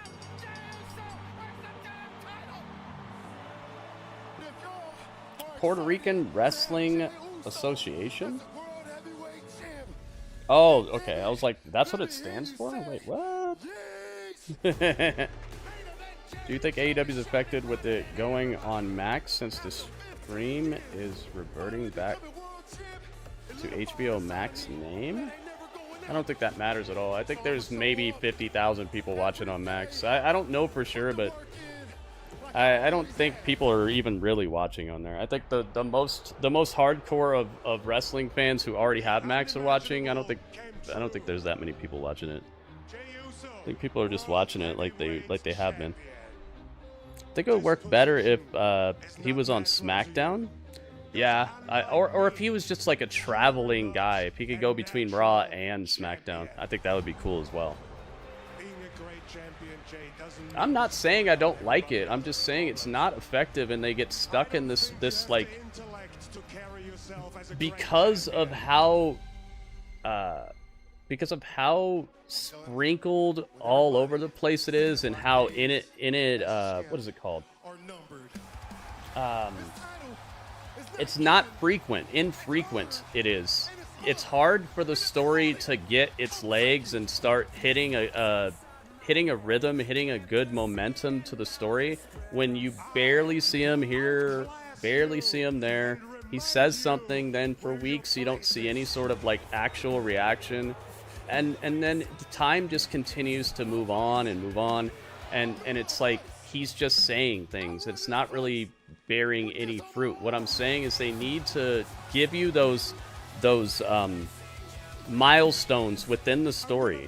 Puerto Rican Wrestling Association? Oh, okay. I was like, that's what it stands for? Wait, what? Do you think AEW is affected with it going on Max since the stream is reverting back to HBO Max name? I don't think that matters at all. I think there's maybe 50,000 people watching on Max. I don't know for sure, but I don't think people are even really watching on there. I think the most hardcore of wrestling fans who already have Max are watching. I don't think there's that many people watching it. I think people are just watching it like they have been. I think it would work better if he was on SmackDown, Yeah, or if he was just like a traveling guy, if he could go between Raw and SmackDown, I think that would be cool as well. I'm not saying I don't like it. I'm just saying it's not effective, and they get stuck in this like, because of how sprinkled all over the place it is, and how in it what is it called? It's not infrequent it is. It's hard for the story to get its legs and start hitting a rhythm, hitting a good momentum to the story when you barely see him here, barely see him there. He says something, then for weeks you don't see any sort of like actual reaction, and then the time just continues to move on, and it's like he's just saying things. It's not really bearing any fruit. What I'm saying is they need to give you those milestones within the story.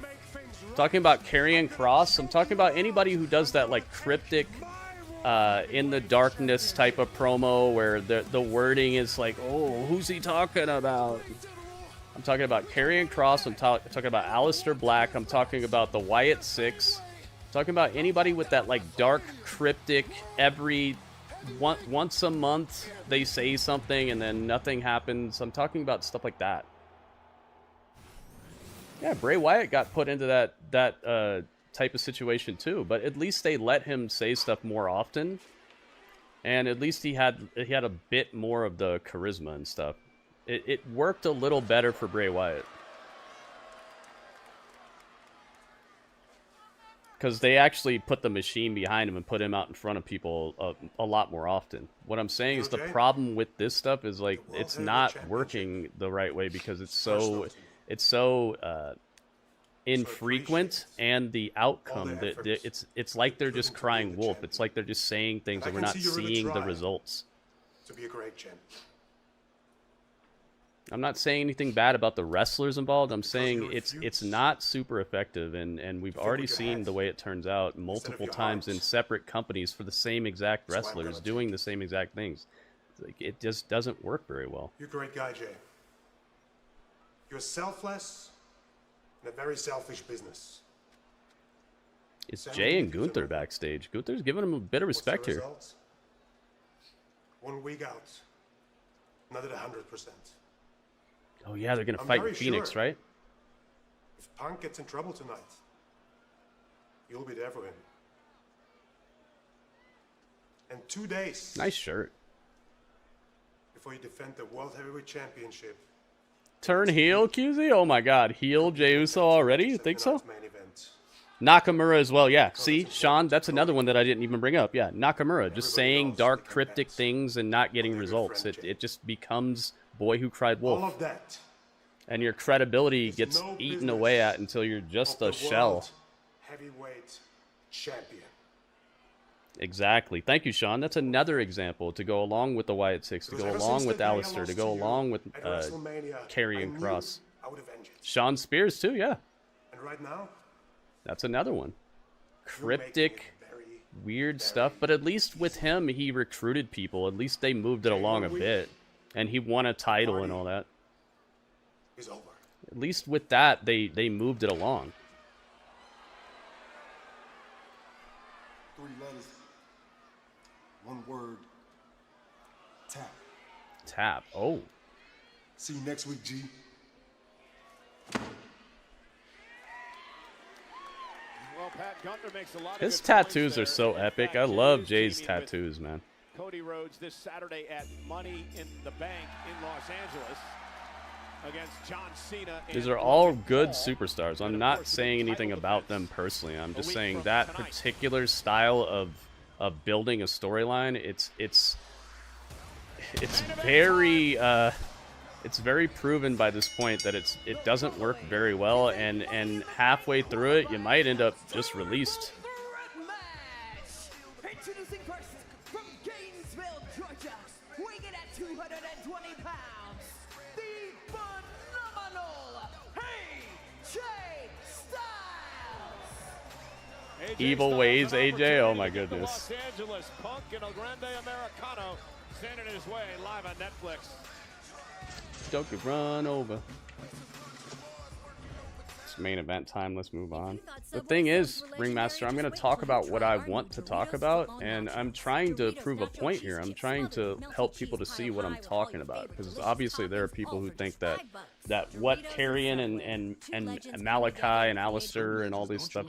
I'm talking about Karrion Kross. I'm talking about anybody who does that like cryptic in the darkness type of promo where the wording is like, oh, who's he talking about? I'm talking about Karrion Kross. I'm talking about Aleister Black. I'm talking about the Wyatt Six. I'm talking about anybody with that like dark cryptic, once a month they say something and then nothing happens. I'm talking about stuff like that. Yeah, Bray Wyatt got put into that type of situation too, but at least they let him say stuff more often, and at least he had a bit more of the charisma and stuff. It worked a little better for Bray Wyatt because they actually put the machine behind him and put him out in front of people a lot more often. What I'm saying is the problem with this stuff is like it's not working the right way because it's so infrequent, and the outcome it's like they're just crying wolf. It's like they're just saying things and we're not seeing the results. To be a great champ. I'm not saying anything bad about the wrestlers involved. I'm saying it's not super effective, and we've already seen the way it turns out multiple times in separate companies for the same exact wrestlers doing the same exact things. Like, it just doesn't work very well. You're a great guy, Jay. You're selfless in a very selfish business. It's Jay and Gunther backstage. Gunther's giving him a bit of respect here. 1 week out, not at 100%. Oh yeah, they're gonna fight Phoenix, right? If Punk gets in trouble tonight, you'll be there for him. And 2 days. Nice shirt. Before you defend the World Heavyweight Championship. Turn heel, QZ? Oh my god, heel Jey Uso already? You think so? Nakamura as well, yeah. See, Sean, that's another one that I didn't even bring up. Yeah, Nakamura, just saying dark, cryptic things and not getting results. It just becomes boy who cried wolf. All of that. And your credibility gets eaten away at until you're just a shell. Heavyweight champion. Exactly. Thank you, Sean. That's another example to go along with the Wyatt Six, to go along with Aleister, to go along with Karrion Kross. Sean Spears too, yeah. And right now, that's another one. Cryptic, weird stuff, but at least with him, he recruited people. At least they moved it along a bit, and he won a title and all that. At least with that, they moved it along. 3 letters. 1 word. Tap. Tap. Oh. See you next week, G. Well, Pat Gunther makes a lot of His good tattoos points are so epic. I love Jay's tattoos, man. Cody Rhodes this Saturday at Money in the Bank in Los Angeles against John Cena. These are all good superstars. I'm not saying anything about them personally. I'm just saying that particular style of building a storyline, it's very proven by this point that it doesn't work very well, and halfway through it you might end up just released. Introducing first from Gainesville, Georgia, weighing in at 220 pounds, the phenomenal AJ Styles. Evil ways, AJ. Oh my goodness. Los Angeles Punk in a Grande Americano Standing his way live on Netflix. Don't get run over. It's main event time. Let's move on. The thing is, Ringmaster, I'm going to talk about what I want to talk about, and I'm trying to prove a point here. I'm trying to help people to see what I'm talking about, because obviously there are people who think that what Carrion and Malachi and Alistair and all this stuff,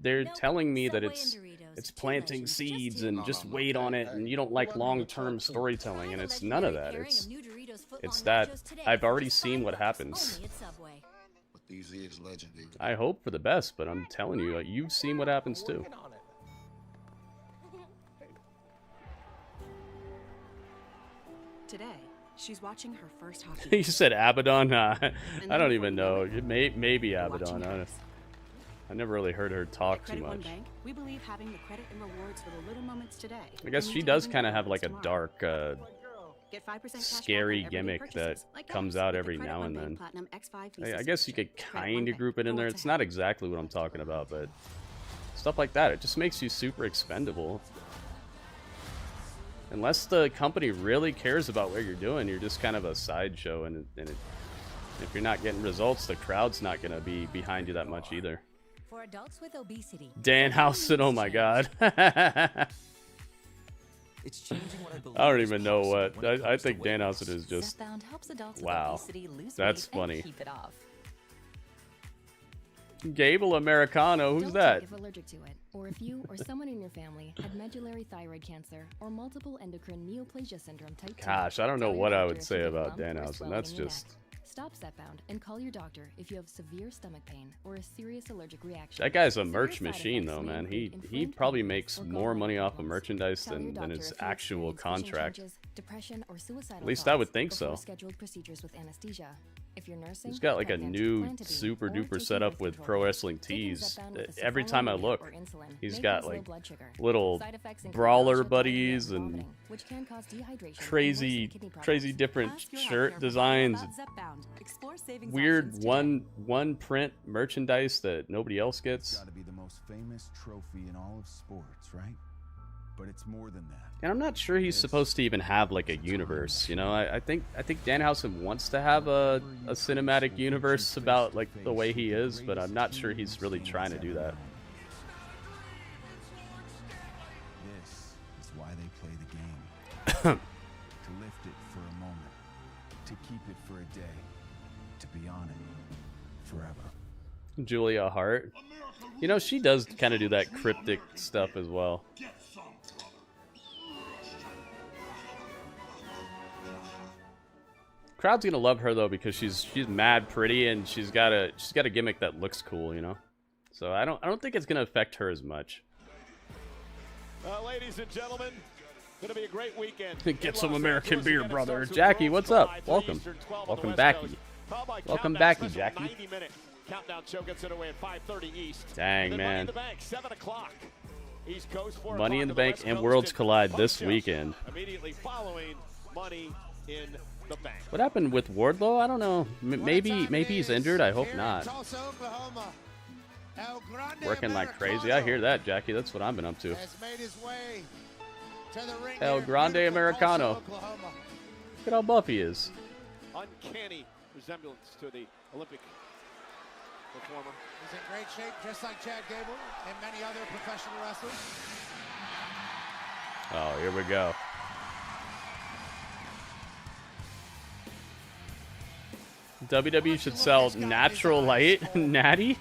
they're telling me that it's planting seeds and just wait on it, and you don't like long-term storytelling, and it's none of that. It's that I've already seen what happens. These is legendary. I hope for the best, but I'm telling you, you've seen what happens too. Today, she's watching her first hockey. You said Abaddon? I don't even know. Maybe Abaddon. I never really heard her talk too much. Bank, we believe having the credit and rewards for the little moments today. I guess she does kind of have like a dark, scary gimmick that comes out every now and then. I guess you could kind of group it in there. It's not exactly what I'm talking about, but stuff like that. It just makes you super expendable. Unless the company really cares about what you're doing, you're just kind of a sideshow, and if you're not getting results, the crowd's not going to be behind you that much either. For adults with obesity, Danhausen, oh my god. It's changing what I believe. I don't even know what. I think Danhausen is just. Wow. That's funny. Gable Americano, who's that? If allergic to it, or if you or someone in your family had medullary thyroid cancer or multiple endocrine neoplasia syndrome type 2. Gosh, I don't know what I would say about Danhausen. That's just. Stop Setbound and call your doctor if you have severe stomach pain or a serious allergic reaction. That guy's a merch machine, though, man. He probably makes more money off of merchandise than his actual contract. Depression or suicidal At least I would think so. Scheduled procedures with anesthesia. If you're nursing, he's got like a new super duper setup with pro wrestling tees. Every time I look, he's got like little brawler buddies and crazy different shirt designs. Weird one print merchandise that nobody else gets. Got to be the most famous trophy in all of sports, right? But it's more than that. And I'm not sure he's supposed to even have like a universe, you know. I think Danhausen wants to have a cinematic universe about like the way he is, but I'm not sure he's really trying to do that. This is why they play the game. To lift it for a moment, to keep it for a day, to be on it forever. Julia Hart, you know, she does kind of do that cryptic stuff as well. Crowd's gonna love her though, because she's mad pretty and she's got a gimmick that looks cool, you know. So I don't think it's gonna affect her as much. Ladies and gentlemen, gonna be a great weekend. Get some American beer, brother. Jackie, what's up? Welcome backy. Welcome backy, Jackie. 90-minute countdown show gets underway at 5:30 East. Dang, man. Money in the Bank, 7 o'clock. East Coast, 4 Money in the Bank West and Coast, Worlds Collide this weekend. Immediately following Money in the Bank. What happened with Wardlow? I don't know. Maybe he's injured. I hope not. Working like crazy. I hear that, Jackie. That's what I've been up to. El Grande Americano. Look at how buff he is. Uncanny resemblance to the Olympic performer. He's in great shape, just like Chad Gable and many other professional wrestlers. Oh, here we go. WWE should sell Natural Light, Natty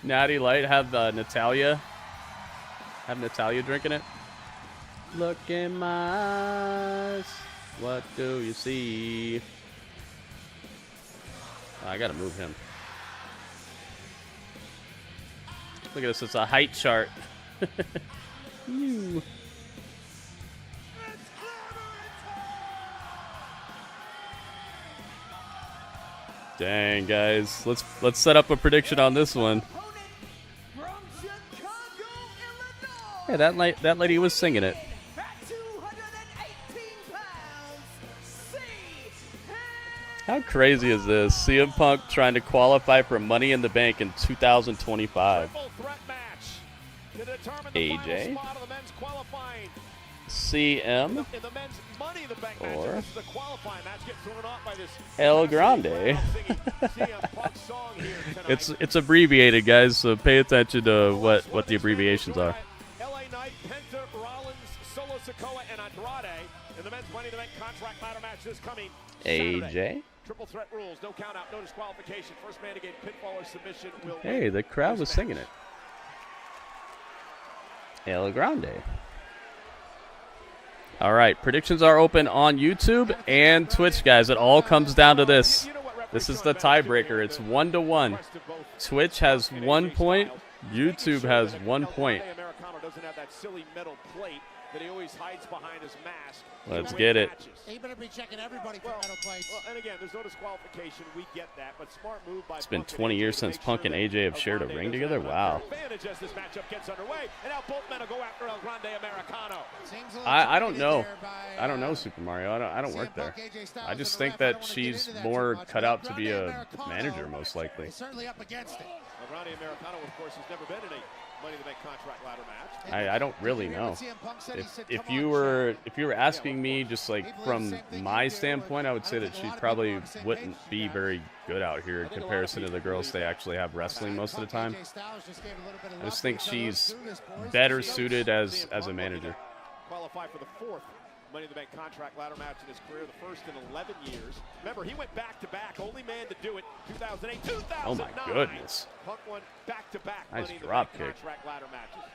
Light. Have Natalia drinking it. Look in my eyes, what do you see? Oh, I gotta move him. Look at this, it's a height chart. Dang, guys, let's set up a prediction on this one. Hey, that lady was singing it. How crazy is this? CM Punk trying to qualify for Money in the Bank in 2025. AJ? CM In the men's Money in the Bank match, or this is a qualifying match, gets thrown off by this El Grande. It's abbreviated, guys, so pay attention to what the abbreviations are. LA Knight, Penta, Rollins, Solo Sikoa, and Andrade in the men's Money in the Bank contract ladder match this coming Saturday. AJ. Triple threat rules, no count out, no disqualification. First man to gain pinfall or submission will Hey, win the crowd was this singing match. it. El Grande. All right, predictions are open on YouTube and Twitch, guys. It all comes down to this. This is the tiebreaker. It's 1-1. Twitch has 1 point. YouTube has 1 point. Americano doesn't have that silly metal plate that he always hides behind his mask. Let's get it. He better be checking everybody for metal plates. Well, and again, there's no disqualification. We get that, but smart move by It's been Punk and 20 AJ years to since make Punk sure and AJ have that shared a El ring Grande together. doesn't Wow. have an advantage as this matchup gets underway, and now both men will go after El Grande Americano. I don't know. I don't know, Super Mario. I don't work there. I just think that she's more cut out to be a manager, most likely. Certainly up against it. El Grande Americano, of course, has never been in a Money in the Bank contract ladder match. I don't really know. If you were asking me just like from my standpoint, I would say that she probably wouldn't be very good out here in comparison to the girls they actually have wrestling most of the time. I just think she's better suited as a manager. Qualify for the fourth Money in the Bank contract ladder match in his career, the first in 11 years. Remember, he went back-to-back, only man to do it, 2008, 2009. Oh my goodness. Punk won back-to-back Nice Money in the drop Bank kick. contract ladder matches.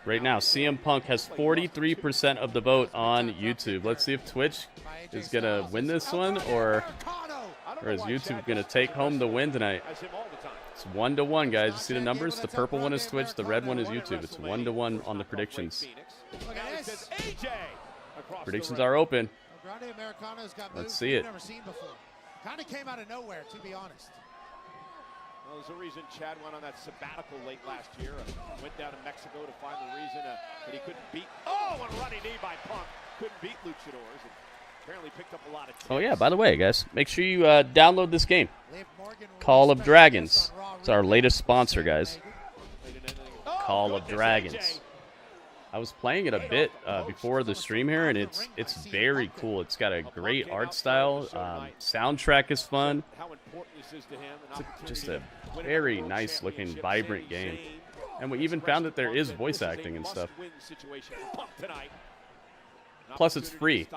Right now, CM Punk has 43% of the vote on YouTube. Let's see if Twitch is going to win this one, or is YouTube going to take home the win tonight? It's 1-1, guys. You see the numbers? The purple one is Twitch, the red one is YouTube. It's 1-1 on the predictions. Predictions are open. Let's see it. Kind of came out of nowhere, to be honest. Well, there's a reason Chad went on that sabbatical late last year. Went down to Mexico to find the reason that he couldn't beat. Oh, and a running knee by Punk. Couldn't beat luchadors. And apparently picked up a lot of tips. Oh yeah, by the way, guys, make sure you download this game. Call of Dragons. It's our latest sponsor, guys. Call of Dragons. I was playing it a bit before the stream here, and it's very cool. It's got a great art style. Soundtrack is fun. It's just a very nice looking, vibrant game. And we even found that there is voice acting and stuff. Plus, it's free.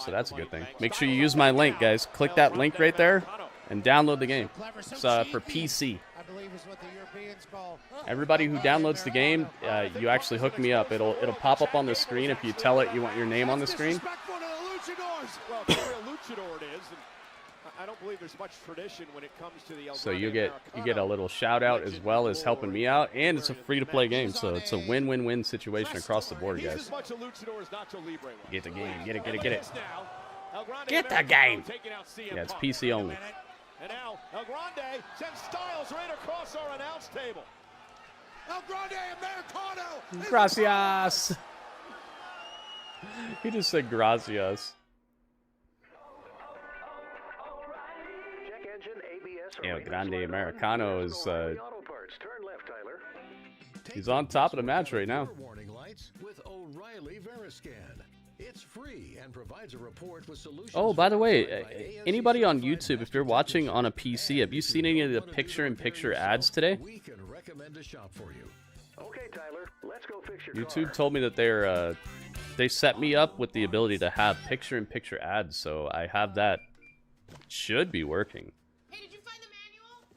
So that's a good thing. Make sure you use my link, guys. Click that link right there and download the game. It's for PC. Everybody who downloads the game, you actually hook me up. It'll pop up on the screen if you tell it you want your name on the screen. Well, it's a real luchador it is. And I don't believe there's much tradition when it comes to the El So Grande you get Americano. a little shout out as well as helping me out, and it's a free to play game, so it's a win-win-win situation across the board, He's guys. as much a luchador as Nacho Libre was. Get the game, get it. Get the game. Yeah, it's PC only. And now El Grande sends Styles right across our announce table. El Grande Americano. Gracias. He just said gracias. El Grande Americano is he's on top of the match right now. Warning lights with O'Reilly Veriscan. It's free and provides a report with solutions. Oh, by the way, anybody on YouTube, if you're watching on a PC, have you seen any of the picture-in-picture ads today? We can recommend a shop for you. Okay, Tyler, let's go fix your YouTube told me that they set me up with the ability to have picture-in-picture ads, so I have that. It should be working.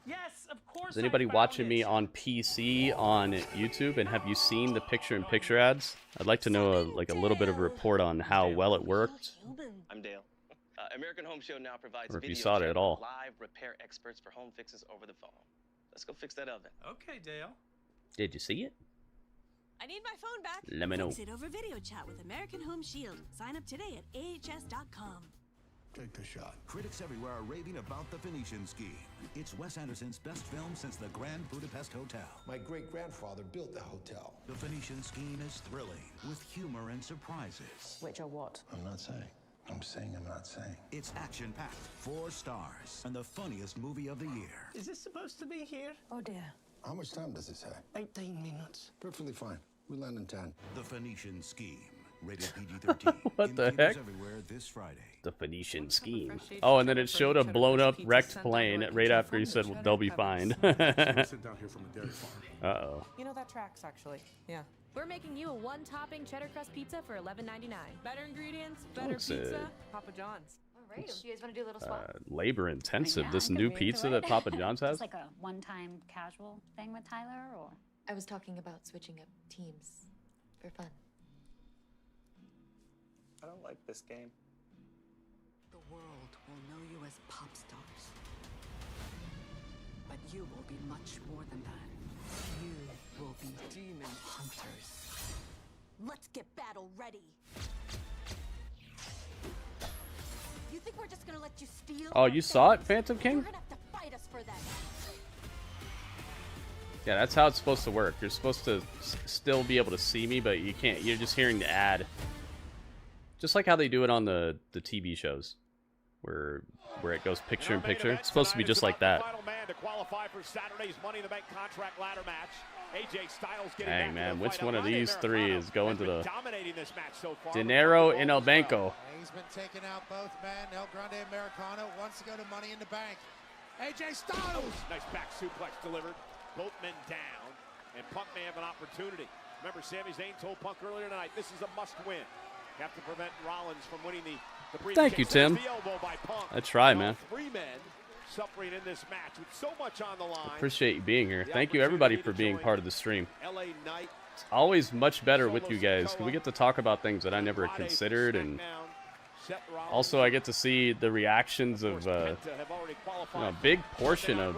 Yes, of course. Is anybody watching me on PC on YouTube, and have you seen the picture-in-picture ads? I'd like to know a little bit of a report on how well it worked, I'm Dale. American Home Show now provides or if you video saw it chat at all. with live repair experts for home fixes over the phone. Let's go fix that oven. Okay, Dale. Did you see it? I need my phone back. Let me know. Fix it over video chat with American Home Shield. Sign up today at ahs.com. Take the shot. Critics everywhere are raving about the Phoenician scheme. It's Wes Anderson's best film since the Grand Budapest Hotel. My great-grandfather built the hotel. The Phoenician scheme is thrilling, with humor and surprises. Which are what? I'm not saying. I'm saying I'm not saying. It's action-packed, 4 stars, and the funniest movie of the year. Is this supposed to be here? Oh, dear. How much time does it say? 18 minutes. Perfectly fine. We land in 10. The Phoenician Scheme. Rated PG-13. What the heck? Everywhere this Friday. The Phoenician Scheme. Oh, and then it showed a blown up wrecked plane right after he said, well, they'll be fine. Uh-oh. You know, that tracks, actually. Yeah. We're making you a one-topping cheddar crust pizza for $11.99. Better ingredients, better Looks pizza. Papa John's. All right, you guys want to do a little swap? Labor intensive. Yeah, This I could new be pizza into that it. Papa John's has? Just like a one-time casual thing with Tyler, or? I was talking about switching up teams for fun. I don't like this game. The world will know you as pop stars. But you will be much more than that. You will be demon hunters. Let's get battle ready. You think we're just gonna let you steal? Oh, you saw it, Phantom King? You're gonna have to fight us for that. Yeah, that's how it's supposed to work. You're supposed to still be able to see me, but you can't. You're just hearing the ad. Just like how they do it on the TV shows, where it goes picture in picture. It's supposed to be just like that. Final man to qualify for Saturday's Money in the Bank contract ladder match. AJ Styles getting Dang, back man, to the which fight. one of these three is going to the dominating this match so far. Dinero in El Banco? He's been taking out both men. El Grande Americano wants to go to Money in the Bank. AJ Styles! Nice back suplex delivered. Both men down, and Punk may have an opportunity. Remember, Sami Zayn told Punk earlier tonight, this is a must-win. You have to prevent Rollins from winning the briefcase. Thank you, Tim. The elbow by Punk. I try, man. Three men suffering in this match with so much on the line. Appreciate you being here. Thank you, everybody, for being part of the stream. LA Knight. It's always much better with you guys. We get to talk about things that I never considered, and also I get to see the reactions of a big portion of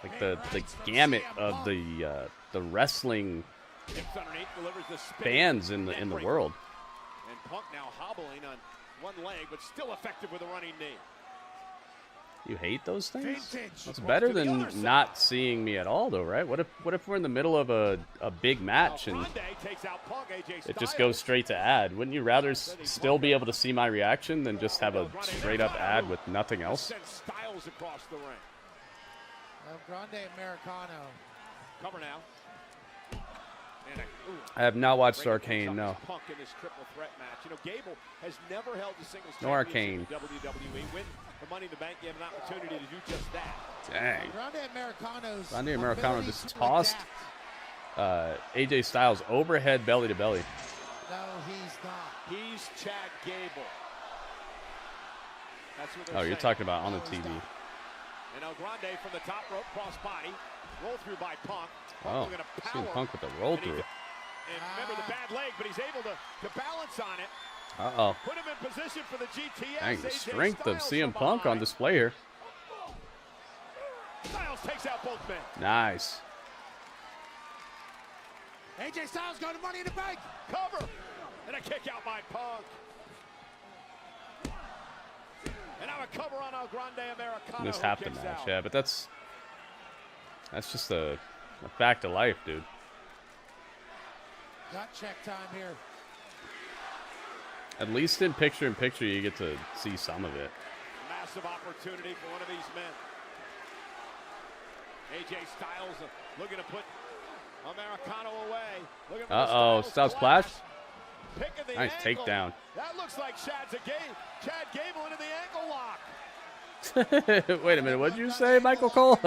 like the gamut of the wrestling fans in the world. And Punk now hobbling on one leg, but still effective with a running knee. You hate those things? It's better than not seeing me at all, though, right? What if we're in the middle of a big match and it just goes straight to ad? Wouldn't you rather still be able to see my reaction than just have a straight up ad with nothing else? Styles across the ring. Grande Americano. Cover now. I have not watched Arcane, no. Punk in this triple threat match. You know, Gable has never held a singles No Arcane. championship in WWE. Win the Money in the Bank, you have an opportunity to do just that. Dang. Grande Americano just tossed AJ Styles overhead belly to belly. No, he's not. He's Chad Gable. That's what Oh, you're talking about on the TV. And El Grande from the top rope, cross body, roll through by Punk. Oh, seeing Punk with the roll through. And remember the bad leg, but he's able to balance on it. Uh-oh. Put him in position for the GTS. Dang, the AJ strength of Styles CM Punk on display here. Styles takes out both men. Nice. AJ Styles going to Money in the Bank. Cover. And a kick out by Punk. And now a cover on El Grande Americano. Missed half the match, yeah, but that's just a fact of life, dude. Got check time here. At least in picture-in-picture, you get to see some of it. Massive opportunity for one of these men. AJ Styles looking to put Americano away. Looking for Uh-oh, Styles clash. Picking the Nice ankle. takedown. That looks like Chad Gable into the ankle lock. Wait a minute, what'd you say, Michael Cole?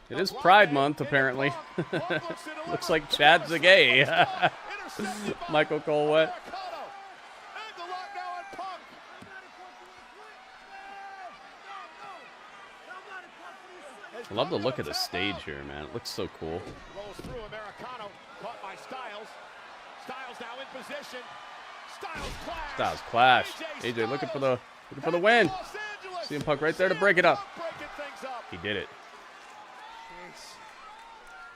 It is Pride Month, apparently. Looks like Chad's a gay. Michael Cole, what? I love the look of the stage here, man. It looks so cool. Rolls through Americano, caught by Styles. Styles now in position. Styles clash. AJ looking for the win. CM Punk right there to break it up. He did it.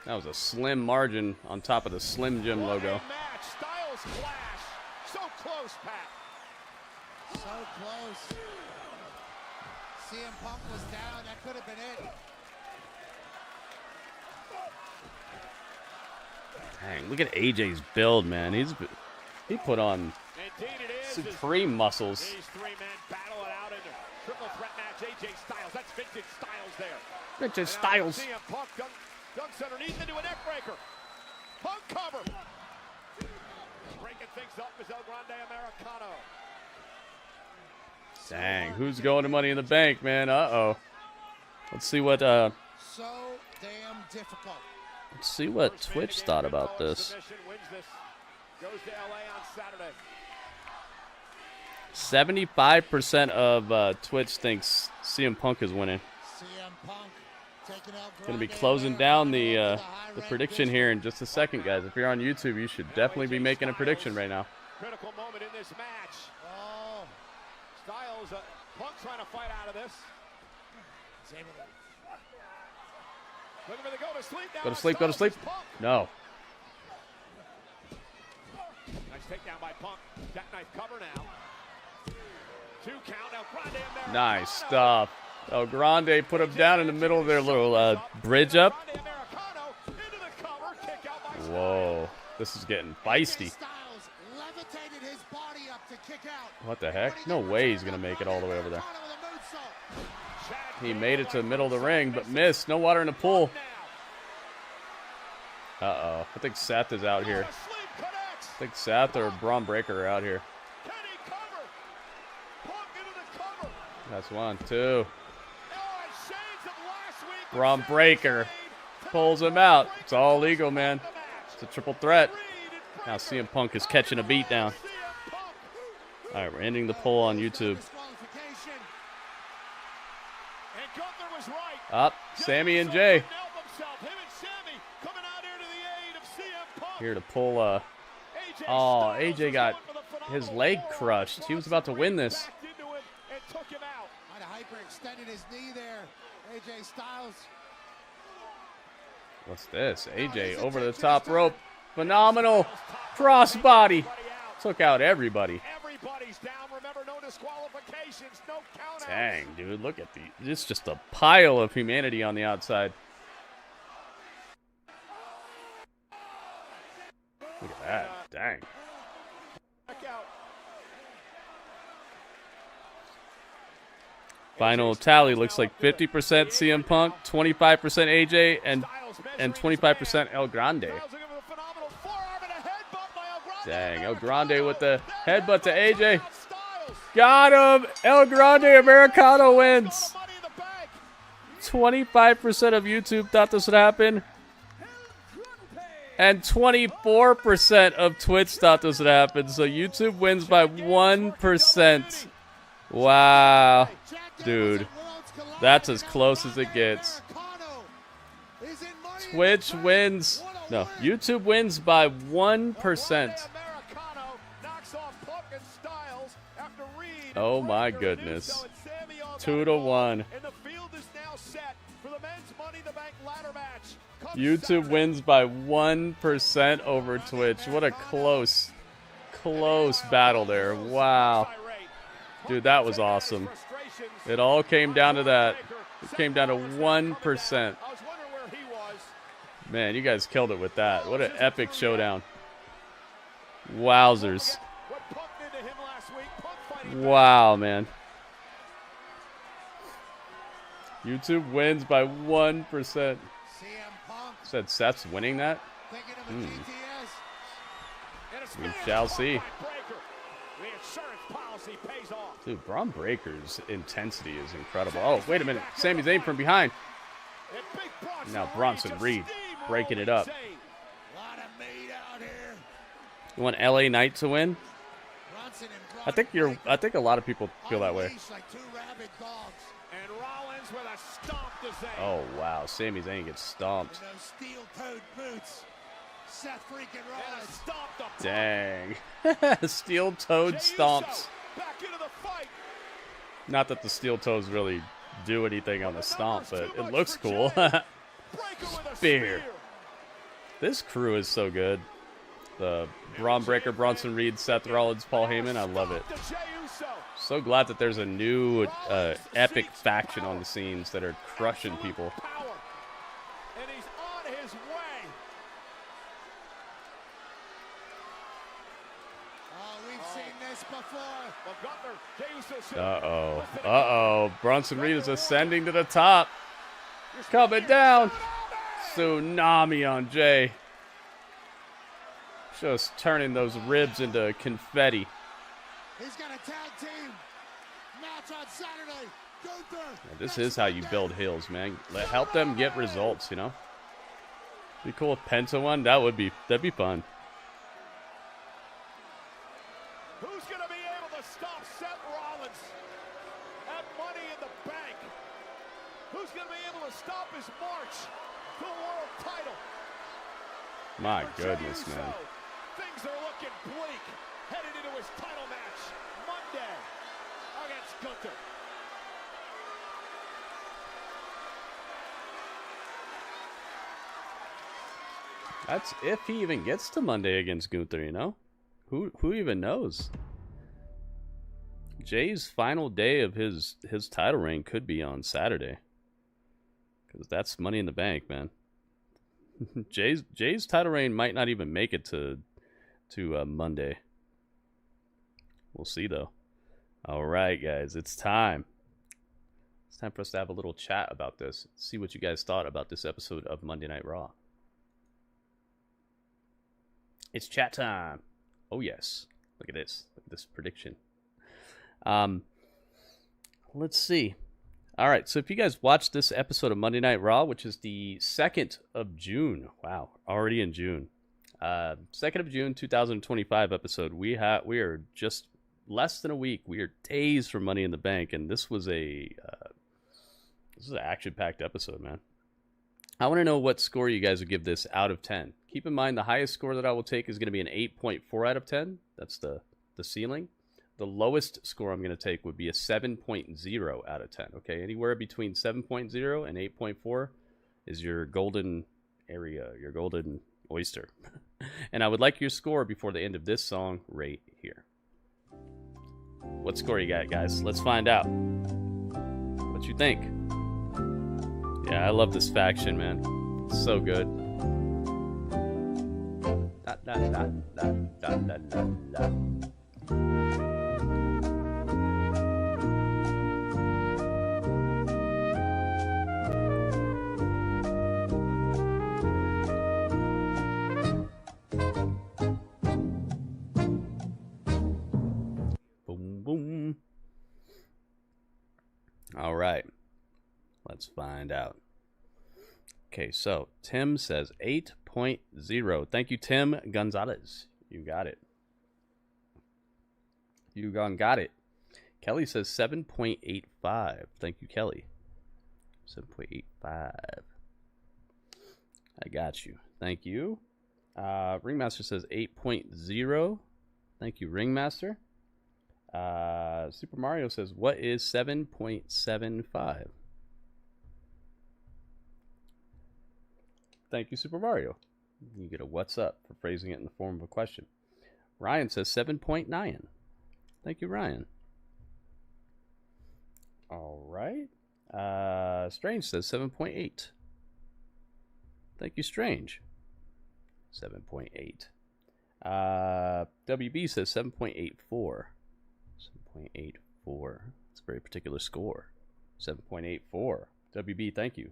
That was a slim margin on top of the Slim Jim logo. Styles clash. So close, Pat. So close. CM Punk was down. That could have been it. Dang, look at AJ's build, man. He put on supreme muscles. These three men battle it out in Triple threat match, AJ Styles. That's vintage Styles there. Vintage Styles. CM Punk dunks underneath into a neck breaker. Punk cover. Breaking things up is El Grande Americano. Dang, who's going to Money in the Bank, man? Uh-oh. Let's see what So damn difficult. let's see what Twitch thought about this. Goes to LA on Saturday. 75% of Twitch thinks CM Punk is winning. CM Punk taking out Going to be closing down the prediction here in just a second, guys. If you're on YouTube, you should definitely be making a prediction right now. Critical moment in this match. Oh, Styles, Punk trying to fight out of this. Looking for the go to sleep now. Go to sleep, go to sleep. No. Nice takedown by Punk. Jackknife cover now. 2 count. El Grande Americano. Nice stuff. El Grande put him down in the middle of their little bridge up. Whoa. This is getting feisty. What the heck? No way he's going to make it all the way over there. He made it to the middle of the ring, but missed. No water in the pool. Uh-oh. I think Seth is out here. I think Seth or Bron Breaker are out here. That's 1, 2. Bron Breaker pulls him out. It's all legal, man. It's a triple threat. Now CM Punk is catching a beat down. All right, we're ending the poll on YouTube. Up, Sammy and Jay. Here to pull, oh, AJ got his leg crushed. He was about to win this. Might have hyperextended his knee there. AJ Styles. What's this? AJ over the top rope. Phenomenal crossbody. Took out everybody. Everybody's down. Remember, no disqualifications, no countouts. Dang, dude, look at the. It's just a pile of humanity on the outside. Look at that. Dang. Final tally looks like 50% CM Punk, 25% AJ, and 25% El Grande. Dang, El Grande with the headbutt to AJ. Got him! El Grande Americano wins. 25% of YouTube thought this would happen. And 24% of Twitch thought this would happen. So YouTube wins by 1%. Wow. Dude, that's as close as it gets. Twitch wins. No, YouTube wins by 1%. Oh my goodness. 2-1. YouTube wins by 1% over Twitch. What a close battle there. Wow. Dude, that was awesome. It all came down to that. It came down to 1%. Man, you guys killed it with that. What an epic showdown. Wowzers. Wow, man. YouTube wins by 1%. Said Seth's winning that? We shall see. Dude, Bron Breaker's intensity is incredible. Oh, wait a minute. Sami Zayn from behind. Now Bronson Reed breaking it up. You want LA Knight to win? I think a lot of people feel that way. Oh wow, Sami Zayn gets stomped. Dang. Steel-toed stomps. Not that the steel toes really do anything on the stomp, but it looks cool. Spear. This crew is so good. The Bron Breaker, Bronson Reed, Seth Rollins, Paul Heyman. I love it. So glad that there's a new epic faction on the scenes that are crushing people. And he's on his way. Oh, we've seen this Uh-oh. Bronson Reed is ascending to the top. Coming down. Tsunami on Jay. Just turning those ribs into confetti. He's got a tag team match on Saturday. This is how you build heels, man. Help them get results, you know? Be cool if Penta won. That'd be fun. Who's going to be able to stop Seth Rollins at Money in the Bank? Who's going to be able to stop his march to the world title? My goodness, man. Things are looking bleak headed into his title match Monday against Gunther. That's if he even gets to Monday against Gunther, you know? Who even knows? Jay's final day of his title reign could be on Saturday. Because that's Money in the Bank, man. Jay's title reign might not even make it to Monday. We'll see, though. All right, guys, it's time. It's time for us to have a little chat about this. See what you guys thought about this episode of Monday Night Raw. It's chat time. Oh, yes. Look at this. Look at this prediction. Let's see. All right, so if you guys watched this episode of Monday Night Raw, which is the 2nd of June. Wow, already in June. 2nd of June, 2025 episode. We are just less than a week. We are days from Money in the Bank, and this was an action-packed episode, man. I want to know what score you guys would give this out of 10. Keep in mind, the highest score that I will take is going to be an 8.4 out of 10. That's the ceiling. The lowest score I'm going to take would be a 7.0 out of 10. Okay, anywhere between 7.0 and 8.4 is your golden area, your golden oyster. And I would like your score before the end of this song right here. What score you got, guys? Let's find out. What you think? Yeah, I love this faction, man. It's so good. Da, da, da, da, da, da, da, da. Boom, boom. All right. Let's find out. Okay, so Tim says 8.0. Thank you, Tim Gonzalez. You got it. You got it. Kelly says 7.85. Thank you, Kelly. 7.85. I got you. Thank you. Ringmaster says 8.0. Thank you, Ringmaster. Super Mario says, what is 7.75? Thank you, Super Mario. You get a what's up for phrasing it in the form of a question. Ryan says 7.9. Thank you, Ryan. All right. Strange says 7.8. Thank you, Strange. 7.8. WB says 7.84. 7.84. That's a very particular score. 7.84. WB, thank you.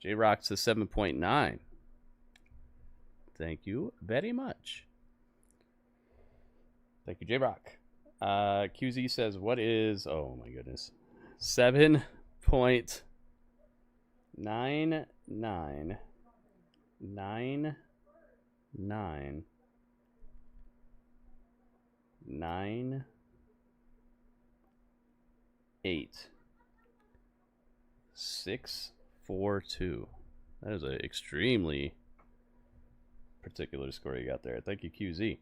J-Rock says 7.9. Thank you very much. Thank you, J-Rock. QZ says, what is... Oh, my goodness. 7.99998. That is an extremely particular score you got there. Thank you, QZ.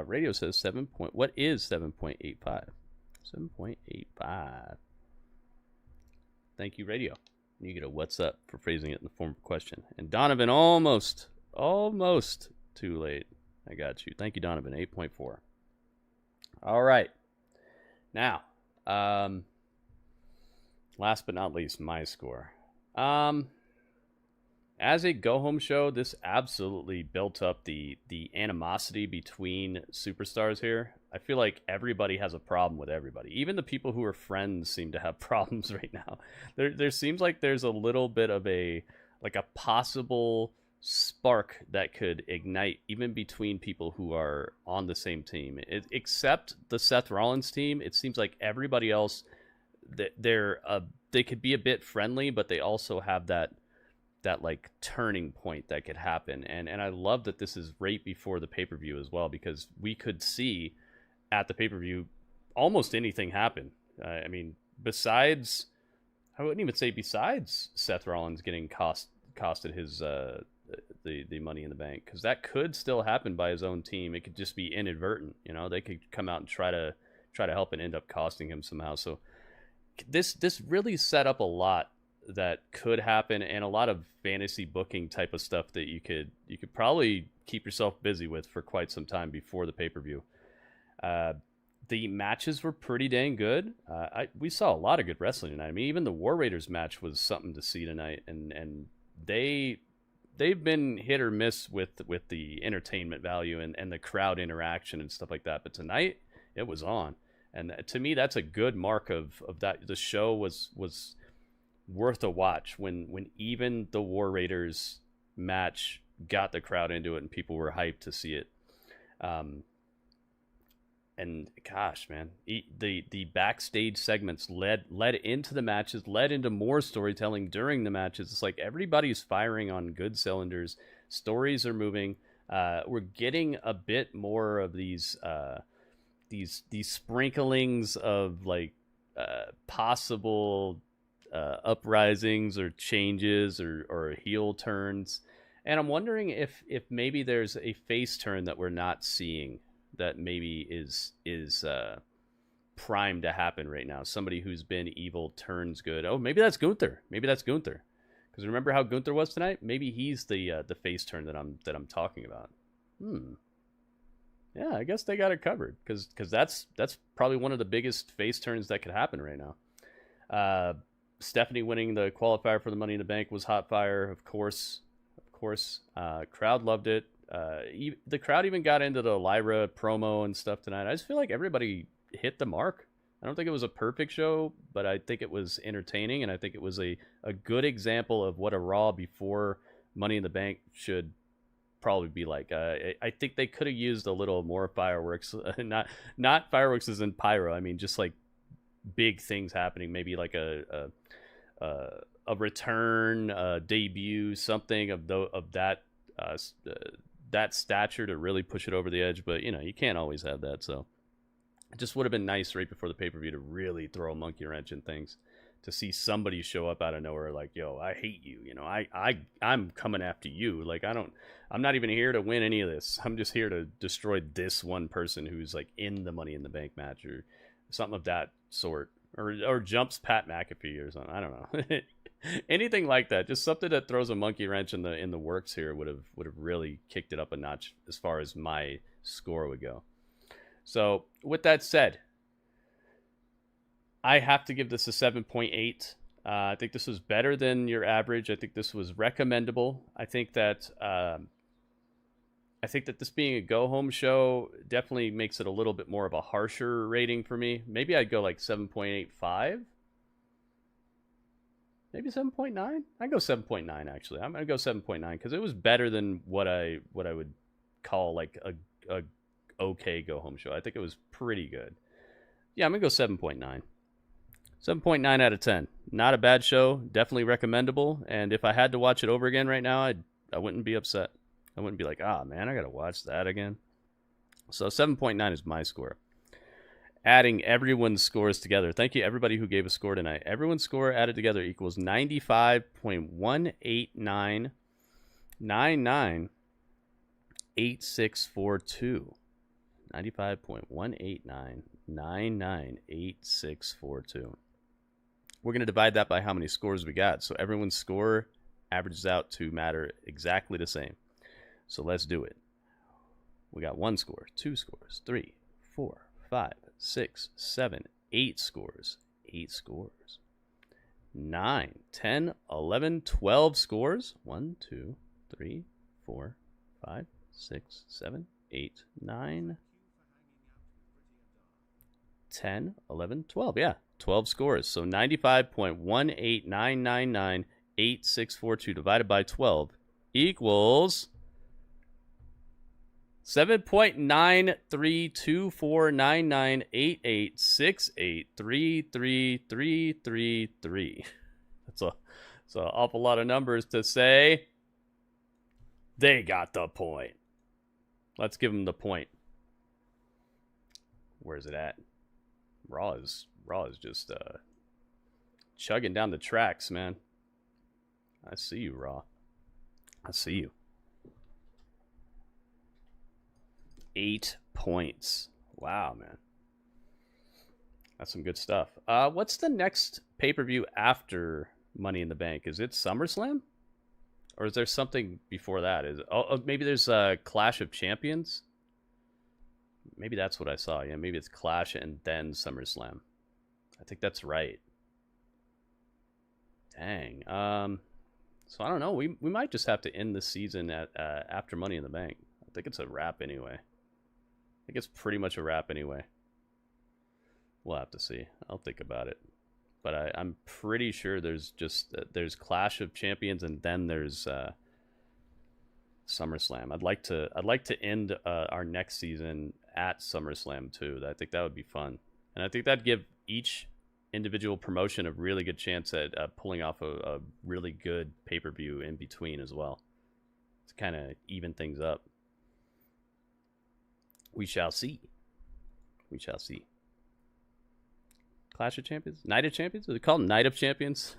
Radio says 7. What is 7.85? 7.85. Thank you, Radio. You get a what's up for phrasing it in the form of a question. And Donovan, almost too late. I got you. Thank you, Donovan. 8.4. All right. Now, last but not least, my score. As a go-home show, this absolutely built up the animosity between superstars here. I feel like everybody has a problem with everybody. Even the people who are friends seem to have problems right now. There seems like there's a little bit of a possible spark that could ignite even between people who are on the same team. Except the Seth Rollins team, it seems like everybody else, they could be a bit friendly, but they also have that like turning point that could happen. And I love that this is right before the pay-per-view as well, because we could see at the pay-per-view almost anything happen. I mean, besides Seth Rollins getting costed his the Money in the Bank, because that could still happen by his own team. It could just be inadvertent. They could come out and try to help and end up costing him somehow. So this really set up a lot that could happen, and a lot of fantasy booking type of stuff that you could probably keep yourself busy with for quite some time before the pay-per-view. The matches were pretty dang good. We saw a lot of good wrestling tonight. I mean, even the War Raiders match was something to see tonight, and they've been hit or miss with the entertainment value and the crowd interaction and stuff like that. But tonight it was on, and to me that's a good mark of that. The show was worth a watch when even the War Raiders match got the crowd into it and people were hyped to see it. And gosh, man, the backstage segments led into the matches, led into more storytelling during the matches. It's like everybody's firing on good cylinders. Stories are moving. We're getting a bit more of these sprinklings of like possible uprisings or changes or heel turns. And I'm wondering if maybe there's a face turn that we're not seeing that maybe is primed to happen right now. Somebody who's been evil turns good. Oh, maybe that's Gunther. Because remember how Gunther was tonight? Maybe he's the face turn that I'm talking about. Yeah, I guess they got it covered, because that's probably one of the biggest face turns that could happen right now. Stephanie winning the qualifier for the Money in the Bank was hot fire, of course. Crowd loved it. The crowd even got into the Lyra promo and stuff tonight. I just feel like everybody hit the mark. I don't think it was a perfect show, but I think it was entertaining, and I think it was a good example of what a Raw before Money in the Bank should probably be like. I think they could have used a little more fireworks, not fireworks as in pyro. I mean, just like big things happening. Maybe like a return, a debut, something of that stature to really push it over the edge. But you can't always have that. So it just would have been nice right before the pay-per-view to really throw a monkey wrench in things, to see somebody show up out of nowhere like, yo, I hate you. I'm coming after you. Like, I'm not even here to win any of this. I'm just here to destroy this one person who's like in the Money in the Bank match or something of that sort, or jumps Pat McAfee or something. I don't know. Anything like that. Just something that throws a monkey wrench in the works here would have really kicked it up a notch as far as my score would go. So with that said, I have to give this a 7.8. I think this was better than your average. I think this was recommendable. I think that this being a go-home show definitely makes it a little bit more of a harsher rating for me. Maybe I'd go like 7.85. Maybe 7.9? I'd go 7.9, actually. I'm going to go 7.9 because it was better than what I would call like a okay go-home show. I think it was pretty good. Yeah, I'm going to go 7.9. 7.9 out of 10. Not a bad show. Definitely recommendable. And if I had to watch it over again right now, I wouldn't be upset. I wouldn't be like, man, I got to watch that again. So 7.9 is my score. Adding everyone's scores together. Thank you, everybody who gave a score tonight. Everyone's score added together equals 95.189998642. 95.189998642. We're going to divide that by how many scores we got. So everyone's score averages out to matter exactly the same. So let's do it. We got 1 score, 2 scores, 3, 4, 5, 6, 7, 8 scores, 8 scores, 9, 10, 11, 12 scores, 1, 2, 3, 4, 5, 6, 7, 8, 9, 10, 11, 12. Yeah, 12 scores. So 95.189998642 divided by 12 equals 7.9324998868333333. That's an awful lot of numbers to say. They got the point. Let's give them the point. Where's it at? Raw is just chugging down the tracks, man. I see you, Raw. I see you. 8 points. Wow, man. That's some good stuff. What's the next pay-per-view after Money in the Bank? Is it SummerSlam? Or is there something before that? Maybe there's Clash of Champions? Maybe that's what I saw. Yeah, maybe it's Clash and then SummerSlam. I think that's right. Dang. So I don't know. We might just have to end the season at after Money in the Bank. I think it's a wrap anyway. I think it's pretty much a wrap anyway. We'll have to see. I'll think about it. But I'm pretty sure there's Clash of Champions and then there's SummerSlam. I'd like to end our next season at SummerSlam too. I think that would be fun, and I think that'd give each individual promotion a really good chance at pulling off a really good pay-per-view in between as well, to kind of even things up. We shall see. We shall see. Clash of Champions? Night of Champions? Is it called Night of Champions?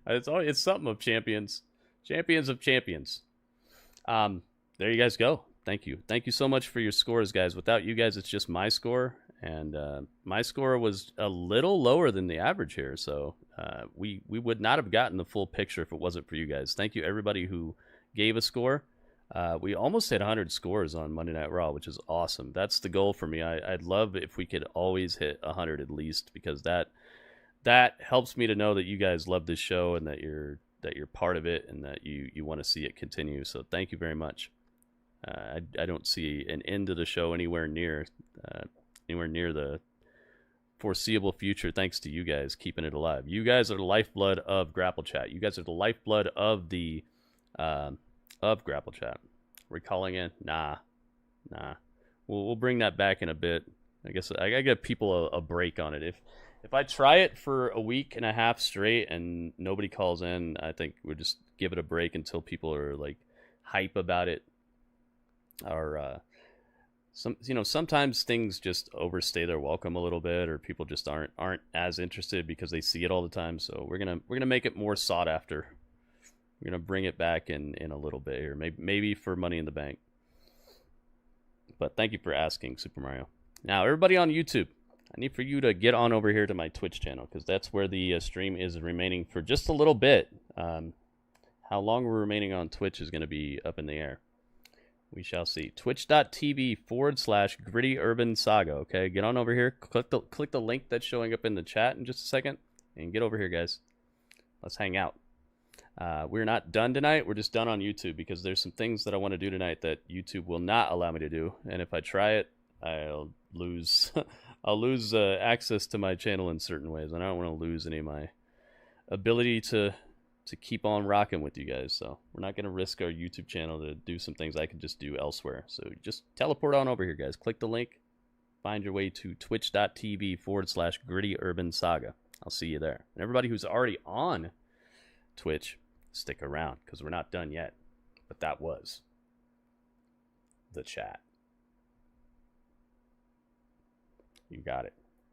It's something of champions. Champions of champions. There you guys go. Thank you. Thank you so much for your scores, guys. Without you guys, it's just my score. And my score was a little lower than the average here. So we would not have gotten the full picture if it wasn't for you guys. Thank you, everybody who gave a score. We almost hit 100 scores on Monday Night Raw, which is awesome. That's the goal for me. I'd love if we could always hit 100 at least, because that helps me to know that you guys love this show and that you're part of it and that you want to see it continue. So thank you very much. I don't see an end to the show anywhere near the foreseeable future, thanks to you guys keeping it alive. You guys are the lifeblood of Grapple Chat. You guys are the lifeblood of the of Grapple Chat. We're calling in? Nah. We'll bring that back in a bit. I guess I gotta give people a break on it. If I try it for a week and a half straight and nobody calls in, I think we'll just give it a break until people are like hype about it. Or sometimes things just overstay their welcome a little bit, or people just aren't as interested because they see it all the time. So we're gonna make it more sought after. We're going to bring it back in a little bit here. Maybe for Money in the Bank. But thank you for asking, Super Mario. Now, everybody on YouTube, I need for you to get on over here to my Twitch channel, because that's where the stream is remaining for just a little bit. How long we're remaining on Twitch is going to be up in the air. We shall see. Twitch.tv/GrittyUrbanSaga. Okay, get on over here. Click the link that's showing up in the chat in just a second. And get over here, guys. Let's hang out. We're not done tonight. We're just done on YouTube because there's some things that I want to do tonight that YouTube will not allow me to do. And if I try it, I'll lose access to my channel in certain ways. And I don't want to lose any of my ability to keep on rocking with you guys. So we're not going to risk our YouTube channel to do some things I can just do elsewhere. So just teleport on over here, guys. Click the link. Find your way to twitch.tv/GrittyUrbanSaga. I'll see you there. And everybody who's already on Twitch, stick around because we're not done yet. But that was the chat. You got it.